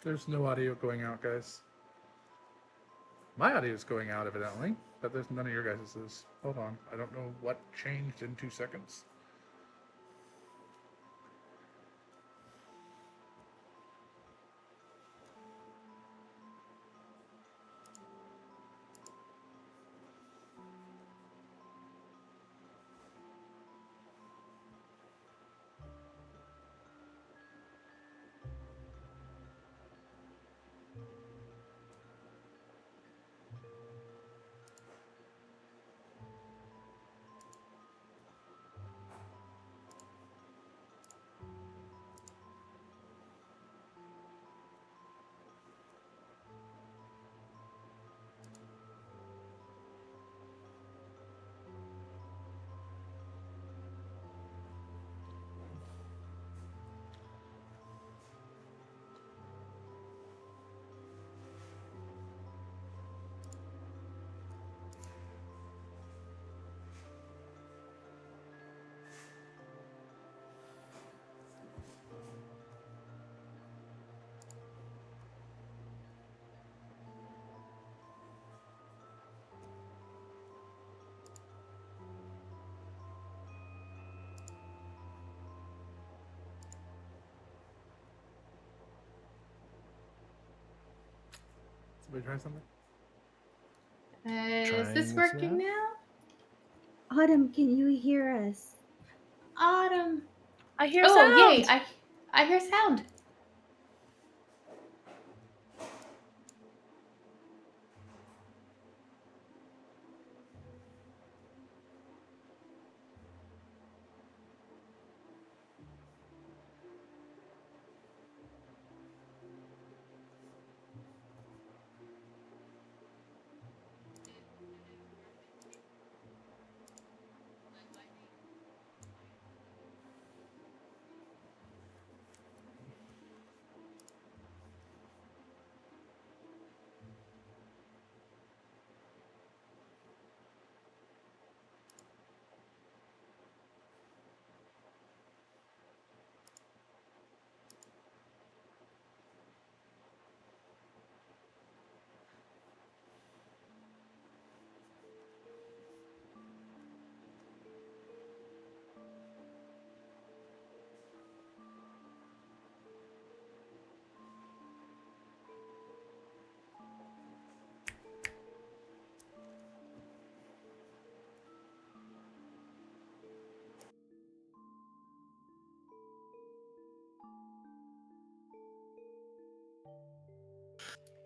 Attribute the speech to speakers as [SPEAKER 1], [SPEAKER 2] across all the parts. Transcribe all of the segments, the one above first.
[SPEAKER 1] There's no audio going out, guys. My audio is going out, evidently, but there's none of your guys' is. Hold on. I don't know what changed in 2 seconds. Somebody try something?
[SPEAKER 2] Is this
[SPEAKER 3] Trying
[SPEAKER 2] working
[SPEAKER 3] now?
[SPEAKER 2] now?
[SPEAKER 4] Autumn, can you hear us?
[SPEAKER 2] Autumn.
[SPEAKER 5] I hear
[SPEAKER 2] Oh,
[SPEAKER 5] sound.
[SPEAKER 2] yay! I hear sound.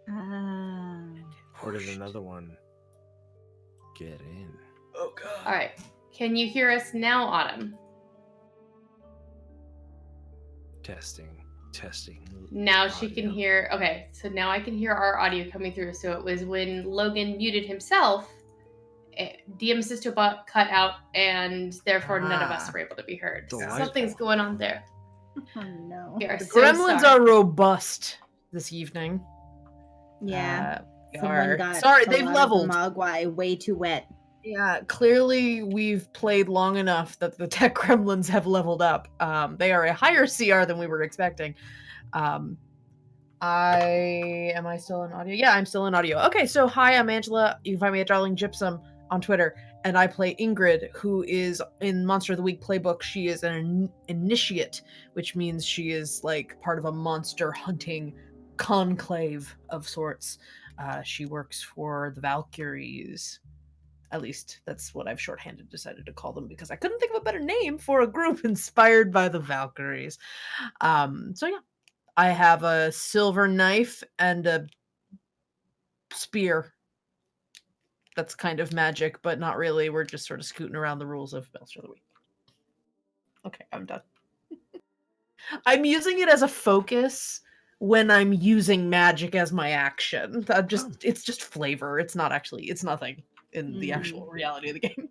[SPEAKER 4] Ah.
[SPEAKER 3] Or did another one get in?
[SPEAKER 1] Oh, God.
[SPEAKER 2] All right. Can you hear us now, Autumn?
[SPEAKER 3] Testing.
[SPEAKER 2] Now she can
[SPEAKER 3] audio.
[SPEAKER 2] hear. Okay, so now I can hear our audio coming through. So it was when Logan muted himself, DM Assistobot cut out, and therefore none of us were able to be heard. So
[SPEAKER 3] Delightful.
[SPEAKER 2] something's going on there.
[SPEAKER 4] Oh no.
[SPEAKER 2] We are
[SPEAKER 5] The
[SPEAKER 2] so
[SPEAKER 5] gremlins
[SPEAKER 2] sorry.
[SPEAKER 5] are robust this evening.
[SPEAKER 4] Yeah.
[SPEAKER 5] We
[SPEAKER 4] Someone
[SPEAKER 5] are.
[SPEAKER 4] got
[SPEAKER 5] Sorry,
[SPEAKER 4] a
[SPEAKER 5] they've
[SPEAKER 4] lot
[SPEAKER 5] leveled.
[SPEAKER 4] of the Mogwai way too wet.
[SPEAKER 5] Yeah, clearly we've played long enough that the tech gremlins have leveled up. They are a higher CR than we were expecting. Am I still in audio? Yeah, I'm still in audio. Okay, so hi, I'm Angela. You can find me at Darling Gypsum on Twitter, and I play Ingrid, who is in Monster of the Week playbook. She is an initiate, which means she is like part of a monster hunting conclave of sorts. She works for the Valkyries. At least that's what I've shorthanded decided to call them because I couldn't think of a better name for a group inspired by the Valkyries. So yeah, I have a silver knife and a spear. That's kind of magic, but not really. We're just sort of scooting around the rules of Monster of the Week. Okay, I'm done. I'm using it as a focus when I'm using magic as my action. It's just flavor. It's nothing in the actual reality of the game.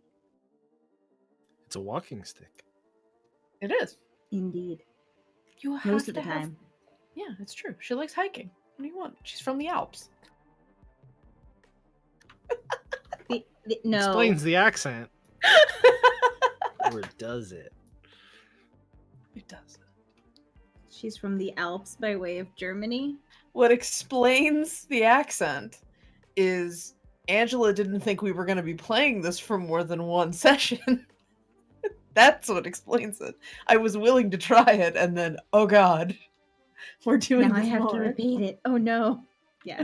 [SPEAKER 3] It's a walking stick.
[SPEAKER 5] It is.
[SPEAKER 4] Indeed.
[SPEAKER 5] You have
[SPEAKER 4] Most of
[SPEAKER 5] to
[SPEAKER 4] the
[SPEAKER 5] have.
[SPEAKER 4] time.
[SPEAKER 5] Yeah, it's true. She likes hiking. What do you want? She's from the Alps.
[SPEAKER 4] No.
[SPEAKER 3] Explains the accent. Or does it?
[SPEAKER 5] It does.
[SPEAKER 4] She's from the Alps by way of Germany.
[SPEAKER 5] What explains the accent is Angela didn't think we were going to be playing this for more than one session. That's what explains it. I was willing to try it, and then, oh god, we're doing
[SPEAKER 4] Now I
[SPEAKER 5] this
[SPEAKER 4] have to
[SPEAKER 5] more.
[SPEAKER 4] repeat it. Oh no. Yeah.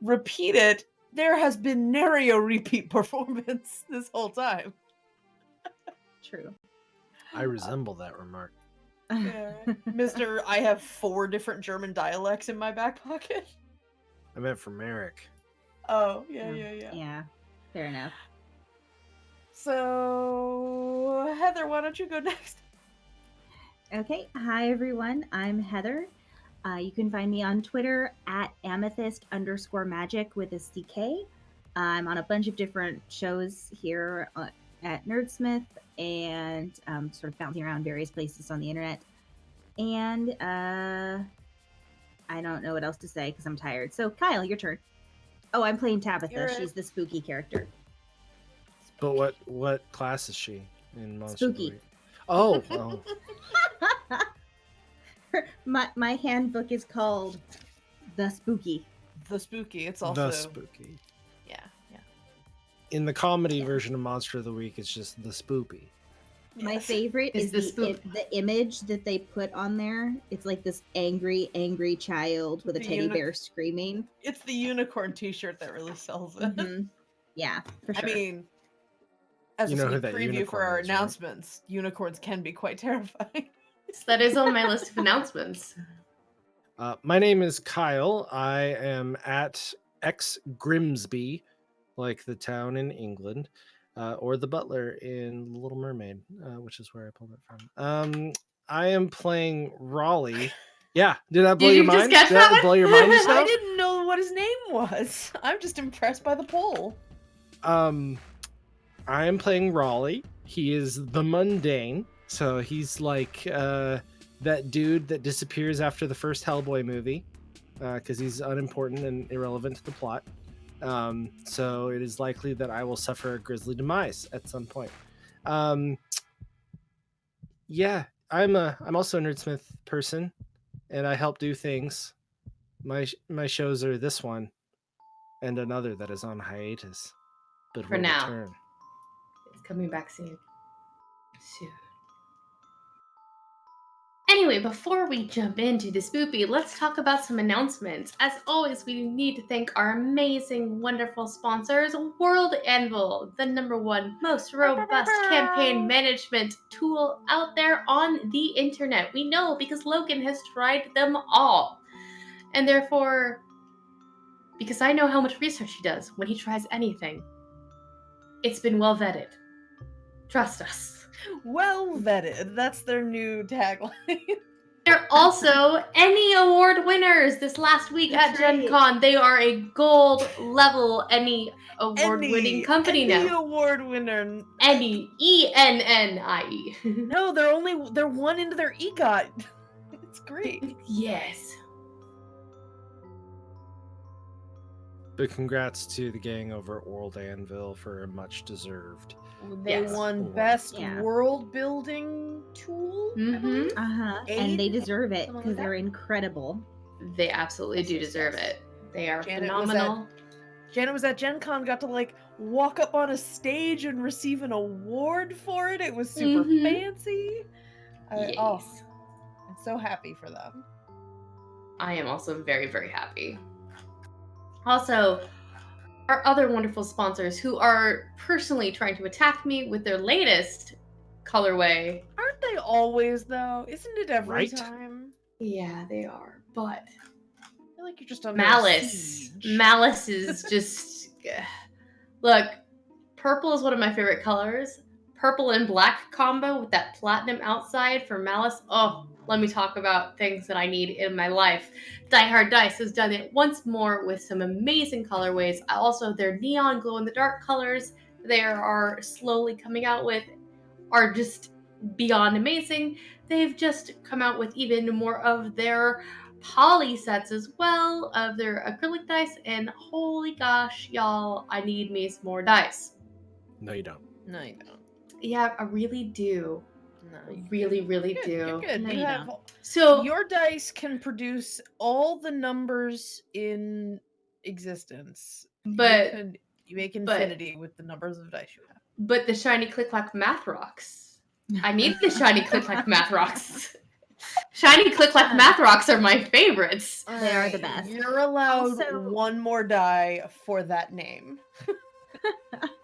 [SPEAKER 5] Repeat it. There has been nary a repeat performance this whole time.
[SPEAKER 4] True.
[SPEAKER 3] I resemble that remark.
[SPEAKER 5] Mister, I have 4 different German dialects in my back pocket.
[SPEAKER 3] I meant for Merrick.
[SPEAKER 5] Oh,
[SPEAKER 4] Yeah. Yeah. Fair enough.
[SPEAKER 5] So, Heather, why don't you go next?
[SPEAKER 4] Okay. Hi, everyone. I'm Heather. You can find me on Twitter at amethyst_magic with a CK. I'm on a bunch of different shows here at Nerdsmith and sort of bouncing around various places on the internet. And I don't know what else to say because I'm tired. So, Kyle, your turn. Oh, I'm playing Tabitha.
[SPEAKER 5] You're it.
[SPEAKER 4] She's the spooky character.
[SPEAKER 3] But what class is she in Monster of the
[SPEAKER 4] Spooky.
[SPEAKER 3] Week? Oh, oh.
[SPEAKER 4] My handbook is called The Spooky.
[SPEAKER 5] The spooky. It's also
[SPEAKER 3] The spooky.
[SPEAKER 5] yeah.
[SPEAKER 3] In the comedy version of Monster of the Week, it's just the spoopy.
[SPEAKER 4] My
[SPEAKER 5] Yes.
[SPEAKER 4] favorite
[SPEAKER 2] Is
[SPEAKER 4] is
[SPEAKER 2] the
[SPEAKER 4] the
[SPEAKER 2] spook-
[SPEAKER 4] the image that they put on there. It's like this angry child with a
[SPEAKER 5] The
[SPEAKER 4] teddy bear screaming.
[SPEAKER 5] It's the unicorn T-shirt that really sells it.
[SPEAKER 4] Mhm. Yeah, for sure.
[SPEAKER 5] I mean, as
[SPEAKER 3] You
[SPEAKER 5] a
[SPEAKER 3] know who
[SPEAKER 5] sneak
[SPEAKER 3] that
[SPEAKER 5] preview for
[SPEAKER 3] unicorn
[SPEAKER 5] our
[SPEAKER 3] is, right?
[SPEAKER 5] announcements, unicorns can be quite terrifying.
[SPEAKER 2] So that is on my list of announcements.
[SPEAKER 3] My name is Kyle. I am at X Grimsby, like the town in England, or the butler in The Little Mermaid, which is where I pulled it from. I am playing Raleigh. Yeah, did that blow
[SPEAKER 2] Did
[SPEAKER 3] your
[SPEAKER 2] you just
[SPEAKER 3] mind?
[SPEAKER 2] catch
[SPEAKER 3] Did
[SPEAKER 2] that
[SPEAKER 3] that
[SPEAKER 2] one?
[SPEAKER 3] blow your mind just
[SPEAKER 5] I
[SPEAKER 3] now?
[SPEAKER 5] didn't know what his name was. I'm just impressed by the poll.
[SPEAKER 3] I am playing Raleigh. He is the mundane, so he's like that dude that disappears after the first Hellboy movie because he's unimportant and irrelevant to the plot. So it is likely that I will suffer a grisly demise at some point. Yeah, I'm also a Nerdsmith person, and I help do things. My shows are this one and another that is on hiatus, but
[SPEAKER 2] For
[SPEAKER 3] will
[SPEAKER 2] now.
[SPEAKER 3] return.
[SPEAKER 2] It's coming back soon. Anyway, before we jump into the spoopy, let's talk about some announcements. As always, we need to thank our amazing, wonderful sponsors, World Anvil, the #1 most robust campaign management tool out there on the internet. We know because Logan has tried them all. And therefore, because I know how much research he does when he tries anything, it's been well vetted. Trust us.
[SPEAKER 5] Well vetted. That's their new tagline.
[SPEAKER 2] They're also Any Award winners this last week at
[SPEAKER 4] That's
[SPEAKER 2] Gen
[SPEAKER 4] right.
[SPEAKER 2] Con. They are a gold level Any Award winning company
[SPEAKER 5] Any
[SPEAKER 2] now.
[SPEAKER 5] award winner.
[SPEAKER 2] Any, ENNIE.
[SPEAKER 5] No, they're one into their EGOT. It's great.
[SPEAKER 2] Yes.
[SPEAKER 3] But congrats to the gang over at World Anvil for a much deserved.
[SPEAKER 5] They
[SPEAKER 2] Yes.
[SPEAKER 5] won
[SPEAKER 3] Award.
[SPEAKER 5] best
[SPEAKER 4] Yeah.
[SPEAKER 5] world building tool. I
[SPEAKER 2] Mhm.
[SPEAKER 5] believe.
[SPEAKER 4] And they
[SPEAKER 5] Aid?
[SPEAKER 4] deserve it
[SPEAKER 2] Something like
[SPEAKER 4] because
[SPEAKER 2] that.
[SPEAKER 4] they're incredible.
[SPEAKER 2] They absolutely do
[SPEAKER 5] Yes,
[SPEAKER 2] deserve
[SPEAKER 5] yes.
[SPEAKER 2] it. They are
[SPEAKER 5] Janet was
[SPEAKER 2] phenomenal.
[SPEAKER 5] Janet was at Gen Con, got to like walk up on a stage and receive an award for it. It was super
[SPEAKER 2] Mhm.
[SPEAKER 5] fancy.
[SPEAKER 2] Yes.
[SPEAKER 5] I'm so happy for them.
[SPEAKER 2] I am also very, very happy. Also, our other wonderful sponsors who are personally trying to attack me with their latest colorway.
[SPEAKER 5] Aren't they always though? Isn't it every
[SPEAKER 3] Right?
[SPEAKER 5] time?
[SPEAKER 2] Yeah, they are. But
[SPEAKER 5] I feel like you're just under
[SPEAKER 2] Malice.
[SPEAKER 5] siege.
[SPEAKER 2] Malice is just. Look, purple is one of my favorite colors. Purple and black combo with that platinum outside for Malice. Oh, let me talk about things that I need in my life. Die Hard Dice has done it once more with some amazing colorways. Also, their neon glow in the dark colors they are slowly coming out with are just beyond amazing. They've just come out with even more of their poly sets as well, of their acrylic dice, and holy gosh, y'all, I need me some more dice.
[SPEAKER 3] No, you don't.
[SPEAKER 5] No, you don't.
[SPEAKER 2] Yeah, I really do.
[SPEAKER 5] No, you
[SPEAKER 2] really, really
[SPEAKER 5] good,
[SPEAKER 2] do.
[SPEAKER 5] You're good.
[SPEAKER 4] No,
[SPEAKER 5] you
[SPEAKER 4] you
[SPEAKER 5] have
[SPEAKER 2] So
[SPEAKER 5] your dice can produce all the numbers in existence.
[SPEAKER 2] But-
[SPEAKER 5] you make
[SPEAKER 2] but-
[SPEAKER 5] infinity with the numbers of dice you have.
[SPEAKER 2] but the shiny click clack math rocks. I need the shiny click clack math rocks. Shiny click clack math rocks are my favorites.
[SPEAKER 4] They are the best.
[SPEAKER 5] You're allowed
[SPEAKER 4] Also-
[SPEAKER 5] one more die for that name.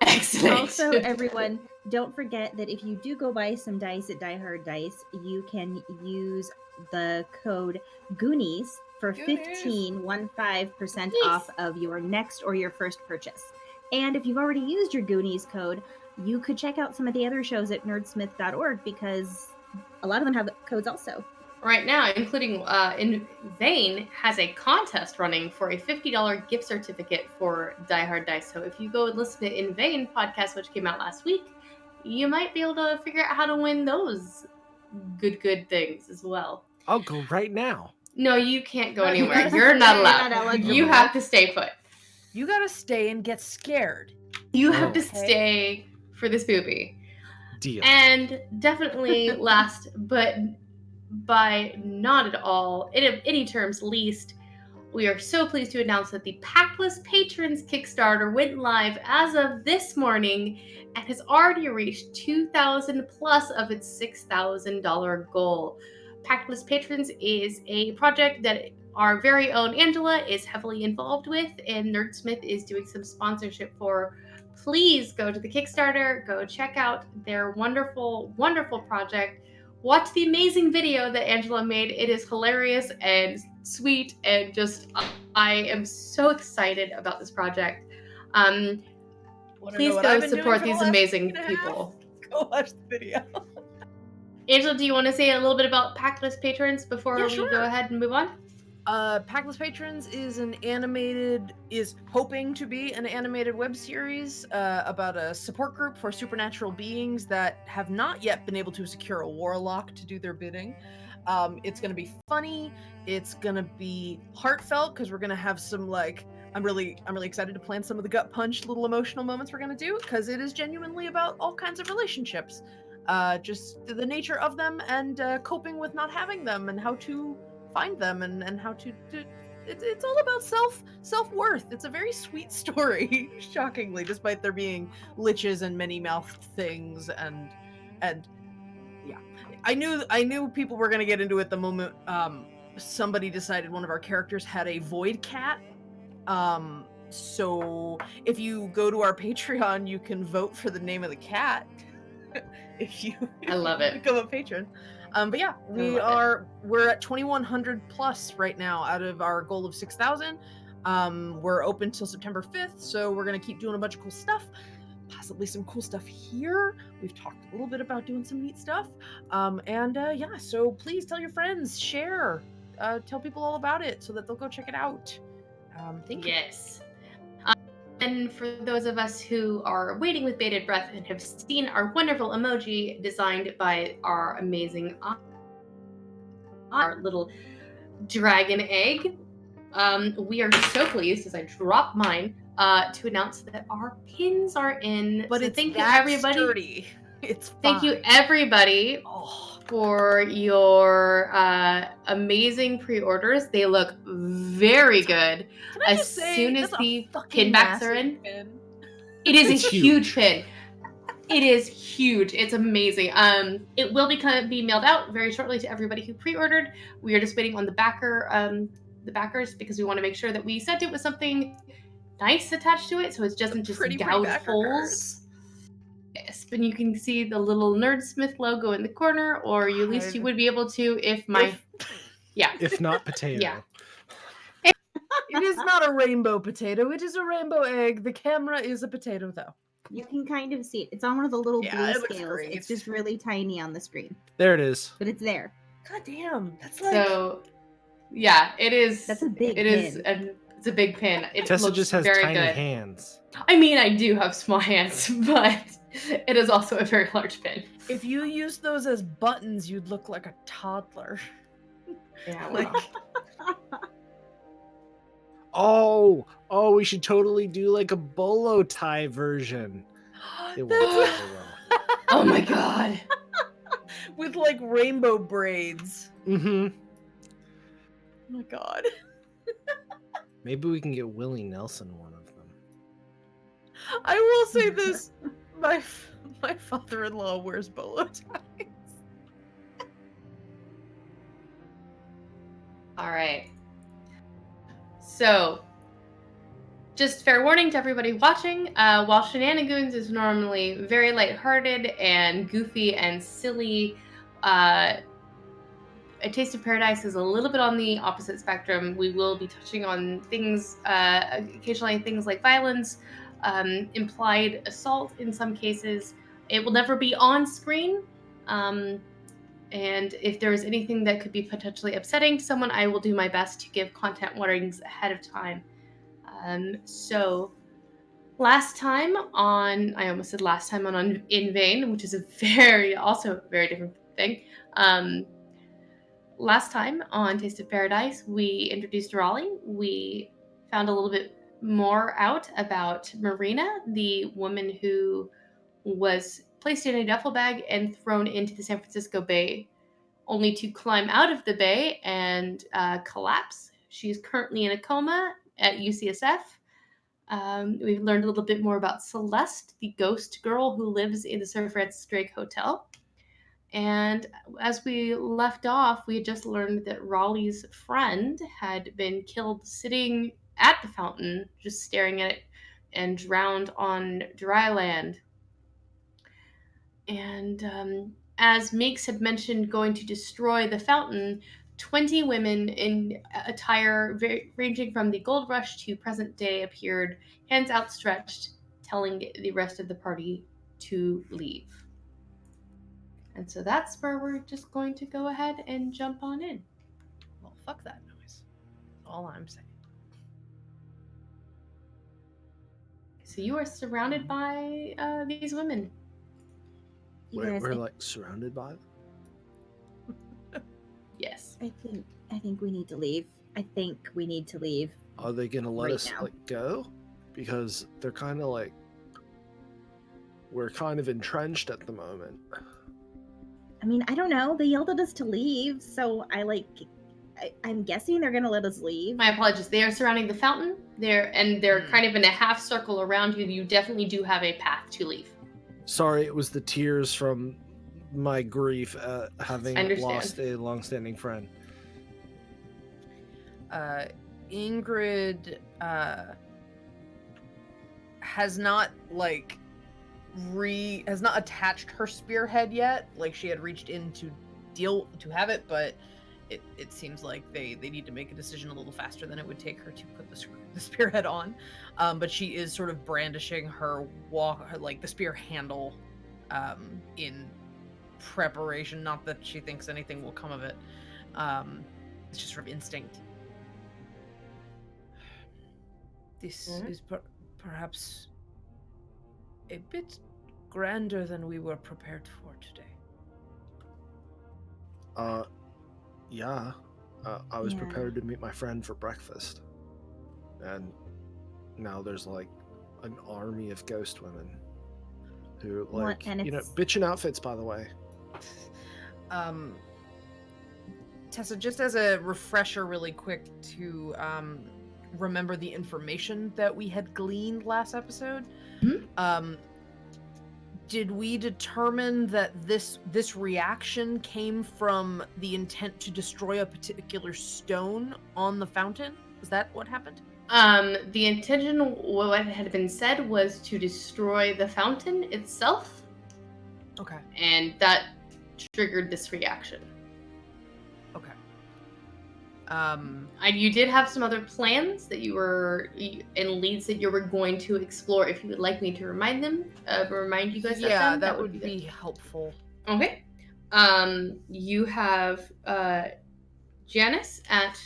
[SPEAKER 2] Excellent.
[SPEAKER 4] Also, everyone, don't forget that if you do go buy some dice at Die Hard Dice, you can use the code Goonies for
[SPEAKER 5] Goonies.
[SPEAKER 4] 15%
[SPEAKER 2] Yes.
[SPEAKER 4] off of your next or your first purchase. And if you've already used your Goonies code, you could check out some of the other shows at nerdsmith.org because a lot of them have codes also.
[SPEAKER 2] Right now, including In Vain has a contest running for a $50 gift certificate for Die Hard Dice. So if you go and listen to In Vain podcast, which came out last week, you might be able to figure out how to win those good things as well.
[SPEAKER 3] I'll go right now.
[SPEAKER 2] No, you can't go
[SPEAKER 5] No, you
[SPEAKER 2] anywhere.
[SPEAKER 5] gotta
[SPEAKER 2] You're not
[SPEAKER 4] You're
[SPEAKER 2] allowed.
[SPEAKER 4] not eligible.
[SPEAKER 2] You have to stay put.
[SPEAKER 5] You gotta stay and get scared.
[SPEAKER 2] You have to
[SPEAKER 5] Okay.
[SPEAKER 2] stay for this movie.
[SPEAKER 3] Deal.
[SPEAKER 2] And definitely last, but by not at all, in any terms least, we are so pleased to announce that the Packless Patrons Kickstarter went live as of this morning and has already reached 2,000 plus of its $6,000 goal. Packless Patrons is a project that our very own Angela is heavily involved with, and Nerdsmith is doing some sponsorship for. Please go to the Kickstarter, go check out their wonderful, wonderful project. Watch the amazing video that Angela made. It is hilarious and sweet, and just I am so excited about this project.
[SPEAKER 5] Wanna
[SPEAKER 2] Please
[SPEAKER 5] know what
[SPEAKER 2] go
[SPEAKER 5] I've been doing
[SPEAKER 2] support
[SPEAKER 5] for the
[SPEAKER 2] these
[SPEAKER 5] last
[SPEAKER 2] amazing
[SPEAKER 5] week and a half?
[SPEAKER 2] people.
[SPEAKER 5] Go watch the video.
[SPEAKER 2] Angela, do you want to say a little bit about Packless Patrons before
[SPEAKER 5] Yeah,
[SPEAKER 2] we
[SPEAKER 5] sure.
[SPEAKER 2] go ahead and move on?
[SPEAKER 5] Packless Patrons is hoping to be an animated web series about a support group for supernatural beings that have not yet been able to secure a warlock to do their bidding. It's gonna be funny. It's gonna be heartfelt because we're gonna have some I'm really excited to plan some of the gut punch little emotional moments we're gonna do because it is genuinely about all kinds of relationships, just the nature of them and coping with not having them and how to find them and how to it's all about self-worth. It's a very sweet story, shockingly, despite there being liches and many-mouthed things and yeah. I knew people were gonna get into it the moment somebody decided one of our characters had a void cat. So if you go to our Patreon, you can vote for the name of the cat.
[SPEAKER 2] I love it.
[SPEAKER 5] Become a patron. But yeah, we're at 2,100 plus right now out of our goal of 6,000. We're open till September 5th, so we're gonna keep doing a bunch of cool stuff. Possibly some cool stuff here. We've talked a little bit about doing some neat stuff. Yeah, so please tell your friends, share, tell people all about it so that they'll go check it out. Thank you.
[SPEAKER 2] Yes. And for those of us who are waiting with bated breath and have seen our wonderful emoji designed by our amazing our little dragon egg, we are so pleased as I drop mine to announce that our pins are in.
[SPEAKER 5] But
[SPEAKER 2] So
[SPEAKER 5] it's
[SPEAKER 2] thank you
[SPEAKER 5] that
[SPEAKER 2] everybody.
[SPEAKER 5] sturdy. It's
[SPEAKER 2] Thank you
[SPEAKER 5] fine.
[SPEAKER 2] everybody
[SPEAKER 5] Oh,
[SPEAKER 2] for your amazing pre-orders. They look very good.
[SPEAKER 5] can I
[SPEAKER 2] As
[SPEAKER 5] just say,
[SPEAKER 2] soon as
[SPEAKER 5] that's a
[SPEAKER 2] the
[SPEAKER 5] fucking
[SPEAKER 2] pinbacks are
[SPEAKER 5] massive
[SPEAKER 2] in,
[SPEAKER 5] pin.
[SPEAKER 2] it is
[SPEAKER 3] It's
[SPEAKER 2] a huge pin. It is huge. It's amazing. It will be mailed out very shortly to everybody who pre-ordered. We are just waiting on the backers because we want to make sure that we sent it with something nice attached to it, so it doesn't just
[SPEAKER 5] Pretty
[SPEAKER 2] gouge
[SPEAKER 5] backer
[SPEAKER 2] holes.
[SPEAKER 5] cards.
[SPEAKER 2] Yes, and you can see the little Nerdsmith logo in the corner, or at least you
[SPEAKER 5] God.
[SPEAKER 2] would be able to if my yeah.
[SPEAKER 3] If not potato.
[SPEAKER 2] Yeah.
[SPEAKER 5] It is not a rainbow potato. It is a rainbow egg. The camera is a potato, though.
[SPEAKER 4] You can kind of see it. It's on one of the little
[SPEAKER 5] Yeah,
[SPEAKER 4] blue
[SPEAKER 5] it looks
[SPEAKER 4] scales.
[SPEAKER 5] great.
[SPEAKER 4] It's just really tiny on the screen,
[SPEAKER 3] There it is.
[SPEAKER 4] but it's there.
[SPEAKER 5] God damn, that's like
[SPEAKER 2] So yeah, it is.
[SPEAKER 4] That's a big
[SPEAKER 2] It is.
[SPEAKER 4] pin.
[SPEAKER 2] It's a big pin. It
[SPEAKER 3] Tessa
[SPEAKER 2] looks
[SPEAKER 3] just has
[SPEAKER 2] very
[SPEAKER 3] tiny
[SPEAKER 2] good.
[SPEAKER 3] hands.
[SPEAKER 2] I mean, I do have small hands, but it is also a very large pin.
[SPEAKER 5] if you use those as buttons, you'd look like a toddler.
[SPEAKER 2] Yeah,
[SPEAKER 5] Like,
[SPEAKER 3] Oh, we should totally do like a bolo tie version. It won't
[SPEAKER 5] That's-
[SPEAKER 3] very well.
[SPEAKER 2] oh my god.
[SPEAKER 5] with like rainbow braids.
[SPEAKER 3] Mm-hmm.
[SPEAKER 5] Oh my god.
[SPEAKER 3] Maybe we can get Willie Nelson one of them.
[SPEAKER 5] I will say this: my father-in-law wears bolo ties.
[SPEAKER 2] All right. So, just fair warning to everybody watching, while Shenanigans is normally very lighthearted and goofy and silly, A Taste of Paradise is a little bit on the opposite spectrum. We will be touching on things, occasionally things like violence, implied assault in some cases. It will never be on screen. And if there is anything that could be potentially upsetting to someone, I will do my best to give content warnings ahead of time. So last time on, I almost said last time on In Vain, which is also a very different thing. Last time on Taste of Paradise, we introduced Raleigh. We found a little bit more out about Marina, the woman who was placed in a duffel bag and thrown into the San Francisco Bay, only to climb out of the bay and collapse. She's currently in a coma at UCSF. We've learned a little bit more about Celeste, the ghost girl who lives in the Sir Francis Drake Hotel. And as we left off, we had just learned that Raleigh's friend had been killed sitting at the fountain, just staring at it, and drowned on dry land. And as Meeks had mentioned, going to destroy the fountain, 20 women in attire ranging from the gold rush to present day appeared, hands outstretched, telling the rest of the party to leave. And so that's where we're just going to go ahead and jump on in.
[SPEAKER 5] Well, fuck that noise. That's all I'm saying.
[SPEAKER 2] So you are surrounded by these women.
[SPEAKER 4] You
[SPEAKER 3] We're,
[SPEAKER 4] guys,
[SPEAKER 3] we're like surrounded by them.
[SPEAKER 2] Yes.
[SPEAKER 4] I think we need to leave. I think we need to leave.
[SPEAKER 3] Are they gonna let
[SPEAKER 4] Right
[SPEAKER 3] us
[SPEAKER 4] now.
[SPEAKER 3] like go? Because they're kind of like we're kind of entrenched at the moment.
[SPEAKER 4] I mean, I don't know. They yelled at us to leave, so I'm guessing they're gonna let us leave.
[SPEAKER 2] My apologies. They are surrounding the fountain. They're kind of in a half circle around you. You definitely do have a path to leave.
[SPEAKER 3] Sorry, it was the tears from my grief at having
[SPEAKER 2] I understand.
[SPEAKER 3] lost a long-standing friend.
[SPEAKER 5] Ingrid has not has not attached her spearhead yet. Like, she had reached in to have it, but it seems like they need to make a decision a little faster than it would take her to put the spearhead on. But she is sort of brandishing her the spear handle in preparation. Not that she thinks anything will come of it. It's just sort of instinct. This is perhaps a bit grander than we were prepared for today.
[SPEAKER 3] Yeah. I was
[SPEAKER 4] Yeah.
[SPEAKER 3] prepared to meet my friend for breakfast. And now there's like an army of ghost women who like,
[SPEAKER 4] and
[SPEAKER 3] bitchin' outfits, by the way.
[SPEAKER 5] Tessa, just as a refresher really quick to remember the information that we had gleaned last episode.
[SPEAKER 2] Mhm.
[SPEAKER 5] Did we determine that this reaction came from the intent to destroy a particular stone on the fountain? Is that what happened?
[SPEAKER 2] The intention, what had been said, was to destroy the fountain itself,
[SPEAKER 5] Okay.
[SPEAKER 2] and that triggered this reaction.
[SPEAKER 5] Okay.
[SPEAKER 2] You did have some other plans that and leads that you were going to explore. If you would like me to remind you guys of them,
[SPEAKER 5] that would be helpful.
[SPEAKER 2] Okay. You have Janice at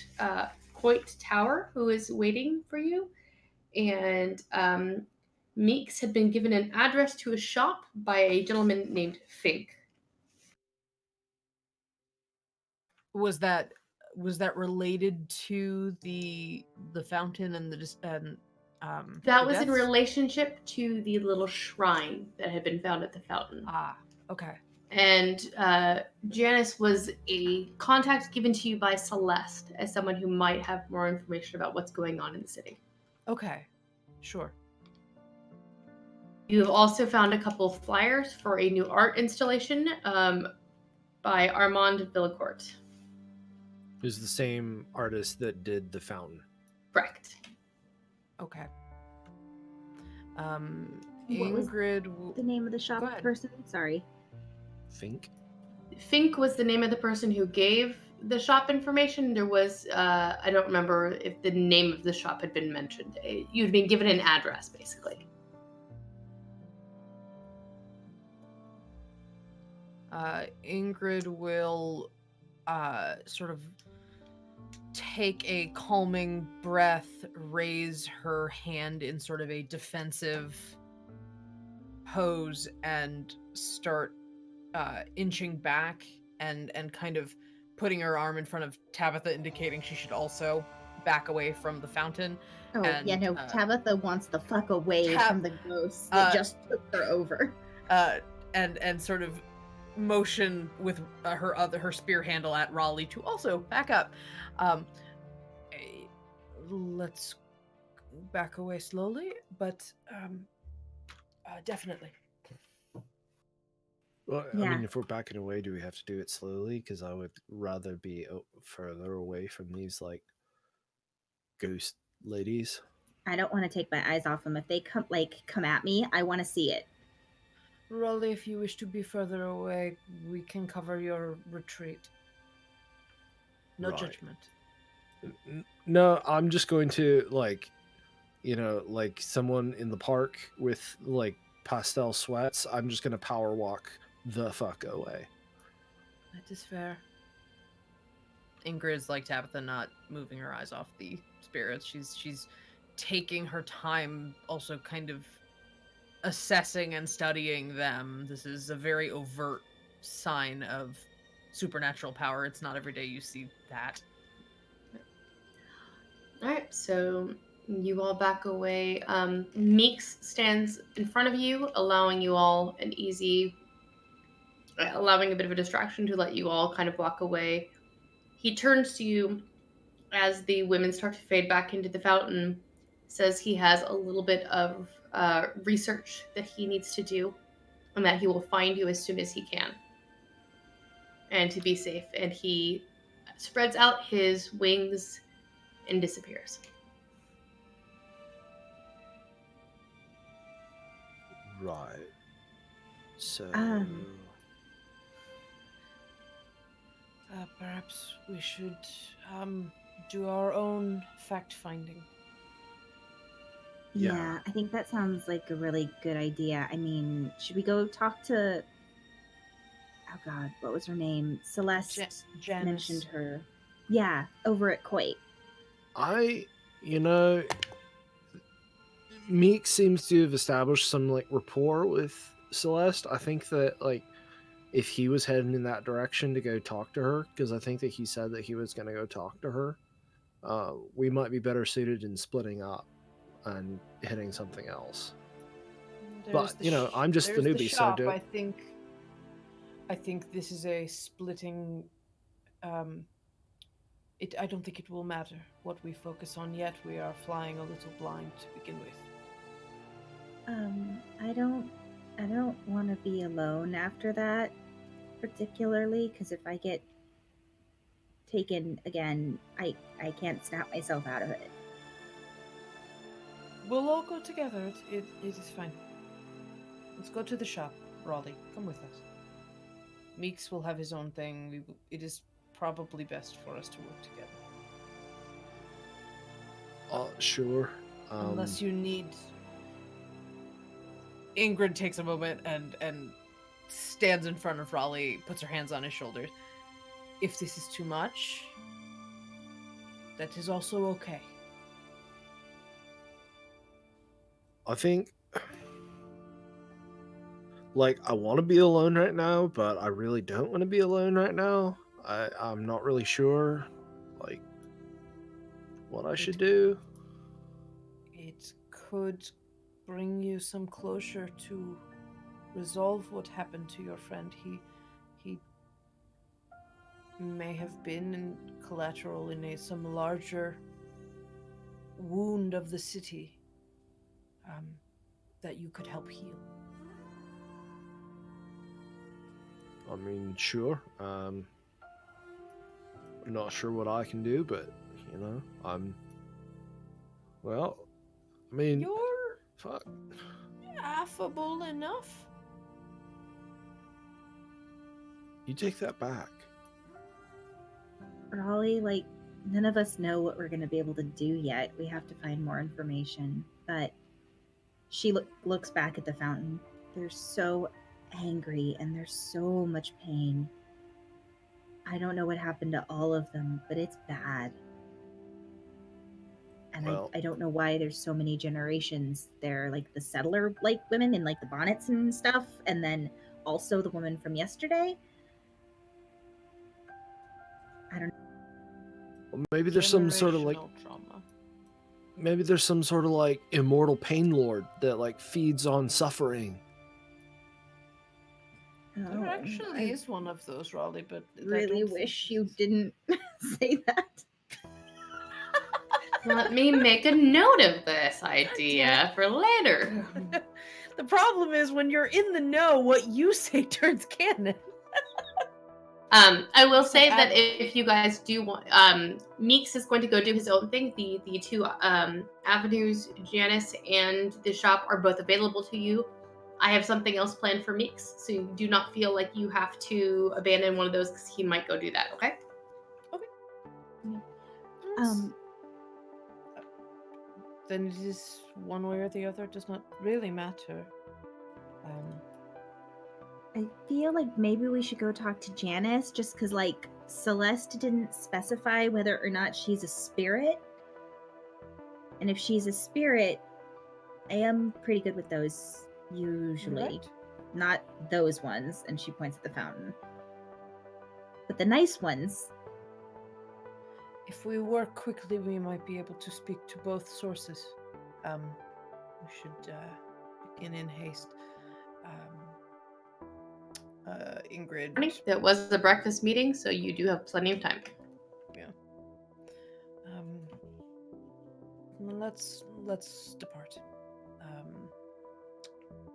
[SPEAKER 2] Coit Tower, who is waiting for you, and Meeks had been given an address to a shop by a gentleman named Fink.
[SPEAKER 5] Was that related to the fountain and
[SPEAKER 2] That
[SPEAKER 5] the
[SPEAKER 2] was in
[SPEAKER 5] deaths?
[SPEAKER 2] relationship to the little shrine that had been found at the fountain.
[SPEAKER 5] Ah, okay.
[SPEAKER 2] And Janice was a contact given to you by Celeste as someone who might have more information about what's going on in the city.
[SPEAKER 5] Okay, sure.
[SPEAKER 2] You have also found a couple of flyers for a new art installation by Armand Villacourt.
[SPEAKER 3] Who's the same artist that did the fountain.
[SPEAKER 2] Correct.
[SPEAKER 5] Okay.
[SPEAKER 4] What was
[SPEAKER 5] Ingrid.
[SPEAKER 4] the name of the shop
[SPEAKER 5] Go ahead.
[SPEAKER 4] person? Sorry.
[SPEAKER 3] Think.
[SPEAKER 2] Fink was the name of the person who gave the shop information. There was, I don't remember if the name of the shop had been mentioned. You'd been given an address, basically.
[SPEAKER 5] Ingrid will sort of take a calming breath, raise her hand in sort of a defensive pose, and start inching back and kind of putting her arm in front of Tabitha, indicating she should also back away from the fountain.
[SPEAKER 4] Oh, yeah,
[SPEAKER 5] And,
[SPEAKER 4] no, Tabitha wants the fuck away from the ghosts that just took her over.
[SPEAKER 5] And sort of motion with her spear handle at Raleigh to also back up. Let's back away slowly, but definitely.
[SPEAKER 3] Well, I
[SPEAKER 4] Yeah.
[SPEAKER 3] mean, if we're backing away, do we have to do it slowly? Because I would rather be further away from these, like, ghost ladies.
[SPEAKER 4] I don't want to take my eyes off them. If they come at me, I want to see it.
[SPEAKER 5] Raleigh, if you wish to be further away, we can cover your retreat. No
[SPEAKER 3] Right.
[SPEAKER 5] judgment.
[SPEAKER 3] No, I'm just going to, like, like someone in the park with, like, pastel sweats. I'm just going to power walk the fuck away.
[SPEAKER 5] That is fair. Ingrid's like Tabitha, not moving her eyes off the spirits. She's taking her time, also kind of assessing and studying them. This is a very overt sign of supernatural power. It's not every day you see that.
[SPEAKER 2] All right, so you all back away. Meeks stands in front of you, allowing you all allowing a bit of a distraction to let you all kind of walk away. He turns to you as the women start to fade back into the fountain, says he has a little bit of research that he needs to do, and that he will find you as soon as he can. And to be safe, and he spreads out his wings and disappears.
[SPEAKER 3] Right. So.
[SPEAKER 5] Perhaps we should do our own fact-finding.
[SPEAKER 4] Yeah, I think that sounds like a really good idea. I mean, should we go talk to... Oh god, what was her name? Celeste
[SPEAKER 5] Janice.
[SPEAKER 4] mentioned her. Yeah, over at Coit.
[SPEAKER 3] Meek seems to have established some, like, rapport with Celeste. I think that, like, if he was heading in that direction to go talk to her, because I think that he said that he was going to go talk to her, we might be better suited in splitting up and hitting something else. But, I'm just the newbie, so do
[SPEAKER 5] I think this is a splitting. I don't think it will matter what we focus on yet. We are flying a little blind to begin with.
[SPEAKER 4] I don't want to be alone after that, particularly because if I get taken again, I can't snap myself out of it.
[SPEAKER 5] We'll all go together. It is fine. Let's go to the shop. Raleigh, come with us. Meeks will have his own thing. It is probably best for us to work together.
[SPEAKER 3] Sure.
[SPEAKER 5] Unless you need... Ingrid takes a moment and stands in front of Raleigh, puts her hands on his shoulders. If this is too much, that is also okay.
[SPEAKER 3] I think, like, I want to be alone right now, but I really don't want to be alone right now. I'm not really sure, like, what I should do.
[SPEAKER 5] It could bring you some closure to resolve what happened to your friend. may have been collateral in some larger wound of the city that you could help heal.
[SPEAKER 3] I mean, sure. Not sure what I can do, but you know, well, I mean,
[SPEAKER 5] You're
[SPEAKER 3] fuck.
[SPEAKER 5] affable enough.
[SPEAKER 3] You take that back.
[SPEAKER 4] Raleigh, like, none of us know what we're going to be able to do yet. We have to find more information. But she looks back at the fountain. They're so angry and there's so much pain. I don't know what happened to all of them, but it's bad. And
[SPEAKER 3] Well-
[SPEAKER 4] I don't know why there's so many generations there, like the settler like women in like the bonnets and stuff, and then also the woman from yesterday. I don't know.
[SPEAKER 3] Well, maybe there's some sort of like,
[SPEAKER 5] Generational trauma.
[SPEAKER 3] maybe there's some sort of like immortal pain lord that like feeds on suffering.
[SPEAKER 5] There
[SPEAKER 4] Oh,
[SPEAKER 5] actually
[SPEAKER 4] I
[SPEAKER 5] is one of those, Raleigh, but I
[SPEAKER 4] really
[SPEAKER 5] don't
[SPEAKER 4] wish
[SPEAKER 5] think
[SPEAKER 4] you
[SPEAKER 5] it's-
[SPEAKER 4] didn't say that.
[SPEAKER 2] Let me make a note of this
[SPEAKER 5] damn
[SPEAKER 2] idea for later.
[SPEAKER 5] The problem is when you're in the know, what you say turns canon.
[SPEAKER 2] I will say that
[SPEAKER 5] Add-
[SPEAKER 2] if you guys do want, Meeks is going to go do his own thing. The two avenues, Janice and the shop, are both available to you. I have something else planned for Meeks, so you do not feel like you have to abandon one of those because he might go do that. Okay.
[SPEAKER 5] Then it is one way or the other. It does not really matter.
[SPEAKER 4] I feel like maybe we should go talk to Janice, just because, like, Celeste didn't specify whether or not she's a spirit. And if she's a spirit, I am pretty good with those, usually.
[SPEAKER 5] Right.
[SPEAKER 4] Not those ones, and she points at the fountain. But the nice ones.
[SPEAKER 5] If we work quickly, we might be able to speak to both sources. We should begin in haste. Ingrid.
[SPEAKER 2] That was the breakfast meeting, so you do have plenty of time.
[SPEAKER 5] Let's depart.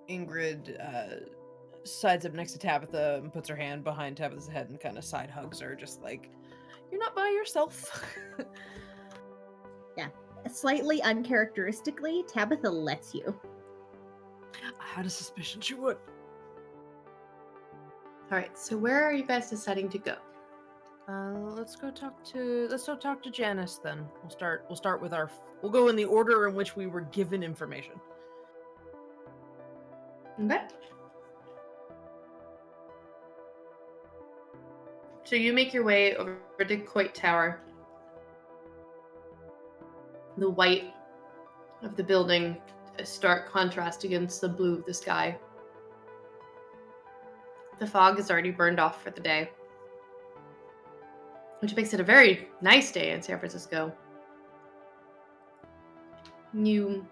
[SPEAKER 5] Ingrid sides up next to Tabitha and puts her hand behind Tabitha's head and kind of side hugs her, just like, you're not by yourself.
[SPEAKER 4] Slightly uncharacteristically, Tabitha lets you.
[SPEAKER 5] I had a suspicion she would.
[SPEAKER 2] All right. So where are you guys deciding to go?
[SPEAKER 5] Let's go talk to Janice then. We'll start with we'll go in the order in which we were given information.
[SPEAKER 2] Okay. So you make your way over to Coit Tower. The white of the building, a stark contrast against the blue of the sky. The fog is already burned off for the day, which makes it a very nice day in San Francisco. You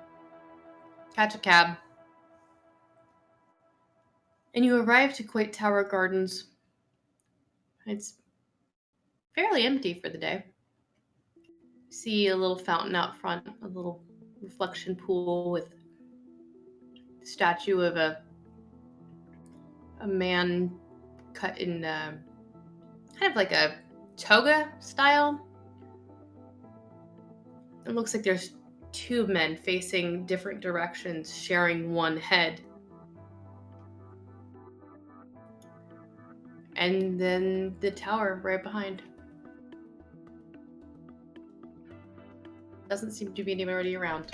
[SPEAKER 2] catch a cab, and you arrive to Coit Tower Gardens. It's fairly empty for the day. See a little fountain out front, a little reflection pool with a statue of a man cut in kind of like a toga style. It looks like there's two men facing different directions, sharing one head. And then the tower right behind. Doesn't seem to be anybody around.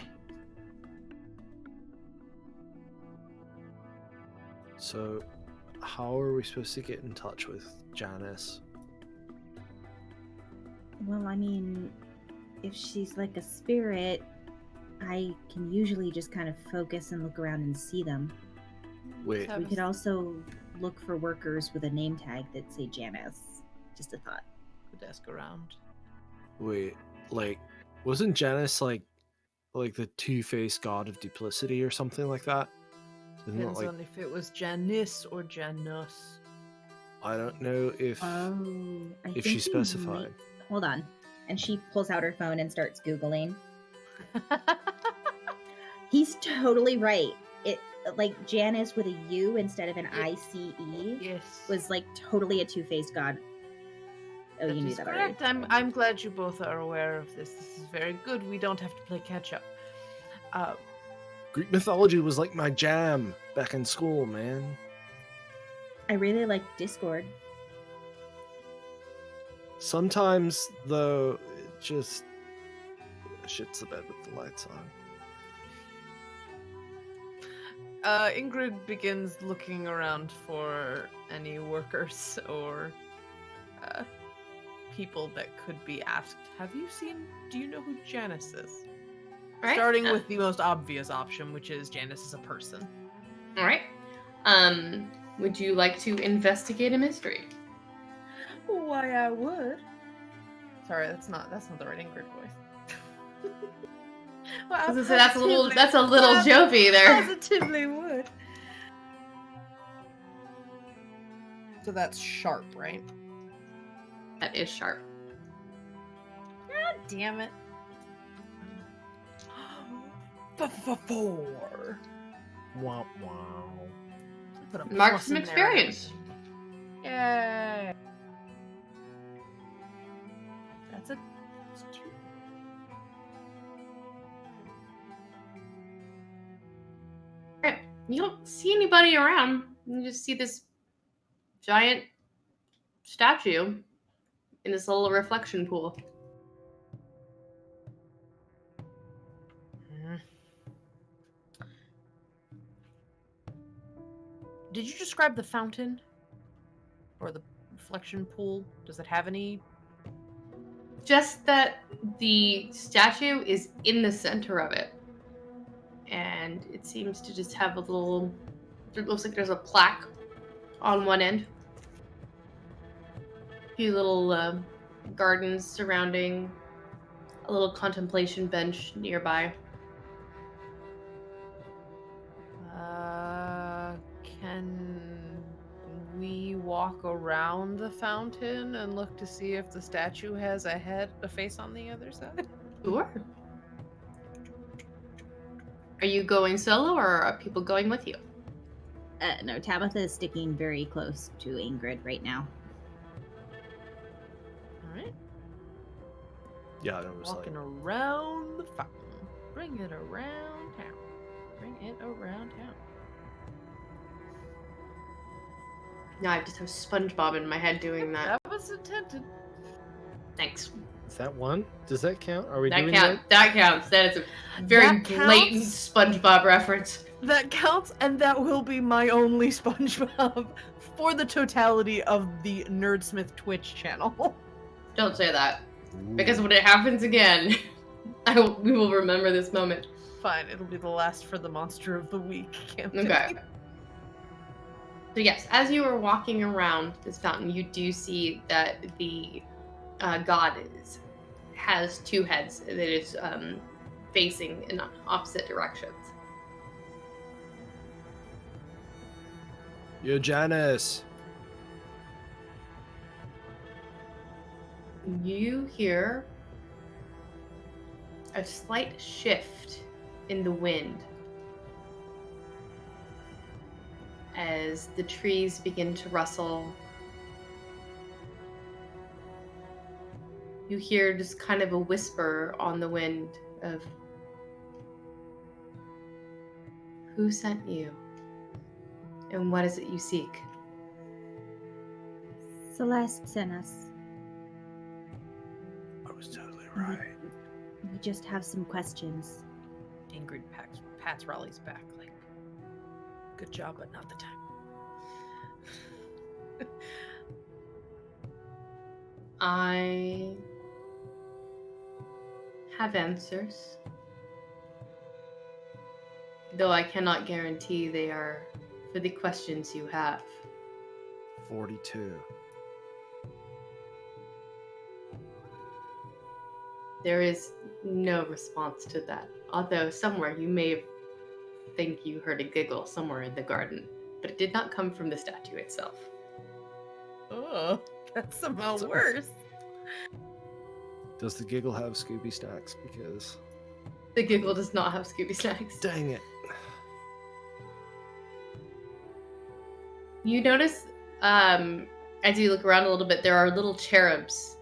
[SPEAKER 3] So, how are we supposed to get in touch with Janice?
[SPEAKER 4] Well, I mean, if she's like a spirit, I can usually just kind of focus and look around and see them.
[SPEAKER 3] Wait,
[SPEAKER 4] We could also look for workers with a name tag that say Janice. Just a thought.
[SPEAKER 5] Could ask around.
[SPEAKER 3] wait, like, wasn't Janice like the two-faced god of duplicity or something like that? Isn't it
[SPEAKER 5] Depends
[SPEAKER 3] like,
[SPEAKER 5] on if it was Janice or Janus.
[SPEAKER 3] I don't know if
[SPEAKER 4] Oh, I
[SPEAKER 3] if
[SPEAKER 4] think
[SPEAKER 3] she
[SPEAKER 4] you
[SPEAKER 3] specified.
[SPEAKER 4] might- Hold on. And she pulls out her phone and starts Googling. He's totally right. It like Janus with a U instead of an ICE
[SPEAKER 5] Yes.
[SPEAKER 4] was like totally a two-faced god. Oh,
[SPEAKER 5] That
[SPEAKER 4] you knew
[SPEAKER 5] is
[SPEAKER 4] that already.
[SPEAKER 5] correct. I'm glad you both are aware of this. This is very good. We don't have to play catch up.
[SPEAKER 3] Greek mythology was like my jam back in school, man.
[SPEAKER 4] I really like Discord.
[SPEAKER 3] Sometimes, though, it just shits the bed with the lights on.
[SPEAKER 5] Ingrid begins looking around for any workers or people that could be asked. Do you know who Janus is?
[SPEAKER 2] All right.
[SPEAKER 5] Starting with the most obvious option, which is Janus is a person.
[SPEAKER 2] All right. Would you like to investigate a mystery?
[SPEAKER 5] Why, I would. Sorry, that's not the right Ingrid voice. Well,
[SPEAKER 2] I was gonna say that's a little
[SPEAKER 5] positively-
[SPEAKER 2] Jovi there.
[SPEAKER 5] Positively would. So that's sharp, right?
[SPEAKER 2] That is sharp.
[SPEAKER 5] God damn it. 4.
[SPEAKER 3] Wow, wow.
[SPEAKER 5] Put a
[SPEAKER 2] Mark
[SPEAKER 5] plus
[SPEAKER 2] some
[SPEAKER 5] in there.
[SPEAKER 2] experience.
[SPEAKER 5] Yay. That's a 2.
[SPEAKER 2] Right. You don't see anybody around. You just see this giant statue in this little reflection pool.
[SPEAKER 5] Did you describe the fountain? Or the reflection pool? Does it have any?
[SPEAKER 2] Just that the statue is in the center of it. And it seems to just have a little... It looks like there's a plaque on one end. A few little gardens surrounding. A little contemplation bench nearby.
[SPEAKER 5] Can we walk around the fountain and look to see if the statue has a face on the other side?
[SPEAKER 2] Sure. Are you going solo or are people going with you?
[SPEAKER 4] No, Tabitha is sticking very close to Ingrid right now.
[SPEAKER 5] Alright.
[SPEAKER 3] Yeah, it was
[SPEAKER 5] Walking
[SPEAKER 3] like,
[SPEAKER 5] around the fountain. Bring it around town. Bring it around town.
[SPEAKER 2] No, I just have SpongeBob in my head doing that.
[SPEAKER 5] That was intended.
[SPEAKER 2] Thanks.
[SPEAKER 3] is that one? Does that count? Are we
[SPEAKER 2] That
[SPEAKER 3] doing
[SPEAKER 2] counts. That counts. That is a very
[SPEAKER 5] That
[SPEAKER 2] blatant
[SPEAKER 5] counts.
[SPEAKER 2] SpongeBob reference.
[SPEAKER 5] That counts, and that will be my only SpongeBob for the totality of the Nerdsmith Twitch channel.
[SPEAKER 2] Don't say that,
[SPEAKER 3] that?
[SPEAKER 2] because when it happens again, we will remember this moment.
[SPEAKER 5] Fine, it'll be the last for the Monster of the Week campaign.
[SPEAKER 2] Okay. So yes, as you are walking around this fountain, you do see that the god has two heads that is facing in opposite directions.
[SPEAKER 3] Yo, Janus.
[SPEAKER 2] You hear a slight shift in the wind as the trees begin to rustle. You hear just kind of a whisper on the wind of, "Who sent you? And what is it you seek?"
[SPEAKER 4] Celeste sent us.
[SPEAKER 3] I was totally
[SPEAKER 4] right. We just have some questions.
[SPEAKER 5] Ingrid pats Raleigh's back like, good job, but not the time.
[SPEAKER 2] I have answers, though I cannot guarantee they are for the questions you have.
[SPEAKER 3] 42.
[SPEAKER 2] There is no response to that, although somewhere you may think you heard a giggle somewhere in the garden, but it did not come from the statue itself.
[SPEAKER 5] Oh, that's somehow
[SPEAKER 3] So-
[SPEAKER 5] worse.
[SPEAKER 3] Does the giggle have Scooby snacks? Because
[SPEAKER 2] The giggle does not have Scooby snacks.
[SPEAKER 3] dang it.
[SPEAKER 2] You notice, as you look around a little bit, there are little cherubs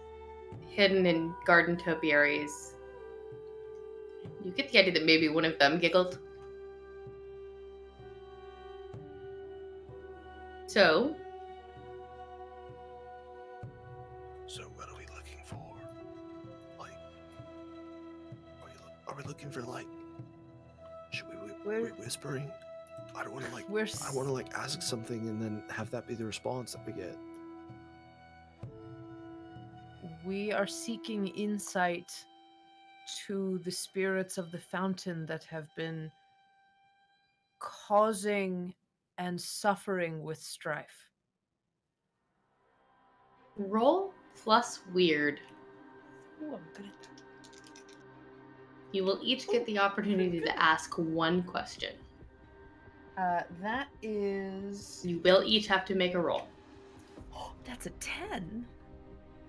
[SPEAKER 2] hidden in garden topiaries. You get the idea that maybe one of them giggled. So,
[SPEAKER 3] So what are we looking for? Like, are we looking for like? Should we
[SPEAKER 5] We're-
[SPEAKER 3] whispering? I don't want to like.
[SPEAKER 5] We're
[SPEAKER 3] I want to like ask something and then have that be the response that we get.
[SPEAKER 5] We are seeking insight to the spirits of the fountain that have been causing and suffering with strife.
[SPEAKER 2] roll plus weird.
[SPEAKER 5] Ooh, I'm good at
[SPEAKER 2] You will each get the opportunity to ask one question.
[SPEAKER 5] that is.
[SPEAKER 2] You will each have to make a roll.
[SPEAKER 5] That's a 10.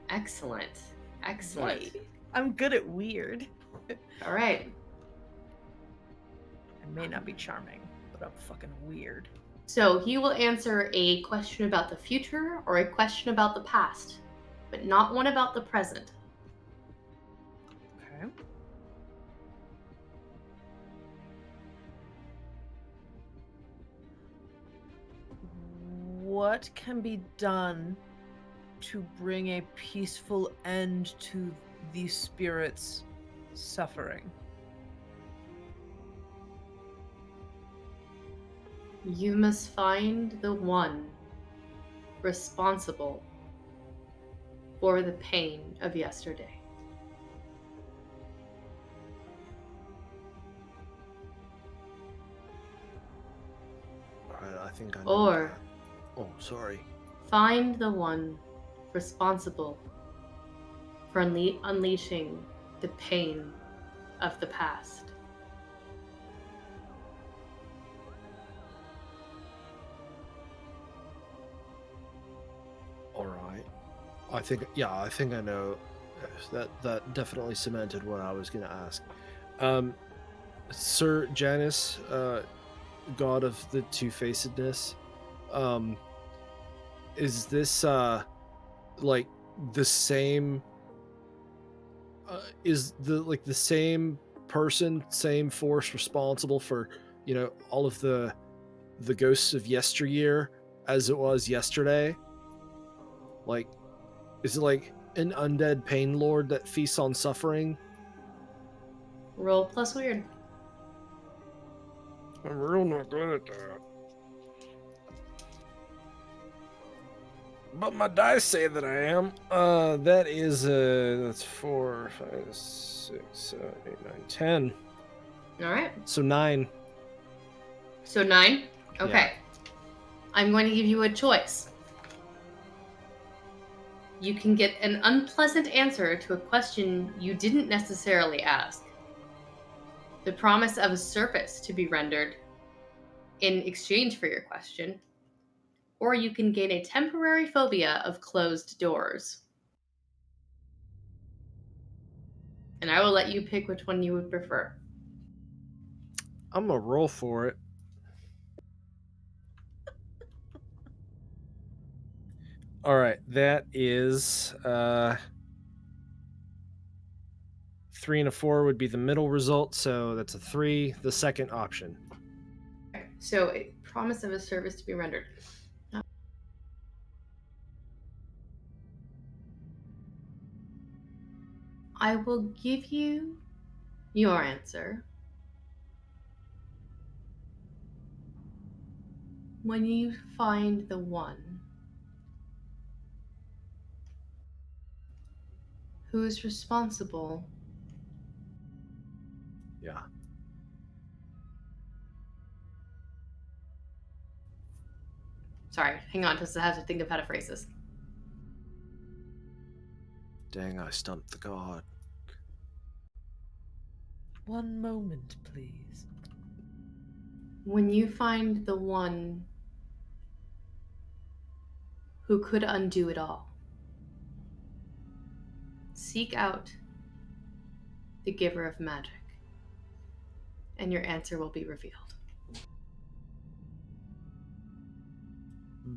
[SPEAKER 2] Excellent. Excellent.
[SPEAKER 5] Yay. I'm good at weird.
[SPEAKER 2] All right.
[SPEAKER 5] I may not be charming, but I'm fucking weird.
[SPEAKER 2] So he will answer a question about the future or a question about the past, but not one about the present.
[SPEAKER 5] Okay. What can be done to bring a peaceful end to these spirits' suffering?
[SPEAKER 2] You must find the one responsible for the pain of yesterday.
[SPEAKER 3] I think I know.
[SPEAKER 2] Or
[SPEAKER 3] that. Oh, sorry.
[SPEAKER 2] find the one responsible for unleashing the pain of the past.
[SPEAKER 3] All right. I think I know. Yes, that definitely cemented what I was gonna ask. Sir Janus, god of the two-facedness, is this like the same? Is the same person, same force responsible for all of the ghosts of yesteryear as it was yesterday? Like, is it like an undead pain lord that feasts on suffering?
[SPEAKER 2] Roll plus weird.
[SPEAKER 3] I'm real not good at that. But my dice say that I am. That is that's 4, 5, 6, 7, 8, 9, 10.
[SPEAKER 2] All right.
[SPEAKER 3] So 9.
[SPEAKER 2] So 9? Okay. I'm going to give you a choice. You can get an unpleasant answer to a question you didn't necessarily ask. The promise of a service to be rendered in exchange for your question. Or you can gain a temporary phobia of closed doors. And I will let you pick which one you would prefer.
[SPEAKER 3] I'm gonna roll for it. All right, that is 3 and a 4 would be the middle result, so that's a 3. The second option.
[SPEAKER 2] So, a promise of a service to be rendered. I will give you your answer when you find the one who's responsible.
[SPEAKER 3] Yeah.
[SPEAKER 2] Sorry, hang on, just I have to think of how to phrase this.
[SPEAKER 3] Dang, I stumped the god.
[SPEAKER 5] One moment, please.
[SPEAKER 2] When you find the one who could undo it all. Seek out the giver of magic, and your answer will be revealed.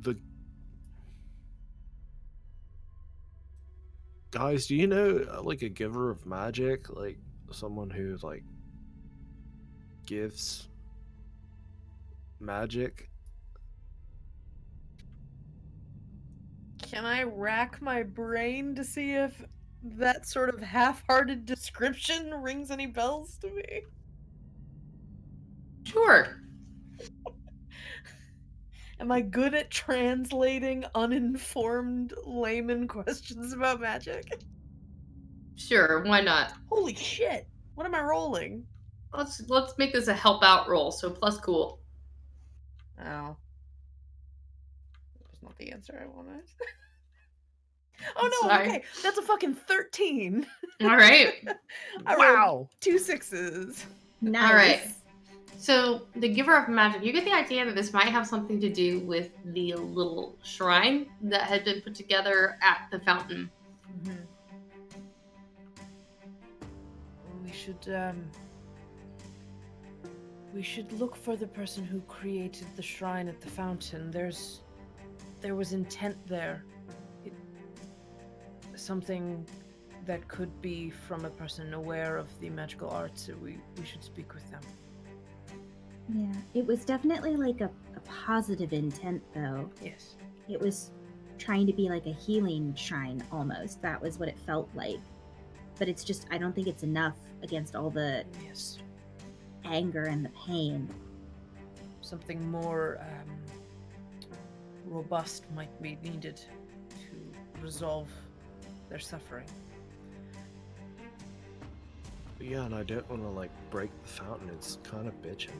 [SPEAKER 3] The guys, do you know like a giver of magic, like someone who like gives magic?
[SPEAKER 5] Can I rack my brain to see if that sort of half-hearted description rings any bells to me?
[SPEAKER 2] Sure.
[SPEAKER 5] Am I good at translating uninformed layman questions about magic?
[SPEAKER 2] Sure, why not?
[SPEAKER 5] Holy shit! What am I rolling?
[SPEAKER 2] Let's make this a help out roll, so plus cool.
[SPEAKER 5] Oh. That's not the answer I wanted. Oh no,
[SPEAKER 2] Sorry.
[SPEAKER 5] okay. That's a fucking 13.
[SPEAKER 2] All right.
[SPEAKER 5] I rolled
[SPEAKER 3] Wow.
[SPEAKER 5] 2 6s.
[SPEAKER 4] Nice.
[SPEAKER 2] All right. So the giver of magic, you get the idea that this might have something to do with the little shrine that had been put together at the fountain.
[SPEAKER 5] We should look for the person who created the shrine at the fountain. There was intent there. Something that could be from a person aware of the magical arts. We should speak with them.
[SPEAKER 4] Yeah, it was definitely like a positive intent, though.
[SPEAKER 5] Yes.
[SPEAKER 4] It was trying to be like a healing shrine almost. That was what it felt like. But it's just, I don't think it's enough against all the
[SPEAKER 5] Yes.
[SPEAKER 4] anger and the pain.
[SPEAKER 5] Something more robust might be needed to resolve their suffering.
[SPEAKER 3] Yeah, and I don't want to like break the fountain. It's kind of bitching.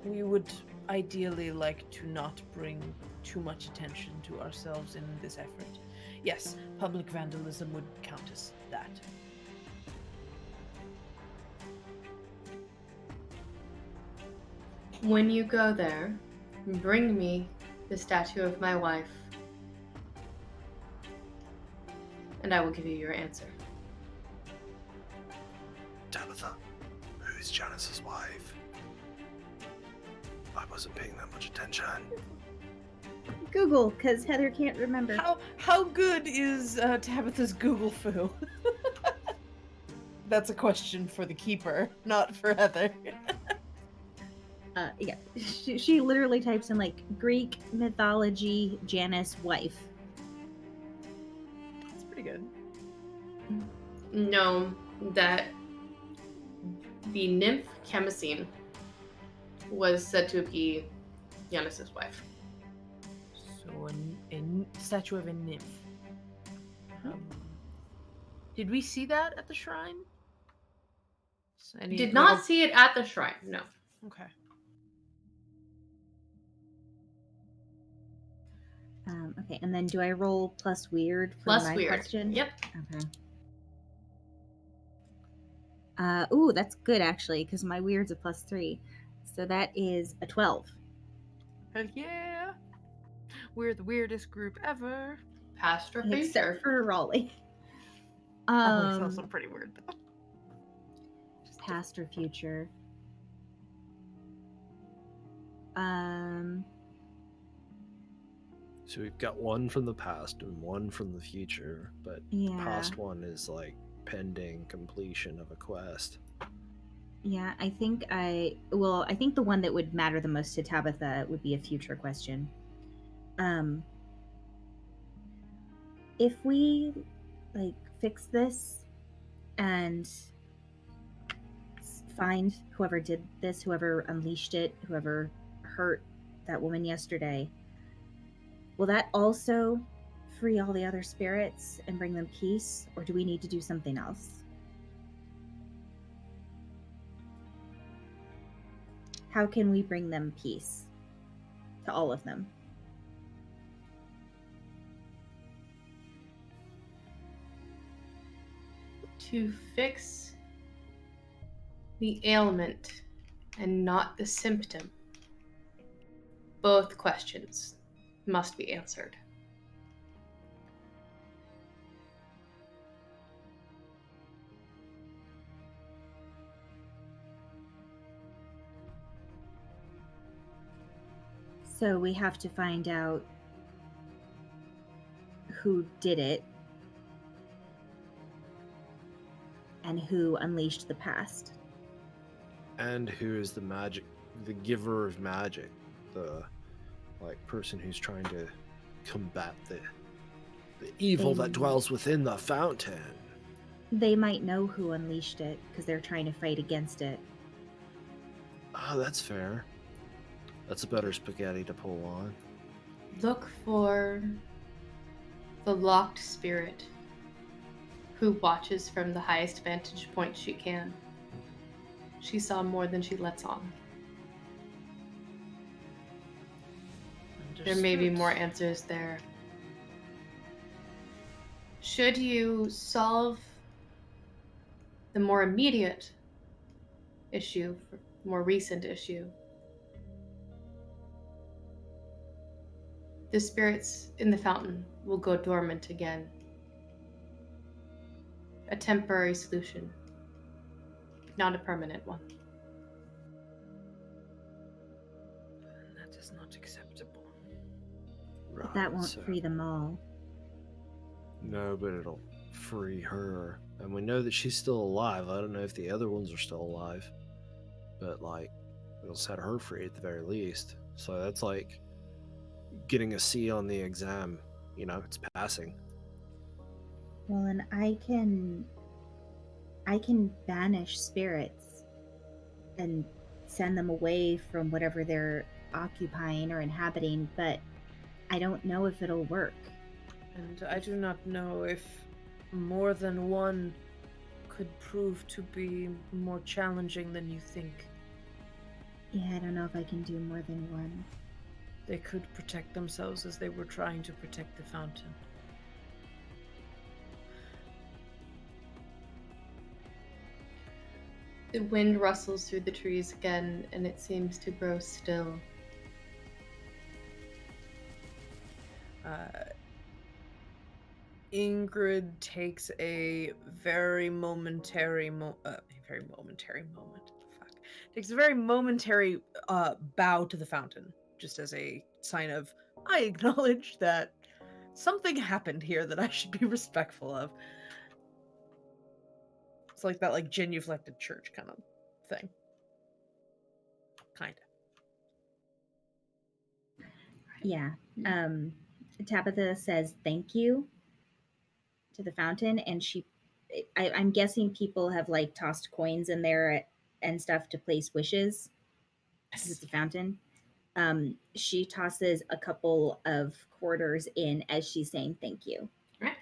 [SPEAKER 5] We would ideally like to not bring too much attention to ourselves in this effort. Yes, public vandalism would count as that.
[SPEAKER 2] When you go there, bring me the statue of my wife, and I will give you your answer.
[SPEAKER 3] Tabitha, who's Janice's wife? I wasn't paying that much attention.
[SPEAKER 4] Google, because Heather can't remember.
[SPEAKER 5] How good is Tabitha's Google foo? That's a question for the keeper, not for Heather.
[SPEAKER 4] Yeah, she literally types in like Greek mythology Janice wife.
[SPEAKER 5] That's pretty good.
[SPEAKER 2] Know that the nymph Chemisine was said to be Giannis's wife.
[SPEAKER 5] So a statue of a nymph. Did we see that at the shrine?
[SPEAKER 2] Did not see it at the shrine, no.
[SPEAKER 5] Okay.
[SPEAKER 4] Okay, and then do I roll plus weird for
[SPEAKER 2] Plus
[SPEAKER 4] my
[SPEAKER 2] weird.
[SPEAKER 4] question?
[SPEAKER 2] Yep.
[SPEAKER 4] Okay. Ooh, that's good actually, because my weird's a +3. So that is a 12.
[SPEAKER 5] Hell yeah! We're the weirdest group ever.
[SPEAKER 2] Past or
[SPEAKER 4] Except
[SPEAKER 2] future.
[SPEAKER 4] for Raleigh.
[SPEAKER 5] Alex also pretty weird though.
[SPEAKER 4] Past or future.
[SPEAKER 3] So we've got one from the past and one from the future, but
[SPEAKER 4] Yeah.
[SPEAKER 3] past one is like pending completion of a quest.
[SPEAKER 4] Yeah, I think I think the one that would matter the most to Tabitha would be a future question. If we like fix this and find whoever did this, whoever unleashed it, whoever hurt that woman yesterday, will that also free all the other spirits and bring them peace, or do we need to do something else? How can we bring them peace? To all of them.
[SPEAKER 2] To fix the ailment and not the symptom. both questions must be answered.
[SPEAKER 4] So we have to find out who did it and who unleashed the past.
[SPEAKER 3] And who is the giver of magic, the person who's trying to combat the evil that dwells within the fountain.
[SPEAKER 4] They might know who unleashed it because they're trying to fight against it.
[SPEAKER 3] Oh, that's fair. That's a better spaghetti to pull on.
[SPEAKER 2] Look for the locked spirit who watches from the highest vantage point she can. She saw more than she lets on. There may be more answers there. Should you solve the more immediate issue, more recent issue, the spirits in the fountain will go dormant again. A temporary solution, not a permanent one.
[SPEAKER 5] That is not acceptable.
[SPEAKER 4] But that won't
[SPEAKER 3] so-
[SPEAKER 4] free them all.
[SPEAKER 3] No, but it'll free her. And we know that she's still alive. I don't know if the other ones are still alive. But, it'll set her free at the very least. So that's like getting a C on the exam. It's passing.
[SPEAKER 4] Well, and I can banish spirits and send them away from whatever they're occupying or inhabiting, but I don't know if it'll work.
[SPEAKER 5] And I do not know if more than one could prove to be more challenging than you think.
[SPEAKER 4] Yeah, I don't know if I can do more than one.
[SPEAKER 5] They could protect themselves as they were trying to protect the fountain.
[SPEAKER 2] The wind rustles through the trees again, and it seems to grow still.
[SPEAKER 5] Ingrid takes a very momentary moment. Fuck. Takes a very momentary bow to the fountain, just as a sign of, I acknowledge that something happened here that I should be respectful of. It's like that, genuflected church kind of thing. Kinda.
[SPEAKER 4] Yeah. Tabitha says thank you to the fountain, and I'm guessing people have tossed coins in there and stuff to place wishes because it's a fountain. She tosses a couple of quarters in as she's saying thank you.
[SPEAKER 2] Right.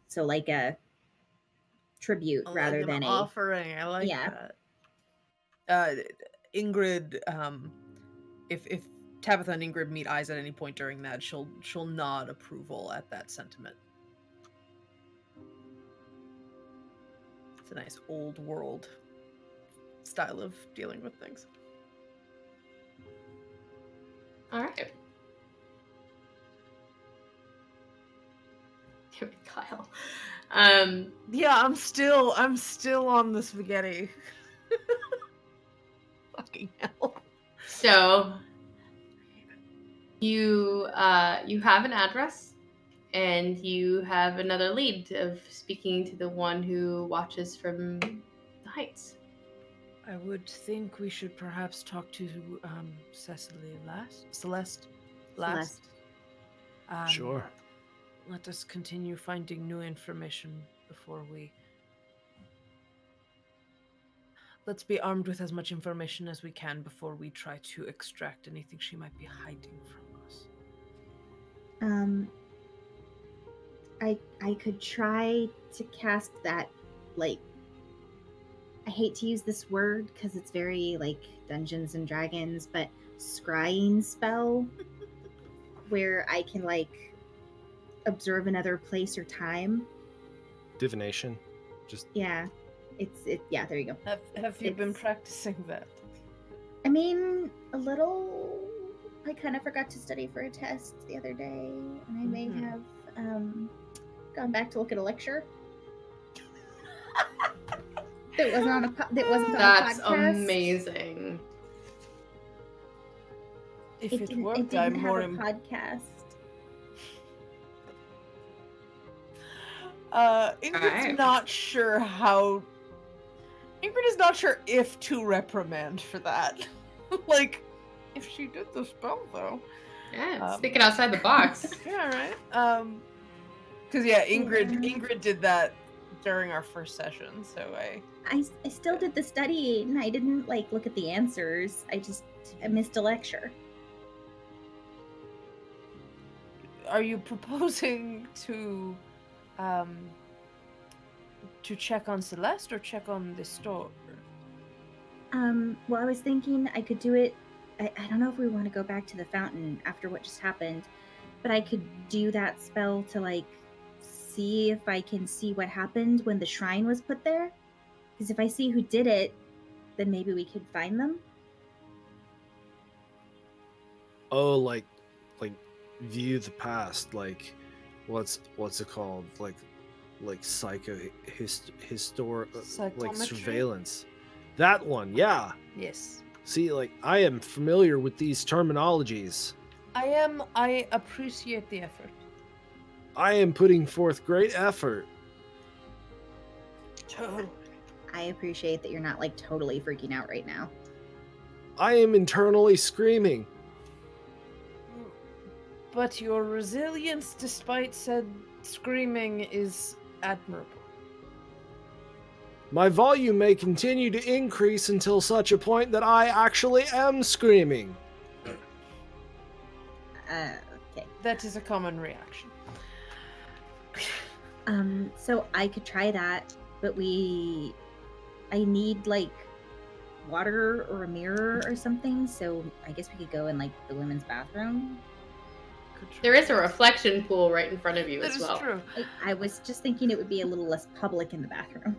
[SPEAKER 4] So like a tribute rather
[SPEAKER 5] Like an
[SPEAKER 4] than
[SPEAKER 5] offering. I like that. Ingrid, if Tabitha and Ingrid meet eyes at any point during that, she'll nod approval at that sentiment. It's a nice old world style of dealing with things.
[SPEAKER 2] All right. Damn it, Kyle.
[SPEAKER 5] Yeah, I'm still on the spaghetti. Fucking hell.
[SPEAKER 2] So you have an address, and you have another lead of speaking to the one who watches from the heights.
[SPEAKER 5] I would think we should perhaps talk to Celeste last.
[SPEAKER 4] Celeste.
[SPEAKER 3] Sure.
[SPEAKER 5] Let us continue finding new information before we... Let's be armed with as much information as we can before we try to extract anything she might be hiding from us.
[SPEAKER 4] I could try to cast that, I hate to use this word because it's very Dungeons and Dragons, but scrying spell where I can observe another place or time.
[SPEAKER 3] Divination.
[SPEAKER 4] Yeah. Yeah, there you go.
[SPEAKER 5] Have you been
[SPEAKER 4] It's-
[SPEAKER 5] practicing that?
[SPEAKER 4] I mean, a little I kind of forgot to study for a test the other day, and I may
[SPEAKER 5] Mhm.
[SPEAKER 4] have gone back to look at a lecture that wasn't on a
[SPEAKER 2] That's
[SPEAKER 4] podcast.
[SPEAKER 2] amazing.
[SPEAKER 5] If
[SPEAKER 4] It
[SPEAKER 5] it,
[SPEAKER 4] didn't.
[SPEAKER 5] worked,
[SPEAKER 4] It didn't
[SPEAKER 5] I'm
[SPEAKER 4] have
[SPEAKER 5] more.
[SPEAKER 4] a podcast.
[SPEAKER 5] Ingrid's
[SPEAKER 2] Alright.
[SPEAKER 5] not sure how. Ingrid is not sure if to reprimand for that. Like, if she did the spell though.
[SPEAKER 2] Yeah, thinking outside the box.
[SPEAKER 5] Yeah, right. Because Ingrid did that during our first session, so
[SPEAKER 4] I still did the study, and I didn't like look at the answers. I missed a lecture.
[SPEAKER 5] Are you proposing to check on Celeste or check on the store?
[SPEAKER 4] Well, I was thinking I could do it. I don't know if we want to go back to the fountain after what just happened, but I could do that spell to like see if I can see what happened when the shrine was put there. Because if I see who did it, then maybe we could find them.
[SPEAKER 3] Oh, like view the past, like what's it called? Like like
[SPEAKER 5] Psychometry?
[SPEAKER 3] surveillance. That one, yeah.
[SPEAKER 5] Yes.
[SPEAKER 3] See, like I am familiar with these terminologies.
[SPEAKER 5] I appreciate the effort.
[SPEAKER 3] I am putting forth great effort.
[SPEAKER 5] Totally.
[SPEAKER 4] I appreciate that you're not like totally freaking out right now.
[SPEAKER 3] I am internally screaming.
[SPEAKER 5] But your resilience despite said screaming is admirable.
[SPEAKER 3] My volume may continue to increase until such a point that I actually am screaming.
[SPEAKER 4] Okay.
[SPEAKER 5] That is a common reaction.
[SPEAKER 4] So I could try that, but I need like water or a mirror or something. So I guess we could go in like the women's bathroom.
[SPEAKER 2] There is a reflection pool right in front of you
[SPEAKER 5] That
[SPEAKER 2] as
[SPEAKER 5] is
[SPEAKER 2] well.
[SPEAKER 5] true.
[SPEAKER 4] I was just thinking it would be a little less public in the bathroom.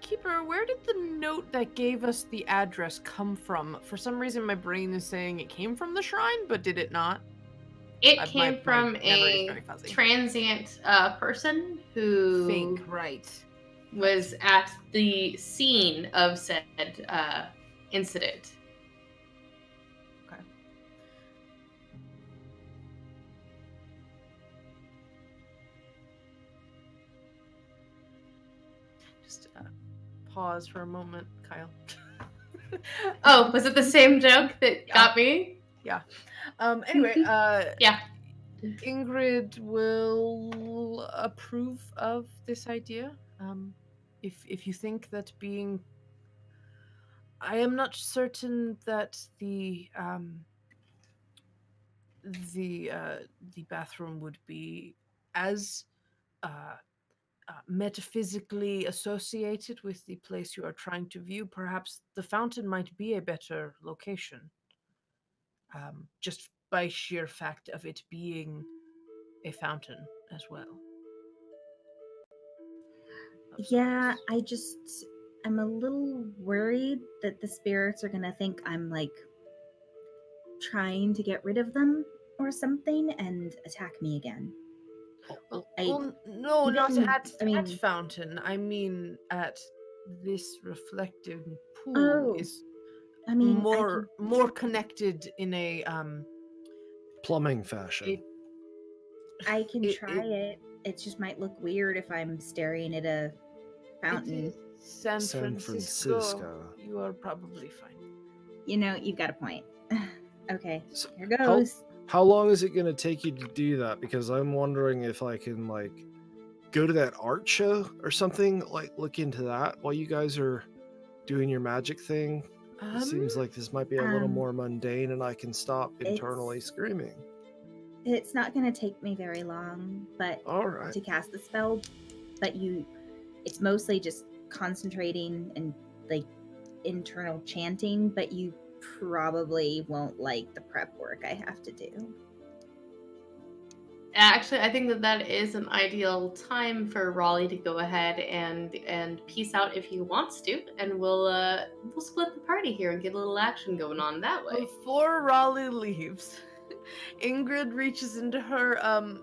[SPEAKER 5] Keeper, where did the note that gave us the address come from? For some reason, my brain is saying it came from the shrine, but did it not?
[SPEAKER 2] It
[SPEAKER 5] My
[SPEAKER 2] came
[SPEAKER 5] memory
[SPEAKER 2] from
[SPEAKER 5] is
[SPEAKER 2] a
[SPEAKER 5] very fuzzy.
[SPEAKER 2] transient person who
[SPEAKER 5] Fink, right.
[SPEAKER 2] was at the scene of said incident.
[SPEAKER 5] Okay. Just pause for a moment, Kyle.
[SPEAKER 2] Oh, was it the same joke that
[SPEAKER 5] Yeah.
[SPEAKER 2] got me?
[SPEAKER 5] Anyway,
[SPEAKER 2] Yeah.
[SPEAKER 5] Ingrid will approve of this idea. If you think that being, I am not certain that the bathroom would be as metaphysically associated with the place you are trying to view. Perhaps the fountain might be a better location. Just by sheer fact of it being a fountain as well. Of
[SPEAKER 4] Yeah,
[SPEAKER 5] sorts.
[SPEAKER 4] I'm a little worried that the spirits are gonna think I'm like trying to get rid of them or something and attack me again.
[SPEAKER 5] Well, no, not
[SPEAKER 4] even-
[SPEAKER 5] at
[SPEAKER 4] I mean-
[SPEAKER 5] that fountain. I mean, at this reflecting pool
[SPEAKER 4] Oh,
[SPEAKER 5] is
[SPEAKER 4] I mean,
[SPEAKER 5] more connected in a
[SPEAKER 3] Plumbing fashion.
[SPEAKER 4] I can
[SPEAKER 5] it-
[SPEAKER 4] try it. It just might look weird if I'm staring at a
[SPEAKER 5] It
[SPEAKER 4] fountain.
[SPEAKER 5] is San
[SPEAKER 3] San
[SPEAKER 5] Francisco.
[SPEAKER 3] Francisco.
[SPEAKER 5] You are probably fine.
[SPEAKER 4] You know, you've got a point. Okay,
[SPEAKER 3] So
[SPEAKER 4] here goes.
[SPEAKER 3] how long is it gonna take you to do that? Because I'm wondering if I can like go to that art show or something, like look into that while you guys are doing your magic thing. It seems like this might be a little
[SPEAKER 4] um,
[SPEAKER 3] more mundane and I can stop internally
[SPEAKER 4] it's-
[SPEAKER 3] screaming.
[SPEAKER 4] It's not going to take me very long, but
[SPEAKER 3] All right.
[SPEAKER 4] to cast the spell, but it's mostly just concentrating and like internal chanting, but you probably won't like the prep work I have to do.
[SPEAKER 2] Actually, I think that is an ideal time for Raleigh to go ahead and peace out if he wants to, and we'll split the party here and get a little action going on that way.
[SPEAKER 5] Before Raleigh leaves, Ingrid reaches into her does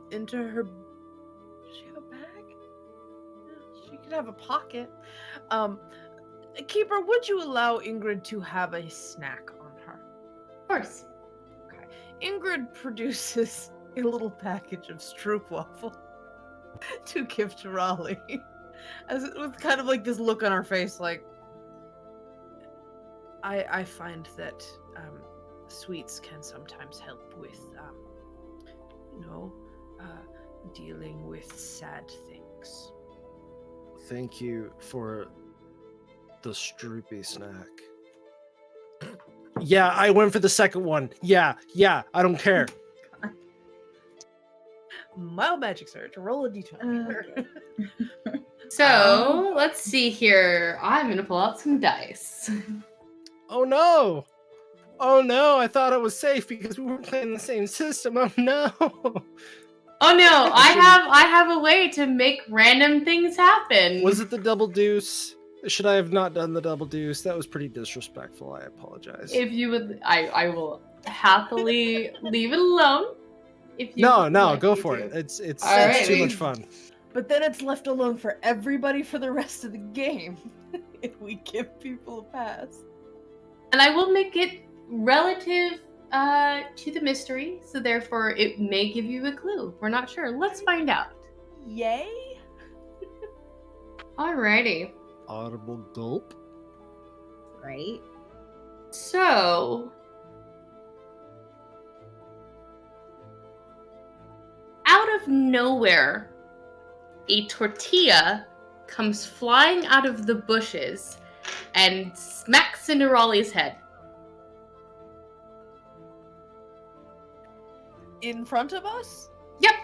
[SPEAKER 5] she have a bag? Yeah, she could have a pocket. Keeper, would you allow Ingrid to have a snack on her?
[SPEAKER 2] Of course.
[SPEAKER 5] Ingrid produces a little package of stroopwafel to give to Raleigh, with kind of like this look on her face, like, I find that sweets can sometimes help with, dealing with sad things.
[SPEAKER 3] Thank you for the Stroopy snack. Yeah, I went for the second one. Yeah, I don't care.
[SPEAKER 5] Mild magic surge. Roll a d20.
[SPEAKER 2] So let's see here. I'm gonna pull out some dice.
[SPEAKER 3] Oh no! Oh no, I thought it was safe because we were playing the same system. Oh no!
[SPEAKER 2] Oh no, I have a way to make random things happen.
[SPEAKER 3] Was it the double deuce? Should I have not done the double deuce? That was pretty disrespectful. I apologize.
[SPEAKER 2] If you would, I will happily leave it alone. If you
[SPEAKER 3] No,
[SPEAKER 2] would like
[SPEAKER 3] go
[SPEAKER 2] me
[SPEAKER 3] for
[SPEAKER 2] to.
[SPEAKER 3] it. It's
[SPEAKER 2] Alrighty.
[SPEAKER 3] too much fun.
[SPEAKER 5] But then it's left alone for everybody for the rest of the game if we give people a pass.
[SPEAKER 2] And I will make it relative to the mystery, so therefore it may give you a clue. We're not sure. Let's find out.
[SPEAKER 5] Yay?
[SPEAKER 2] Alrighty.
[SPEAKER 3] Audible gulp.
[SPEAKER 4] Right?
[SPEAKER 2] So, out of nowhere, a tortilla comes flying out of the bushes and smacks into Raleigh's head.
[SPEAKER 5] In front of us?
[SPEAKER 2] Yep.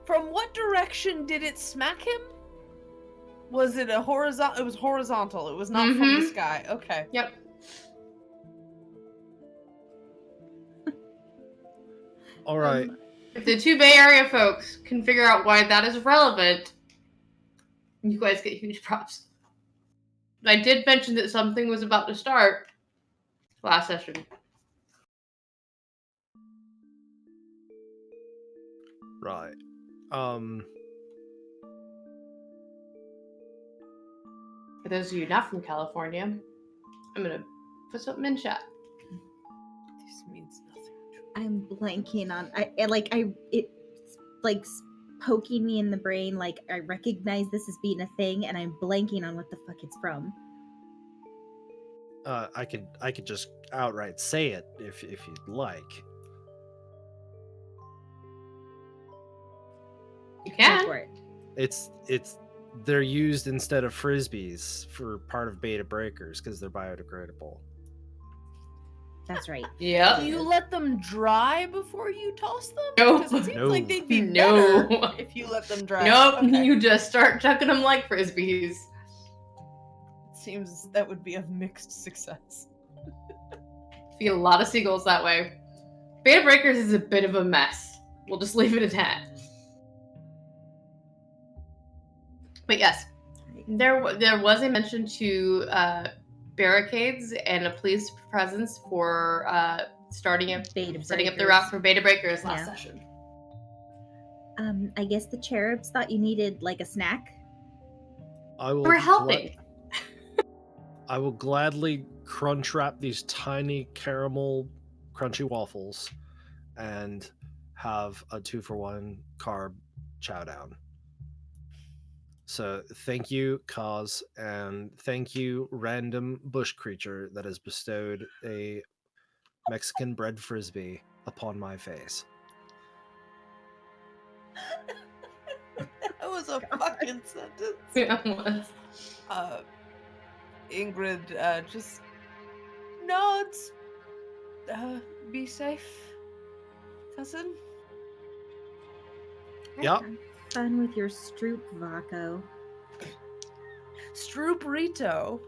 [SPEAKER 5] From what direction did it smack him? Was it a horizontal? It was horizontal. It was not from the
[SPEAKER 2] Mhm.
[SPEAKER 5] sky. Okay.
[SPEAKER 2] Yep.
[SPEAKER 3] All right.
[SPEAKER 2] If the two Bay Area folks can figure out why that is relevant, you guys get huge props. I did mention that something was about to start last session.
[SPEAKER 3] Right.
[SPEAKER 2] For those of you not from California, I'm gonna put something in chat.
[SPEAKER 5] This means nothing.
[SPEAKER 4] I'm blanking on it's like poking me in the brain, like I recognize this as being a thing, and I'm blanking on what the fuck it's from.
[SPEAKER 3] I could just outright say it if you'd like.
[SPEAKER 2] You
[SPEAKER 4] Go
[SPEAKER 2] can.
[SPEAKER 4] for it.
[SPEAKER 3] It's they're used instead of frisbees for part of beta breakers because they're biodegradable.
[SPEAKER 4] That's right.
[SPEAKER 2] Yep.
[SPEAKER 5] Do you let them dry before you toss them?
[SPEAKER 2] Nope.
[SPEAKER 5] Because it seems
[SPEAKER 3] No.
[SPEAKER 5] like they'd be
[SPEAKER 2] No.
[SPEAKER 5] better if you let them dry.
[SPEAKER 2] Nope.
[SPEAKER 5] Okay.
[SPEAKER 2] You just start chucking them like frisbees.
[SPEAKER 5] It seems that would be a mixed success.
[SPEAKER 2] Feed a lot of seagulls that way. Beta breakers is a bit of a mess. We'll just leave it at that. But yes, there was a mention to barricades and a police presence for setting up the route for beta breakers last
[SPEAKER 4] Yeah.
[SPEAKER 2] session.
[SPEAKER 4] I guess the cherubs thought you needed like a snack.
[SPEAKER 3] I will
[SPEAKER 2] We're helping.
[SPEAKER 3] I will gladly crunch wrap these tiny caramel crunchy waffles and have a 2-for-1 carb chow down. So thank you, Kaz, and thank you, random bush creature that has bestowed a Mexican bread frisbee upon my face.
[SPEAKER 5] That was a fucking sentence.
[SPEAKER 2] Yeah, it was.
[SPEAKER 5] Ingrid just nods. Be safe, cousin.
[SPEAKER 3] Yep.
[SPEAKER 4] Have fun with your Stroop Vaco.
[SPEAKER 5] Strooperito.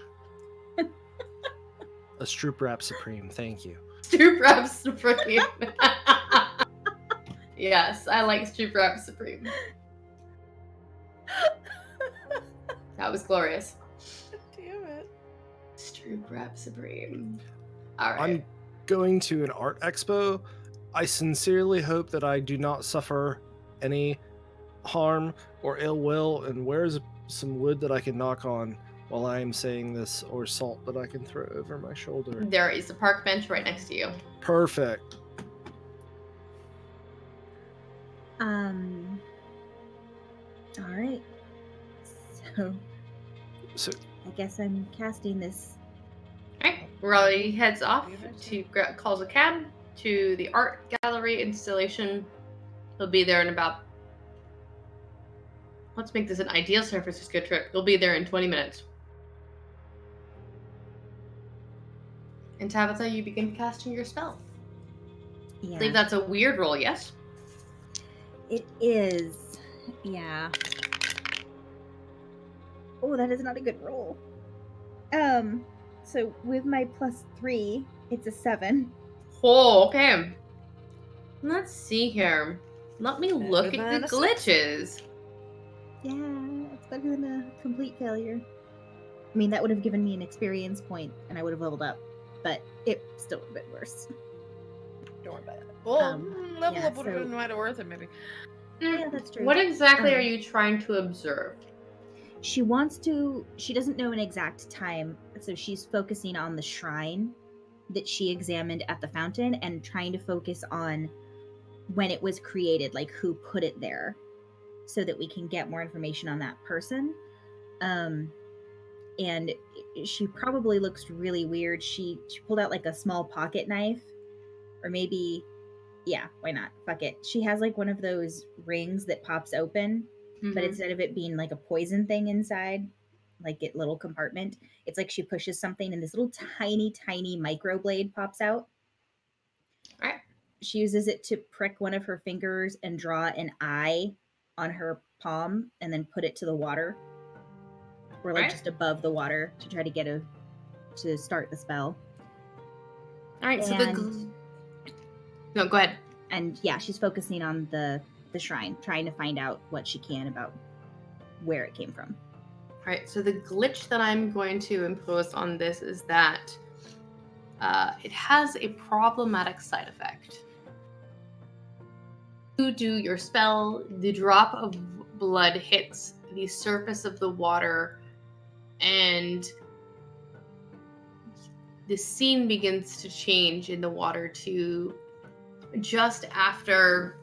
[SPEAKER 3] A Stroop Wrap Supreme, thank you.
[SPEAKER 2] Stew Wrap Supreme. Yes, I like Stew Wrap Supreme. That was glorious.
[SPEAKER 5] Damn it.
[SPEAKER 2] Stew Wrap Supreme. All right.
[SPEAKER 3] I'm going to an art expo. I sincerely hope that I do not suffer any harm or ill will. And where's some wood that I can knock on while I am saying this, or salt that I can throw over my shoulder?
[SPEAKER 2] There is a park bench right next to you.
[SPEAKER 3] Perfect.
[SPEAKER 4] All right.
[SPEAKER 3] So
[SPEAKER 4] I guess I'm casting this.
[SPEAKER 2] Alright, Raleigh heads off to calls a cab to the art gallery installation. He'll be there in about. Let's make this an ideal San Francisco trip. He'll be there in 20 minutes. And Tabitha, you begin casting your spell.
[SPEAKER 4] Yeah.
[SPEAKER 2] I believe that's a weird roll, yes?
[SPEAKER 4] It is. Yeah. Oh, that is not a good roll. So with my +3, it's a 7.
[SPEAKER 2] Oh, okay. Let's see here. Let me look
[SPEAKER 5] Better
[SPEAKER 2] at
[SPEAKER 5] than
[SPEAKER 2] the
[SPEAKER 5] a 6.
[SPEAKER 2] glitches.
[SPEAKER 4] Yeah, it's better than a complete failure. I mean, that would have given me an experience point, and I would have leveled up, but it still would have been worse.
[SPEAKER 5] Don't worry about it. Well, level
[SPEAKER 4] yeah,
[SPEAKER 5] up would have
[SPEAKER 4] so-
[SPEAKER 5] been right worth it, maybe.
[SPEAKER 4] Yeah, that's true.
[SPEAKER 2] What exactly are
[SPEAKER 4] Um,
[SPEAKER 2] you trying to observe?
[SPEAKER 4] She doesn't know an exact time, so she's focusing on the shrine that she examined at the fountain and trying to focus on when it was created, like who put it there, so that we can get more information on that person. And she probably looks really weird. She pulled out like a small pocket knife, or maybe, yeah, why not? Fuck it. She has like one of those rings that pops open, but
[SPEAKER 2] Mhm.
[SPEAKER 4] instead of it being like a poison thing inside, like a little compartment, it's like she pushes something and this little tiny microblade pops out.
[SPEAKER 2] Alright.
[SPEAKER 4] She uses it to prick one of her fingers and draw an eye on her palm and then put it to the water, or like
[SPEAKER 2] Alright.
[SPEAKER 4] just above the water, to try to get to start the spell.
[SPEAKER 2] Alright, so
[SPEAKER 4] And-
[SPEAKER 2] No, go ahead.
[SPEAKER 4] And yeah, she's focusing on the shrine, trying to find out what she can about where it came from.
[SPEAKER 2] Alright, so the glitch that I'm going to impose on this is that it has a problematic side effect. You do your spell, the drop of blood hits the surface of the water, and the scene begins to change in the water to just after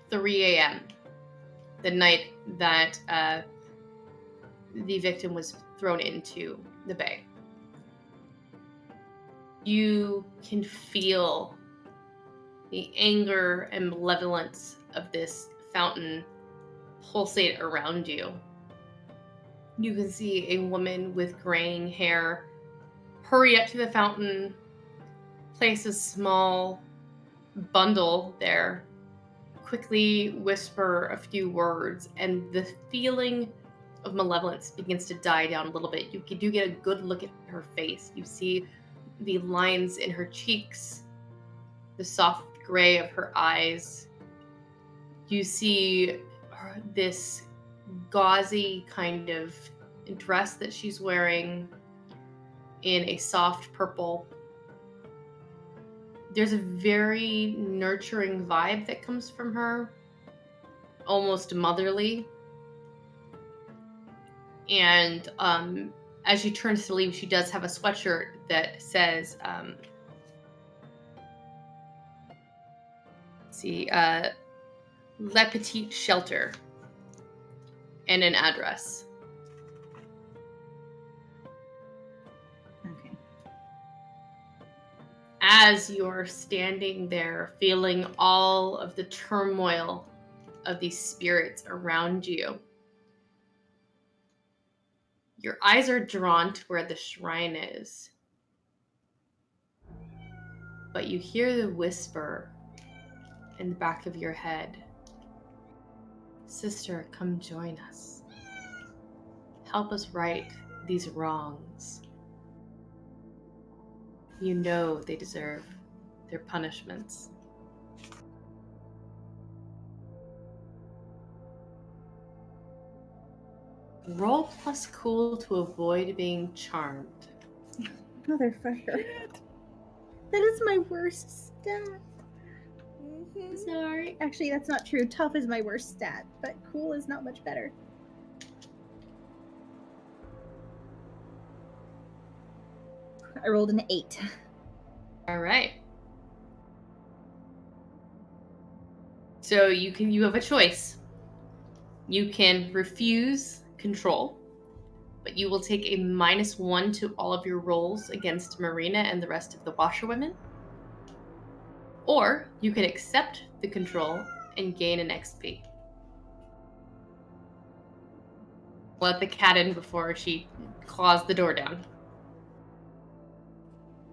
[SPEAKER 2] 3 a.m., the night that the victim was thrown into the bay. You can feel the anger and malevolence of this fountain pulsate around you. You can see a woman with graying hair hurry up to the fountain, place a small bundle there, quickly whisper a few words, and the feeling of malevolence begins to die down a little bit. You do get a good look at her face. You see the lines in her cheeks, the soft gray of her eyes. You see this gauzy kind of dress that she's wearing in a soft purple. There's a very nurturing vibe that comes from her, almost motherly. And as she turns to leave, she does have a sweatshirt that says, Le Petit Shelter, and an address.
[SPEAKER 4] Okay.
[SPEAKER 2] As you're standing there, feeling all of the turmoil of these spirits around you, your eyes are drawn to where the shrine is. But you hear the whisper in the back of your head. Sister, come join us. Help us right these wrongs. You know they deserve their punishments. Roll plus cool to avoid being charmed.
[SPEAKER 4] Motherfucker. That is my worst stat.
[SPEAKER 2] Sorry.
[SPEAKER 4] Actually, that's not true. Tough is my worst stat, but cool is not much better. I rolled an 8.
[SPEAKER 2] All right. So you have a choice. You can refuse control, but you will take a -1 to all of your rolls against Marina and the rest of the washerwomen. Or you can accept the control and gain an XP. Let the cat in before she claws the door down.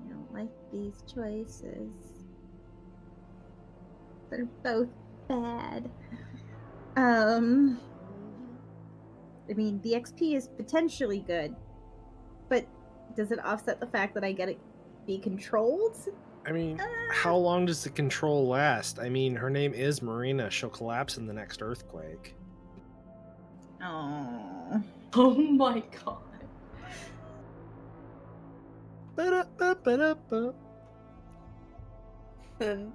[SPEAKER 4] I don't like these choices. They're both bad. I mean, the XP is potentially good, but does it offset the fact that I get to be controlled?
[SPEAKER 3] I mean, how long does the control last? I mean, her name is Marina. She'll collapse in the next earthquake.
[SPEAKER 4] Oh.
[SPEAKER 2] Oh my god.
[SPEAKER 3] Ba-da-ba-ba-da-ba.
[SPEAKER 5] Then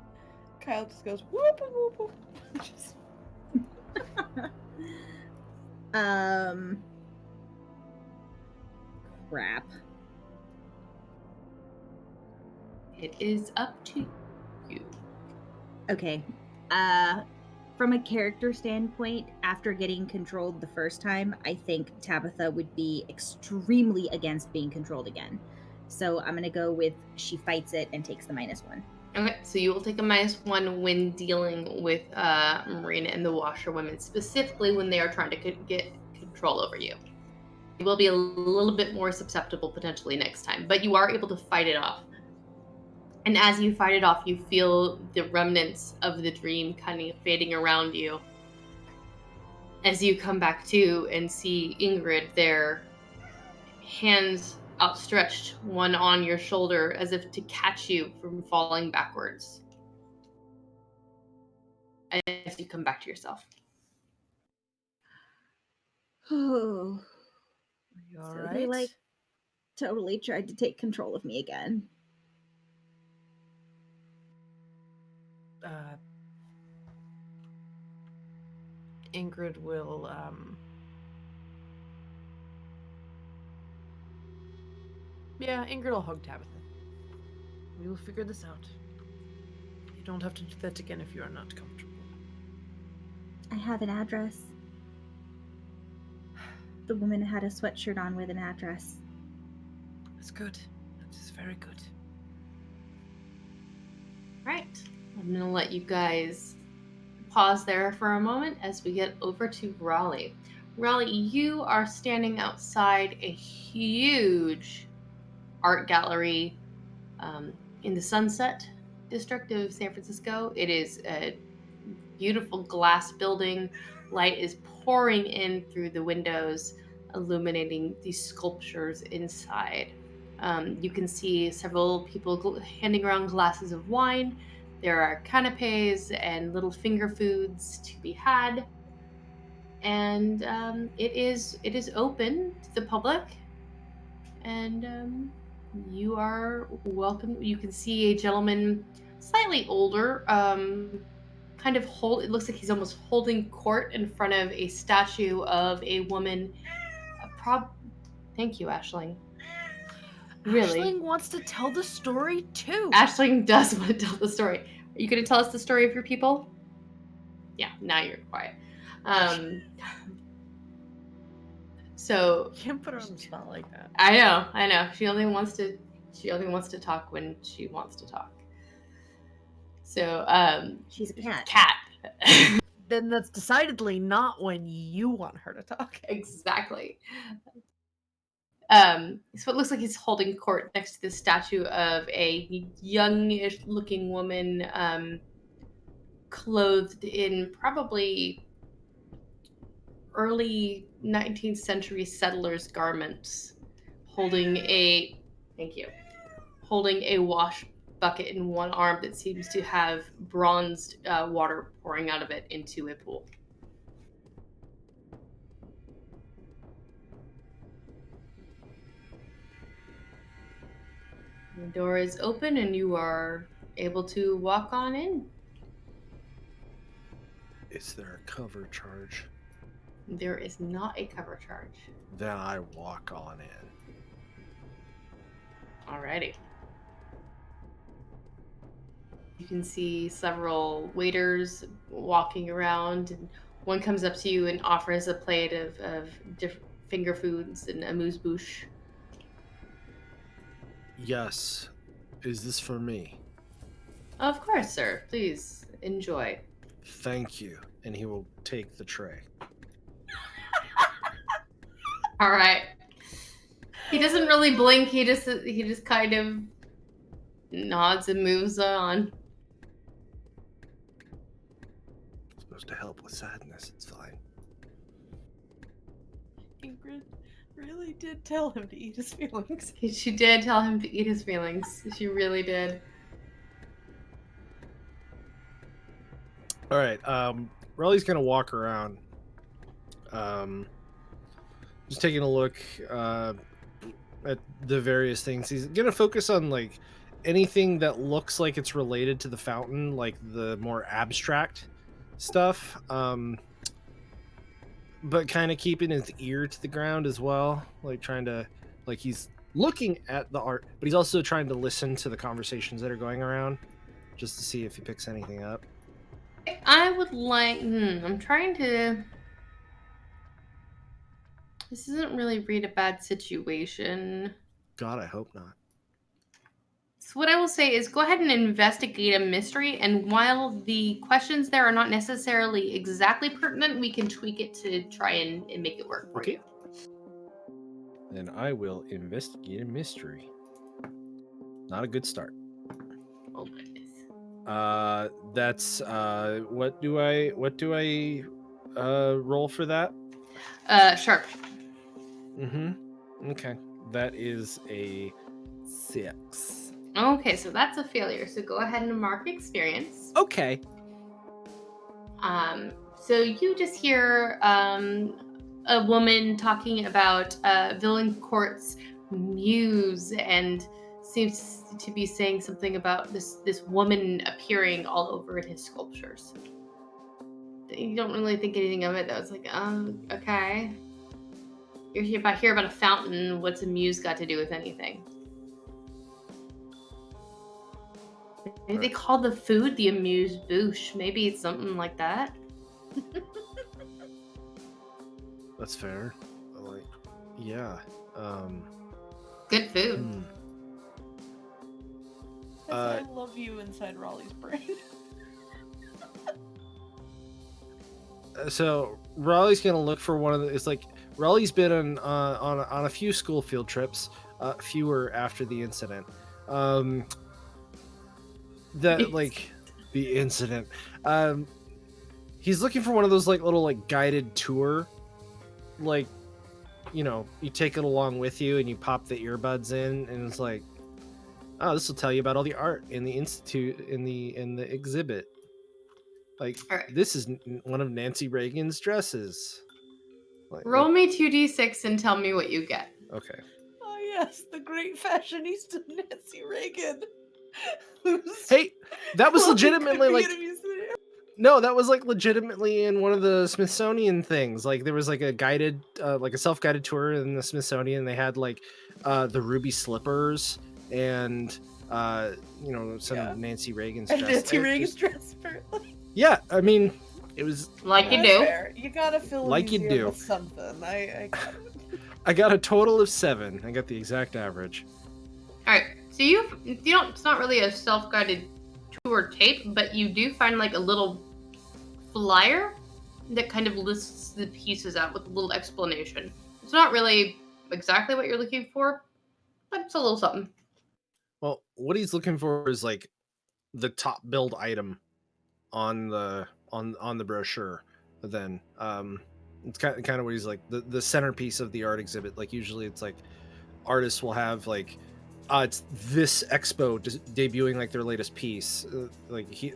[SPEAKER 5] Kyle just goes whoop whoop whoop. Just-
[SPEAKER 4] Crap.
[SPEAKER 2] It is up to you.
[SPEAKER 4] Okay. From a character standpoint, after getting controlled the first time, I think Tabitha would be extremely against being controlled again. So I'm gonna go with she fights it and takes the -1.
[SPEAKER 2] Okay, so you will take a -1 when dealing with Marina and the washerwomen, specifically when they are trying to get control over you. You will be a little bit more susceptible potentially next time, but you are able to fight it off. And as you fight it off, you feel the remnants of the dream kind of fading around you. As you come back to and see Ingrid, their hands outstretched, one on your shoulder, as if to catch you from falling backwards. As you come back to yourself.
[SPEAKER 4] Oh.
[SPEAKER 5] Are you
[SPEAKER 4] So
[SPEAKER 5] alright?
[SPEAKER 4] they like totally tried to take control of me again.
[SPEAKER 5] Ingrid will yeah, Ingrid will hug Tabitha. We will figure this out. You don't have to do that again if you are not comfortable.
[SPEAKER 4] I have an address. The woman had a sweatshirt on with an address.
[SPEAKER 5] That's good. That is very good.
[SPEAKER 2] Right. I'm going to let you guys pause there for a moment as we get over to Raleigh. Raleigh, you are standing outside a huge art gallery in the Sunset District of San Francisco. It is a beautiful glass building. Light is pouring in through the windows, illuminating these sculptures inside. You can see several people handing around glasses of wine. There are canapes and little finger foods to be had. And it is open to the public. And you are welcome. You can see a gentleman, slightly older, kind of it looks like he's almost holding court in front of a statue of a woman. Thank you, Aisling. Really?
[SPEAKER 5] Aisling wants to tell the story too.
[SPEAKER 2] Aisling does want to tell the story. Are you going to tell us the story of your people? Yeah, now you're quiet. So
[SPEAKER 5] You can't put her on the spot like that.
[SPEAKER 2] I know. She only wants to talk when she wants to talk. So
[SPEAKER 4] She's a cat.
[SPEAKER 2] Cat.
[SPEAKER 5] Then that's decidedly not when you want her to talk.
[SPEAKER 2] Exactly. So it looks like he's holding court next to the statue of a youngish looking woman, clothed in probably early 19th century settlers' garments, holding holding a wash bucket in one arm that seems to have bronzed water pouring out of it into a pool. The door is open and you are able to walk on in.
[SPEAKER 3] Is there a cover charge?
[SPEAKER 2] There is not a cover charge.
[SPEAKER 3] Then I walk on in.
[SPEAKER 2] Alrighty. You can see several waiters walking around, and one comes up to you and offers a plate of different finger foods and amuse-bouche.
[SPEAKER 3] Yes. Is this for me?
[SPEAKER 2] Of course, sir. Please enjoy.
[SPEAKER 3] Thank you. And he will take the tray.
[SPEAKER 2] All right. He doesn't really blink. He just kind of nods and moves on.
[SPEAKER 3] Supposed to help with sadness. It's fine.
[SPEAKER 5] Ingrid really did tell him to eat his feelings.
[SPEAKER 2] She did tell him to eat his feelings. She really did.
[SPEAKER 3] All right. Raleigh's gonna walk around. Just taking a look at the various things. He's gonna focus on like anything that looks like it's related to the fountain, like the more abstract stuff. But kind of keeping his ear to the ground as well, like trying to, like he's looking at the art, but he's also trying to listen to the conversations that are going around, just to see if he picks anything up.
[SPEAKER 2] I would like. I'm trying to. This isn't really read a bad situation.
[SPEAKER 3] God, I hope not.
[SPEAKER 2] So what I will say is go ahead and investigate a mystery, and while the questions there are not necessarily exactly pertinent, we can tweak it to try and make it work for
[SPEAKER 3] Okay.
[SPEAKER 2] you.
[SPEAKER 3] Then I will investigate a mystery. Not a good start.
[SPEAKER 2] Oh goodness.
[SPEAKER 3] That's what do I roll for that?
[SPEAKER 2] Sharp.
[SPEAKER 3] Mm-hmm. Okay. That is a 6.
[SPEAKER 2] Okay, so that's a failure. So go ahead and mark experience.
[SPEAKER 3] Okay.
[SPEAKER 2] So you just hear a woman talking about Villancourt's muse, and seems to be saying something about this woman appearing all over in his sculptures. You don't really think anything of it though. It's like, okay. You're here about a fountain. What's a muse got to do with anything? Maybe they call the food the amuse-bouche. Maybe it's something like that.
[SPEAKER 3] That's fair. Like, yeah.
[SPEAKER 2] Good food.
[SPEAKER 3] hmm.
[SPEAKER 5] I love you inside Raleigh's brain.
[SPEAKER 3] So Raleigh's gonna look for one of the. It's like Raleigh's been on a few school field trips, fewer after the incident. That like the incident. He's looking for one of those like little like guided tour, like, you know, you take it along with you and you pop the earbuds in, and it's like, oh, this will tell you about all the art in the institute in the exhibit. Like,
[SPEAKER 2] Alright.
[SPEAKER 3] this is one of Nancy Reagan's dresses. Like,
[SPEAKER 2] Roll me 2d6 and tell me what you get.
[SPEAKER 3] Okay.
[SPEAKER 5] Oh yes, the great fashionista Nancy Reagan.
[SPEAKER 3] Hey, that was
[SPEAKER 5] Well,
[SPEAKER 3] legitimately
[SPEAKER 5] could be
[SPEAKER 3] like
[SPEAKER 5] in a museum.
[SPEAKER 3] no, that was like legitimately in one of the Smithsonian things. Like there was like a guided, like a self-guided tour in the Smithsonian. They had like the ruby slippers and you know, some
[SPEAKER 5] Yeah.
[SPEAKER 3] Nancy Reagan's
[SPEAKER 5] And
[SPEAKER 3] dress.
[SPEAKER 5] Nancy
[SPEAKER 3] It
[SPEAKER 5] Reagan's
[SPEAKER 3] just-
[SPEAKER 5] dress, apparently.
[SPEAKER 3] Yeah, I mean, it was.
[SPEAKER 2] Like you
[SPEAKER 5] That's
[SPEAKER 2] do.
[SPEAKER 5] fair. You gotta fill a
[SPEAKER 3] Like you
[SPEAKER 5] museum
[SPEAKER 3] do.
[SPEAKER 5] with something. I got it.
[SPEAKER 3] I got a total of 7. I got the exact average.
[SPEAKER 2] Alright, so you don't, it's not really a self-guided tour tape, but you do find like a little flyer that kind of lists the pieces out with a little explanation. It's not really exactly what you're looking for, but it's a little something.
[SPEAKER 3] Well, what he's looking for is like the top billed item on the brochure. But then it's kind of what he's like the centerpiece of the art exhibit. Like usually it's like artists will have like It's this expo debuting like their latest piece.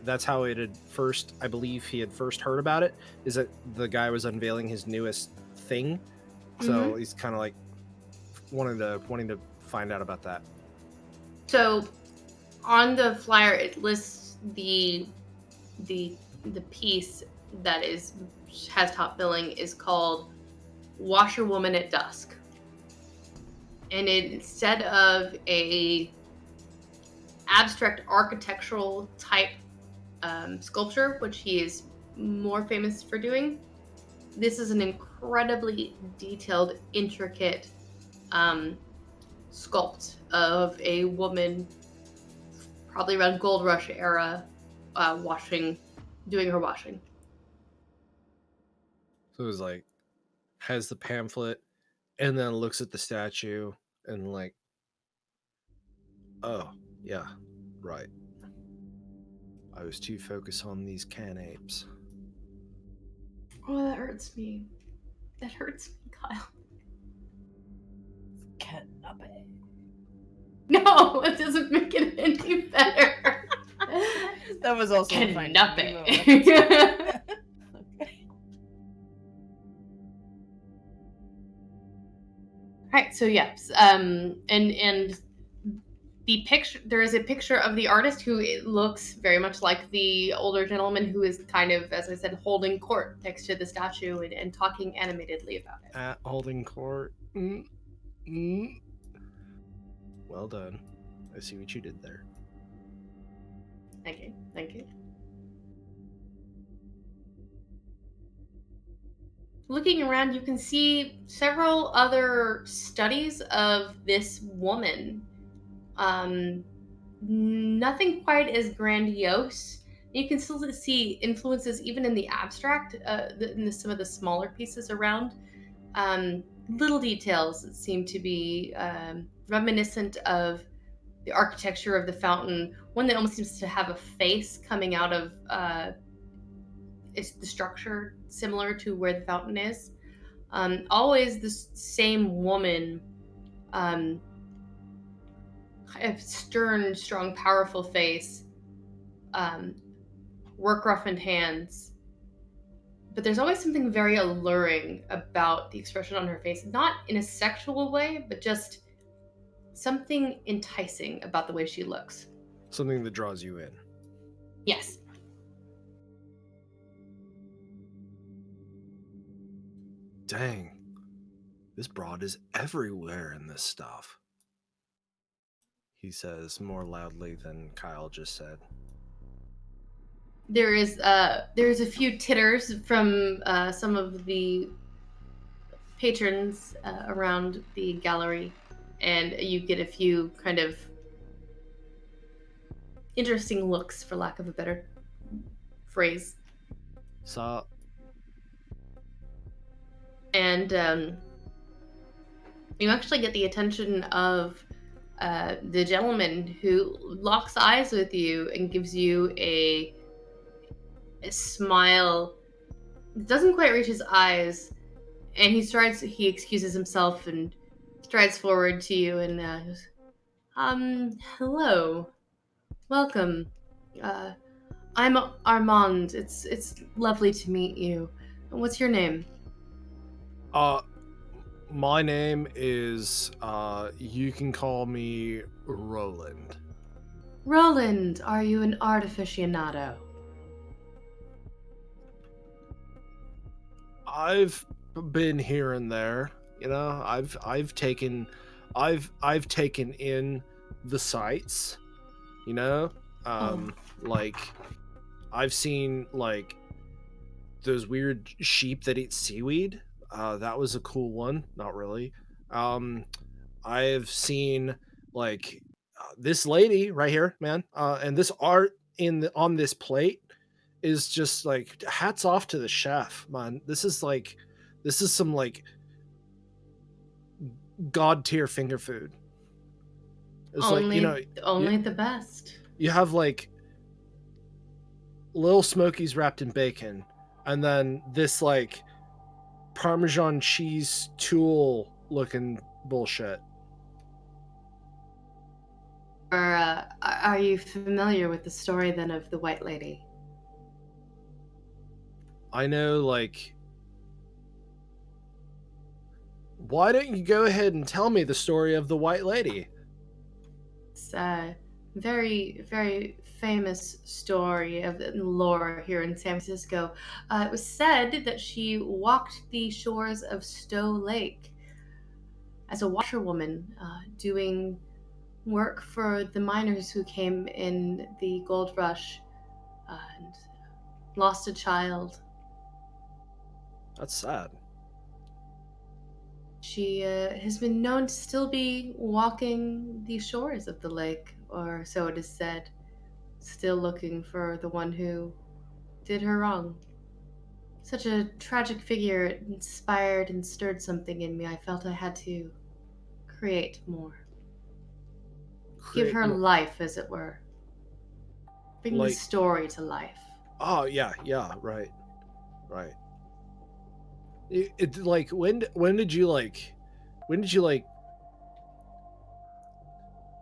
[SPEAKER 3] That's how it had first, I believe he had first heard about it, is that the guy was unveiling his newest thing. So he's kind of like wanting to find out about that.
[SPEAKER 2] So on the flyer, it lists the piece that has top billing is called Washerwoman at Dusk. And instead of a abstract architectural type sculpture, which he is more famous for doing, this is an incredibly detailed, intricate sculpt of a woman, probably around Gold Rush era, doing her washing.
[SPEAKER 3] So it was like, has the pamphlet and then looks at the statue and like, oh, yeah, right. I was too focused on these canapes.
[SPEAKER 2] Oh, that hurts me. That hurts me, Kyle.
[SPEAKER 5] Canape.
[SPEAKER 2] No, it doesn't make it any better.
[SPEAKER 5] That was also a fine
[SPEAKER 2] Canape.
[SPEAKER 5] okay.
[SPEAKER 2] Right, so yes, and the picture, there is a picture of the artist who looks very much like the older gentleman who is kind of, as I said, holding court next to the statue and talking animatedly about it.
[SPEAKER 3] At holding court. Well done. I see what you did there.
[SPEAKER 2] Thank you. Thank you. Looking around, you can see several other studies of this woman. Nothing quite as grandiose. You can still see influences even in the abstract, in some of the smaller pieces around. Little details that seem to be reminiscent of the architecture of the fountain. One that almost seems to have a face coming out of it's the structure similar to where the fountain is. Always this same woman, kind of stern, strong, powerful face, work roughened hands. But there's always something very alluring about the expression on her face. Not in a sexual way, but just something enticing about the way she looks.
[SPEAKER 3] Something that draws you in.
[SPEAKER 2] Yes.
[SPEAKER 3] Dang. This broad is everywhere in this stuff. He says more loudly than Kyle just said.
[SPEAKER 2] There's a few titters from some of the patrons around the gallery, and you get a few kind of interesting looks, for lack of a better phrase.
[SPEAKER 3] So,
[SPEAKER 2] And you actually get the attention of the gentleman who locks eyes with you and gives you a smile. It doesn't quite reach his eyes, and he excuses himself and strides forward to you and goes, hello, welcome. I'm Armand. It's lovely to meet you. What's your name?
[SPEAKER 3] my name is, you can call me Roland.
[SPEAKER 2] Roland, are you an art aficionado?
[SPEAKER 3] I've been here and there, you know. I've taken in the sights, you know. Like I've seen like those weird sheep that eat seaweed. That was a cool one. Not really. I've seen like this lady right here, man, and this art on this plate is just like hats off to the chef, man. This is some like god tier finger food. It's
[SPEAKER 2] only,
[SPEAKER 3] like, you know,
[SPEAKER 2] only the best.
[SPEAKER 3] you have like little smokies wrapped in bacon, and then this like Parmesan cheese tool looking bullshit.
[SPEAKER 2] are you familiar with the story then of the White Lady?
[SPEAKER 3] I know, like... Why don't you go ahead and tell me the story of the White Lady?
[SPEAKER 2] It's a very, very famous story of lore here in San Francisco. It was said that she walked the shores of Stowe Lake as a washerwoman, doing work for the miners who came in the gold rush and lost a child.
[SPEAKER 3] That's sad.
[SPEAKER 2] She has been known to still be walking the shores of the lake, or so it is said, still looking for the one who did her wrong. Such a tragic figure, it inspired and stirred something in me. I felt I had to create more. Give her life, as it were. Bring the story to life.
[SPEAKER 3] Oh, yeah, right. It like, when did you like,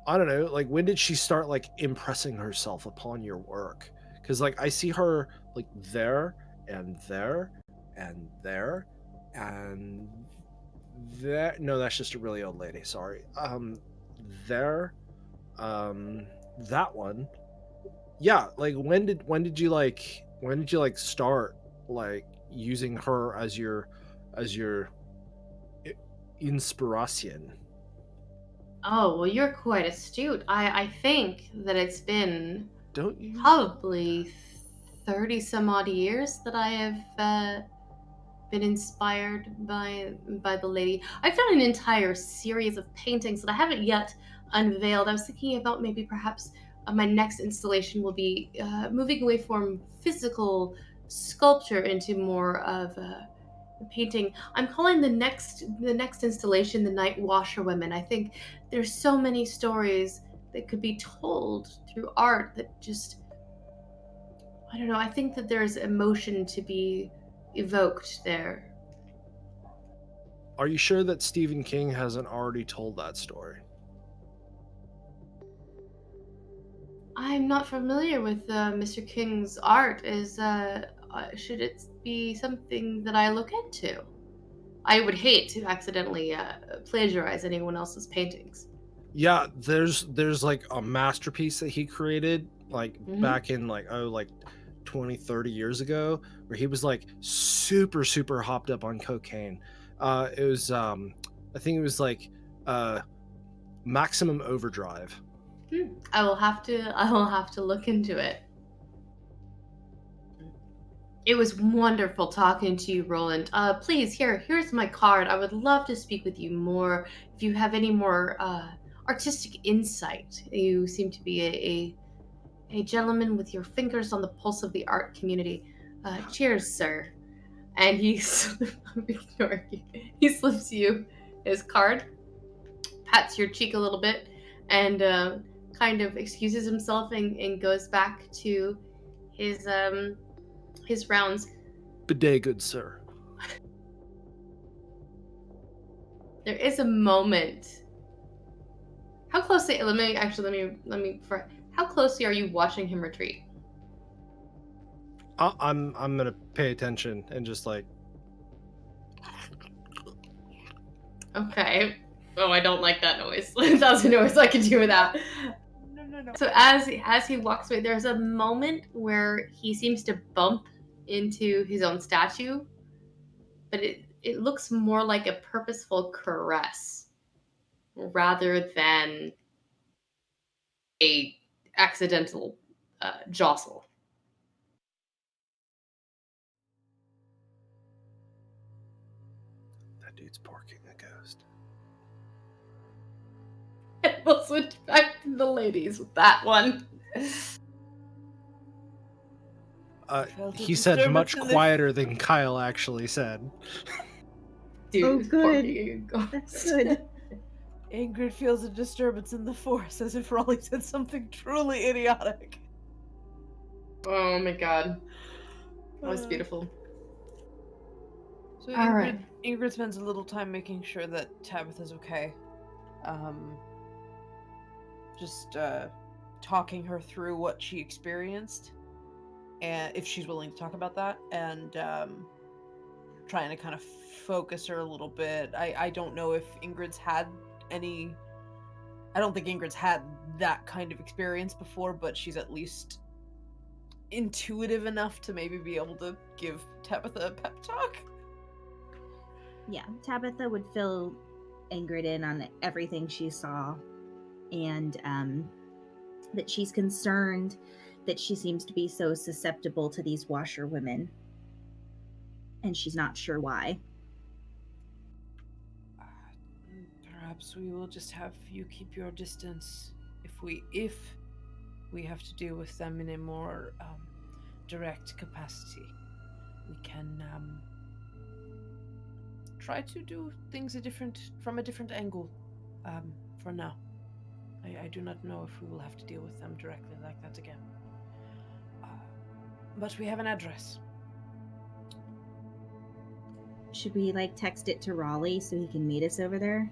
[SPEAKER 3] I don't know, like, when did she start, like, impressing herself upon your work? Because, like, I see her, like, there, and there, and there, and there. No, that's just a really old lady, sorry. There, that one. Yeah, like, when did you start, like, using her as your inspiration?
[SPEAKER 2] Oh, well, you're quite astute. I think that it's been
[SPEAKER 3] Don't you?
[SPEAKER 2] probably 30 some odd years that I have been inspired by the lady. I've done an entire series of paintings that I haven't yet unveiled. I was thinking about maybe perhaps my next installation will be moving away from physical sculpture into more of painting. I'm calling the next installation the Night Washerwomen. I think there's so many stories that could be told through art that just, I don't know, I think that there's emotion to be evoked there.
[SPEAKER 3] Are you sure that Stephen King hasn't already told that story?
[SPEAKER 2] I'm not familiar with Mr. King's art. Should it be something that I look into? I would hate to accidentally plagiarize anyone else's paintings.
[SPEAKER 3] Yeah, there's like a masterpiece that he created, like, back in, like, 20, 30 years ago, where he was, like, super hopped up on cocaine. It was I think it was like Maximum Overdrive.
[SPEAKER 2] I will have to look into it. It was wonderful talking to you, Roland. Please, here's my card. I would love to speak with you more if you have any more artistic insight. You seem to be a gentleman with your fingers on the pulse of the art community. Cheers, sir. And he he slips you his card, pats your cheek a little bit, and kind of excuses himself and goes back to his rounds.
[SPEAKER 3] Bidet, good sir.
[SPEAKER 2] There is a moment. How closely? Let me. How closely are you watching him retreat?
[SPEAKER 3] I'm gonna pay attention and just, like...
[SPEAKER 2] Okay. Oh, I don't like that noise. That's a noise I could do without.
[SPEAKER 5] No.
[SPEAKER 2] So as he walks away, there's a moment where he seems to bump into his own statue, but it looks more like a purposeful caress rather than a accidental jostle.
[SPEAKER 3] That dude's porking a ghost.
[SPEAKER 2] And we'll switch back to the ladies with that one.
[SPEAKER 3] He said much quieter than Kyle actually said.
[SPEAKER 2] Dude,
[SPEAKER 4] Oh, good.
[SPEAKER 2] porking a ghost.
[SPEAKER 4] That's good.
[SPEAKER 5] Ingrid feels a disturbance in the force as if Raleigh said something truly idiotic.
[SPEAKER 2] Oh my god. That was beautiful.
[SPEAKER 5] So
[SPEAKER 2] All right.
[SPEAKER 5] Ingrid spends a little time making sure that Tabitha's okay. just talking her through what she experienced, and if she's willing to talk about that, and trying to kind of focus her a little bit. I don't know if Ingrid's had any. I don't think Ingrid's had that kind of experience before, but she's at least intuitive enough to maybe be able to give Tabitha a pep talk.
[SPEAKER 4] Yeah, Tabitha would fill Ingrid in on everything she saw, and that she's concerned that she seems to be so susceptible to these washerwomen, and she's not sure why.
[SPEAKER 5] Perhaps we will just have you keep your distance if we have to deal with them in a more direct capacity. We can try to do things from a different angle for now. I do not know if we will have to deal with them directly like that again. But we have an address.
[SPEAKER 4] Should we text it to Raleigh so he can meet us over there?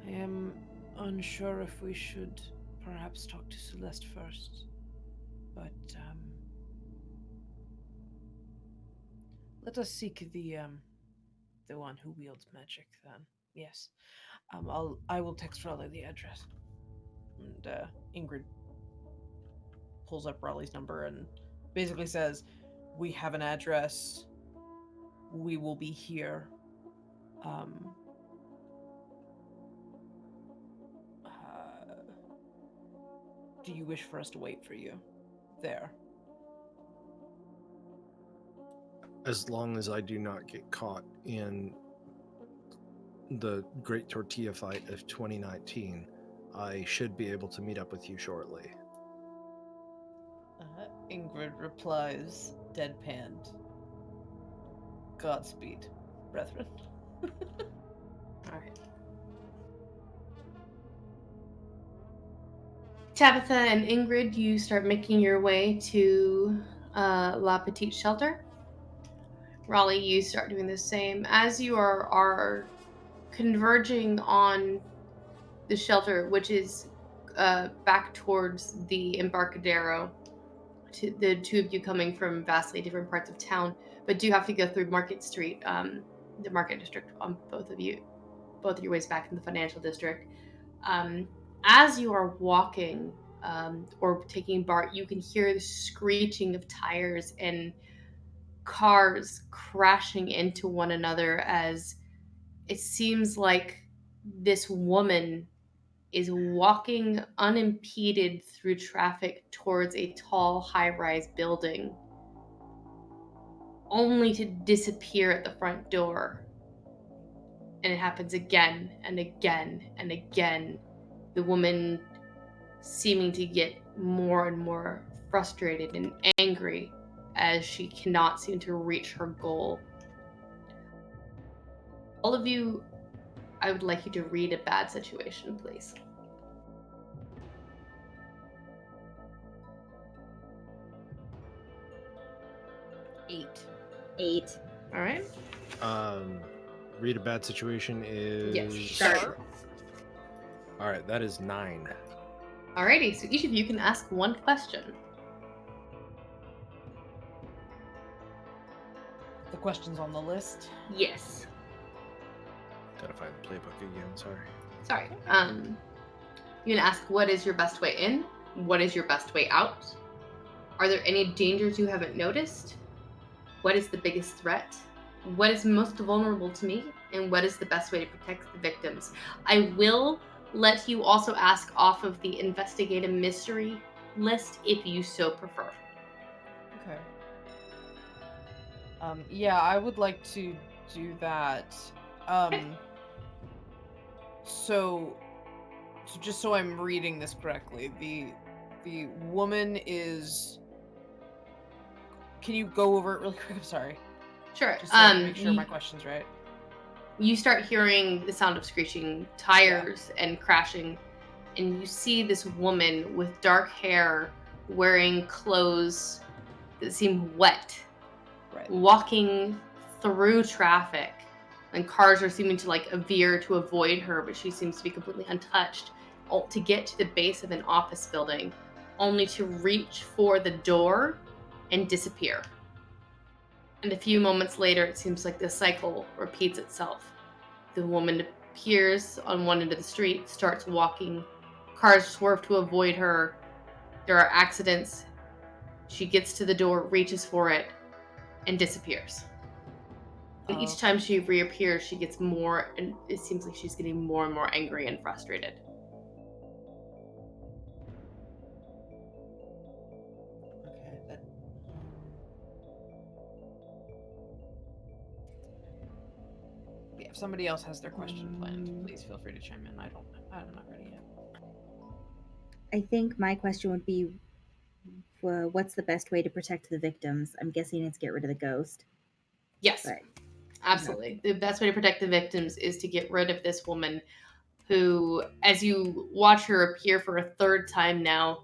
[SPEAKER 5] I am unsure if we should perhaps talk to Celeste first, but let us seek the one who wields magic then. Yes, I will text Raleigh the address, and Ingrid pulls up Raleigh's number and basically says, "We have an address. We will be here. Do you wish for us to wait for you there?"
[SPEAKER 3] As long as I do not get caught in the Great Tortilla Fight of 2019, I should be able to meet up with you shortly.
[SPEAKER 5] Ingrid replies, deadpanned, "Godspeed, brethren."
[SPEAKER 2] All right. Tabitha and Ingrid, you start making your way to La Petite Shelter. Raleigh, you start doing the same. As you are converging on the shelter, which is back towards the Embarcadero, to the two of you coming from vastly different parts of town, but do have to go through Market Street, the Market District, on both of your ways back in the financial district. As you are walking or taking BART, you can hear the screeching of tires and cars crashing into one another as it seems like this woman is walking unimpeded through traffic towards a tall high-rise building, only to disappear at the front door. And it happens again and again and again. The woman seeming to get more and more frustrated and angry as she cannot seem to reach her goal. All of you, I would like you to read a bad situation, please.
[SPEAKER 4] Eight.
[SPEAKER 2] All right?
[SPEAKER 3] Read a bad situation is...
[SPEAKER 2] Yes, sharp.
[SPEAKER 3] All right, that is 9.
[SPEAKER 2] Alrighty, so each of you can ask one question.
[SPEAKER 5] The questions on the list.
[SPEAKER 2] Yes.
[SPEAKER 3] Gotta find the playbook again, sorry.
[SPEAKER 2] Sorry. You can ask, what is your best way in? What is your best way out? Are there any dangers you haven't noticed? What is the biggest threat? What is most vulnerable to me? And what is the best way to protect the victims? I will let you also ask off of the investigative mystery list if you so prefer.
[SPEAKER 5] Okay. Yeah, I would like to do that. So just so I'm reading this correctly, the woman is. Can you go over it really quick? I'm sorry.
[SPEAKER 2] Sure.
[SPEAKER 5] Just so I can make sure my question's right.
[SPEAKER 2] You start hearing the sound of screeching tires and crashing, and you see this woman with dark hair wearing clothes that seem wet,
[SPEAKER 5] Right.
[SPEAKER 2] walking through traffic, and cars are seeming to veer to avoid her, but she seems to be completely untouched. to get to the base of an office building, only to reach for the door and disappear. And a few moments later, it seems like the cycle repeats itself. The woman appears on one end of the street, starts walking, cars swerve to avoid her, there are accidents, she gets to the door, reaches for it, and disappears. And each time she reappears, she gets more, and it seems like she's getting more and more angry and frustrated.
[SPEAKER 5] Okay. Yeah, if somebody else has their question planned, please feel free to chime in. I'm not ready yet.
[SPEAKER 4] I think my question would be, what's the best way to protect the victims? I'm guessing it's get rid of the ghost.
[SPEAKER 2] Yes,
[SPEAKER 4] But
[SPEAKER 2] absolutely. The best way to protect the victims is to get rid of this woman who, as you watch her appear for a third time now,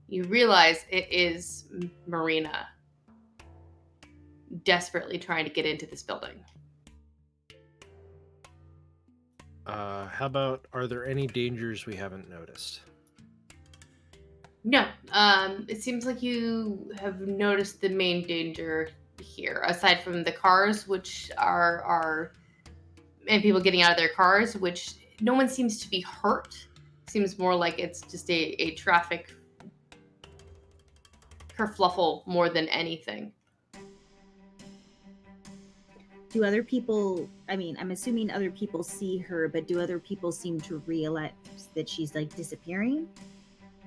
[SPEAKER 2] you realize it is Marina desperately trying to get into this building.
[SPEAKER 3] How about, are there any dangers we haven't noticed?
[SPEAKER 2] No, it seems like you have noticed the main danger here, aside from the cars, which are and people getting out of their cars, which no one seems to be hurt. Seems more like it's just a traffic kerfluffle more than anything.
[SPEAKER 4] do other people, I mean, I'm assuming other people see her, but do other people seem to realize that she's like disappearing?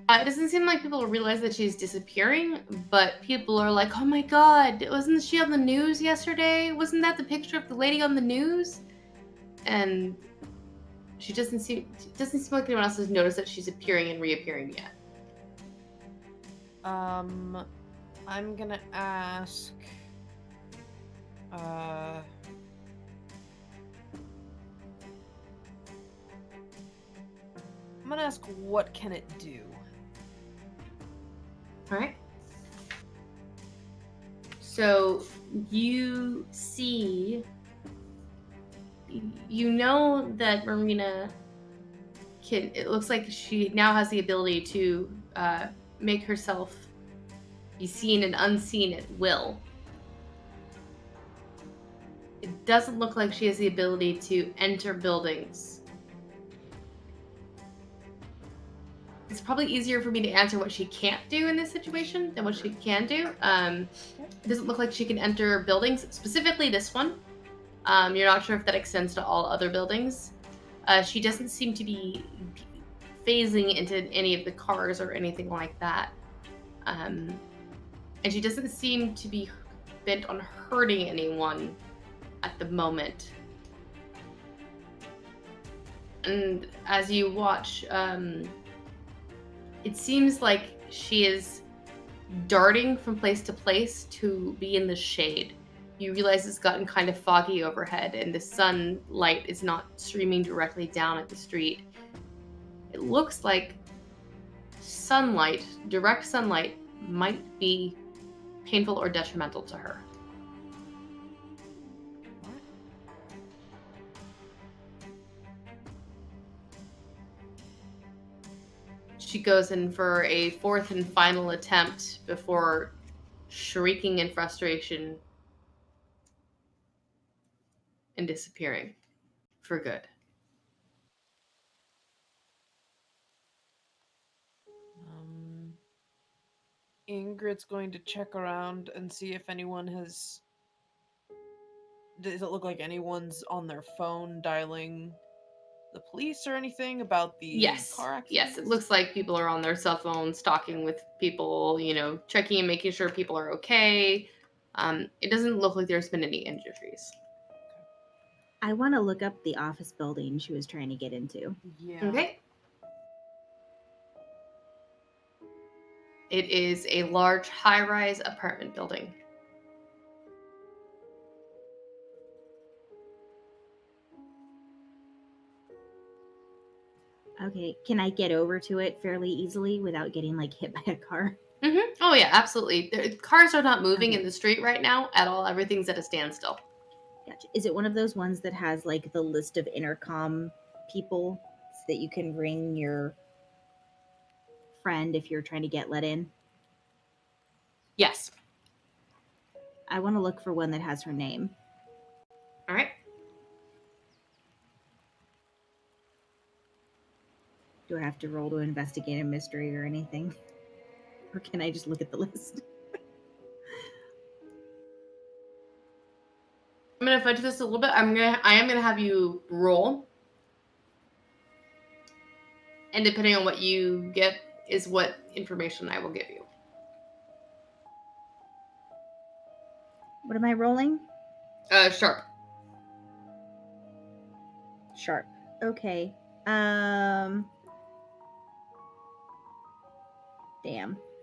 [SPEAKER 2] It doesn't seem like people realize that she's disappearing, but people are like, oh my god, wasn't she on the news yesterday? Wasn't that the picture of the lady on the news? And it doesn't seem like anyone else has noticed that she's appearing and reappearing yet.
[SPEAKER 5] I'm gonna ask. I'm gonna ask, what can it do?
[SPEAKER 2] All right. So you see, you know that Marina can. It looks like she now has the ability to make herself be seen and unseen at will. It doesn't look like she has the ability to enter buildings. It's probably easier for me to answer what she can't do in this situation than what she can do. It doesn't look like she can enter buildings, specifically this one. You're not sure if that extends to all other buildings. She doesn't seem to be phasing into any of the cars or anything like that. And she doesn't seem to be bent on hurting anyone at the moment. And as you watch, it seems like she is darting from place to place to be in the shade. You realize it's gotten kind of foggy overhead and the sunlight is not streaming directly down at the street. It looks like sunlight, direct sunlight, might be painful or detrimental to her. She goes in for a fourth and final attempt before shrieking in frustration and disappearing for good.
[SPEAKER 5] Ingrid's going to check around and see if anyone has... Does it look like anyone's on their phone dialing the police or anything about the car accident?
[SPEAKER 2] Yes, it looks like people are on their cell phones talking with people, checking and making sure people are okay. It doesn't look like there's been any injuries.
[SPEAKER 4] I want to look up the office building she was trying to get into.
[SPEAKER 5] Yeah.
[SPEAKER 2] Okay. It is a large high-rise apartment building.
[SPEAKER 4] Okay, can I get over to it fairly easily without getting like hit by a car?
[SPEAKER 2] Mm-hmm. Oh yeah, absolutely. The cars are not moving
[SPEAKER 4] Okay.
[SPEAKER 2] in the street right now at all. Everything's at a standstill.
[SPEAKER 4] Gotcha. Is it one of those ones that has like the list of intercom people that you can ring your friend if you're trying to get let in?
[SPEAKER 2] Yes.
[SPEAKER 4] I want to look for one that has her name.
[SPEAKER 2] All right.
[SPEAKER 4] Do I have to roll to investigate a mystery or anything? Or can I just look at the list?
[SPEAKER 2] I'm gonna fudge this a little bit. I am gonna have you roll, and depending on what you get is what information I will give you.
[SPEAKER 4] What am I rolling?
[SPEAKER 2] Sharp.
[SPEAKER 4] Sharp. Okay. Damn.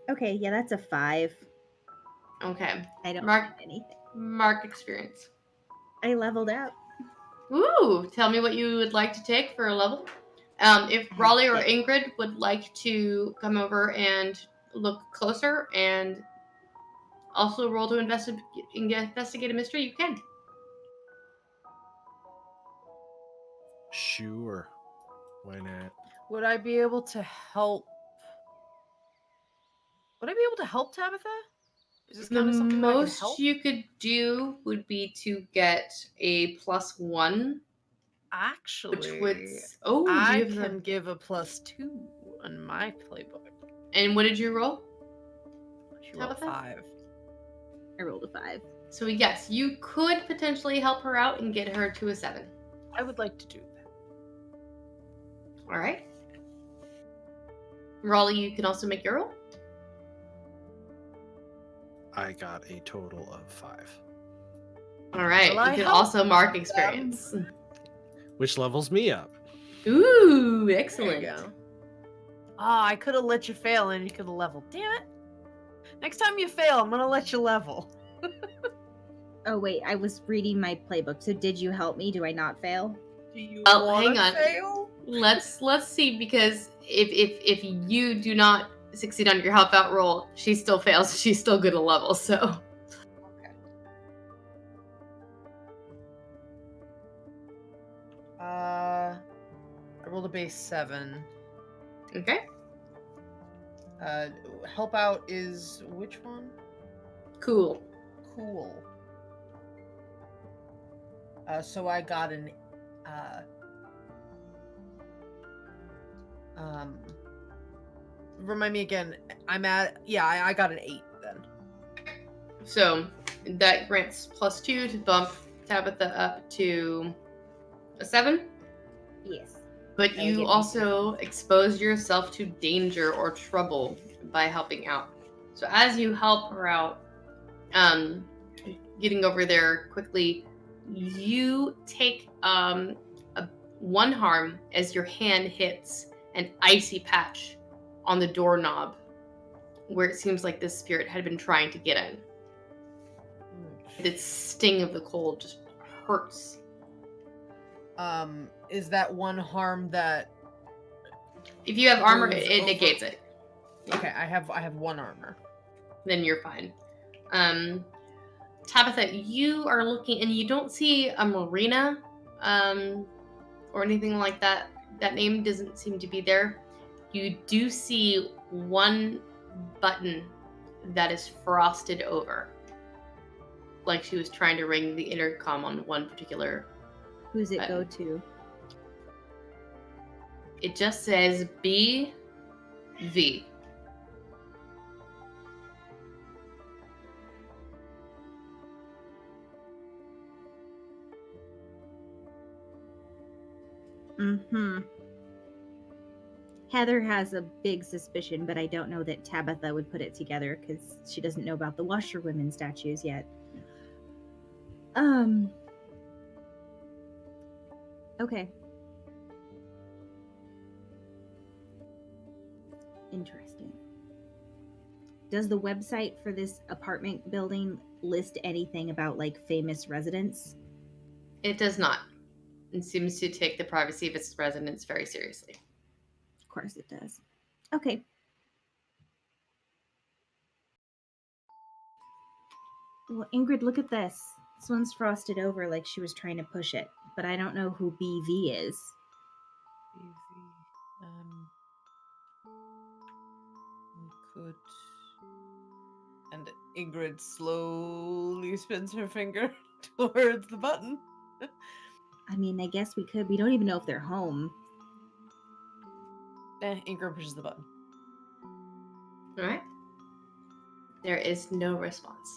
[SPEAKER 4] Okay, yeah, that's a 5.
[SPEAKER 2] Okay.
[SPEAKER 4] I don't
[SPEAKER 2] Mark.
[SPEAKER 4] have anything.
[SPEAKER 2] Mark experience.
[SPEAKER 4] I leveled up.
[SPEAKER 2] Ooh, tell me what you would like to take for a level. If Raleigh or Ingrid would like to come over and look closer and also roll to investigate a mystery, you can.
[SPEAKER 3] Sure. Why not?
[SPEAKER 5] Would I be able to help? Would I be able to help Tabitha? Is this
[SPEAKER 2] The
[SPEAKER 5] kind of something that I can
[SPEAKER 2] most
[SPEAKER 5] help?
[SPEAKER 2] you could do would be to get a +1,
[SPEAKER 5] Actually,
[SPEAKER 2] which would. Oh, do
[SPEAKER 5] I
[SPEAKER 2] you have
[SPEAKER 5] can give a +2 on my playbook.
[SPEAKER 2] And what did you roll?
[SPEAKER 5] She rolled
[SPEAKER 2] Tabitha?
[SPEAKER 5] 5.
[SPEAKER 4] I rolled a 5.
[SPEAKER 2] So yes, you could potentially help her out and get her to a 7.
[SPEAKER 5] I would like to do that.
[SPEAKER 2] All right. Raleigh, you can also make your roll.
[SPEAKER 3] I got a total of 5.
[SPEAKER 2] All right.
[SPEAKER 5] Well, I
[SPEAKER 2] you can
[SPEAKER 5] help
[SPEAKER 2] also mark
[SPEAKER 5] them.
[SPEAKER 2] experience.
[SPEAKER 3] Which levels me up.
[SPEAKER 2] Ooh,
[SPEAKER 5] There
[SPEAKER 2] excellent.
[SPEAKER 5] you go. Ah, I could have let you fail and you could have leveled. Damn it. Next time you fail, I'm gonna let you level.
[SPEAKER 4] Oh wait, I was reading my playbook. So did you help me? Do I not fail?
[SPEAKER 5] Do you
[SPEAKER 2] Oh,
[SPEAKER 5] want
[SPEAKER 2] hang
[SPEAKER 5] to
[SPEAKER 2] on.
[SPEAKER 5] fail?
[SPEAKER 2] Let's see, because if you do not succeed on your help out roll, she still fails. She's still good at level. So
[SPEAKER 5] Okay. I rolled a base 7.
[SPEAKER 2] okay,
[SPEAKER 5] Help out is which one?
[SPEAKER 2] cool.
[SPEAKER 5] Cool. So I got an remind me again. I got an 8 then.
[SPEAKER 2] So that grants +2 to bump Tabitha up to a 7.
[SPEAKER 4] Yes.
[SPEAKER 2] But
[SPEAKER 4] That would
[SPEAKER 2] you
[SPEAKER 4] get me
[SPEAKER 2] also expose yourself to danger or trouble by helping out. So as you help her out, getting over there quickly, you take a 1 harm as your hand hits an icy patch on the doorknob where it seems like this spirit had been trying to get in. The sting of the cold just hurts.
[SPEAKER 5] Is that 1 harm that?
[SPEAKER 2] If you have armor,
[SPEAKER 5] Goes
[SPEAKER 2] it
[SPEAKER 5] over-
[SPEAKER 2] negates it.
[SPEAKER 5] Okay, I have 1 armor.
[SPEAKER 2] Then you're fine. Tabitha, you are looking and you don't see a marina or anything like that. That name doesn't seem to be there. You do see 1 button that is frosted over, like she was trying to ring the intercom on one particular.
[SPEAKER 4] Who's it go to?
[SPEAKER 2] It just says BV.
[SPEAKER 4] Mm-hmm. Heather has a big suspicion, but I don't know that Tabitha would put it together because she doesn't know about the washerwomen statues yet. Okay. Interesting. Does the website for this apartment building list anything about like famous residents?
[SPEAKER 2] It does not. It seems to take the privacy of its residents very seriously.
[SPEAKER 4] Of course it does. Okay. Well, Ingrid, look at this. This one's frosted over like she was trying to push it, but I don't know who BV is.
[SPEAKER 5] We could. And Ingrid slowly spins her finger towards the button.
[SPEAKER 4] I mean, I guess we could. We don't even know if they're home.
[SPEAKER 5] Ingrid pushes the button.
[SPEAKER 2] All right. There is no response.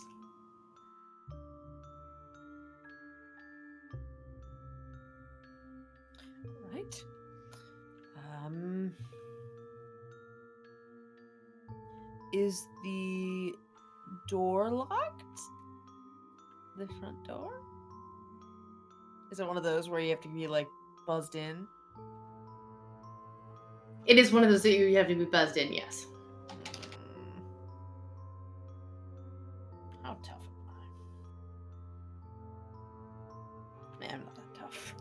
[SPEAKER 5] Right. Is the door locked? The front door? Is it one of those where you have to be like buzzed in?
[SPEAKER 2] It is one of those that you have to be buzzed in, yes.
[SPEAKER 5] How tough am I? Man, I'm not that tough.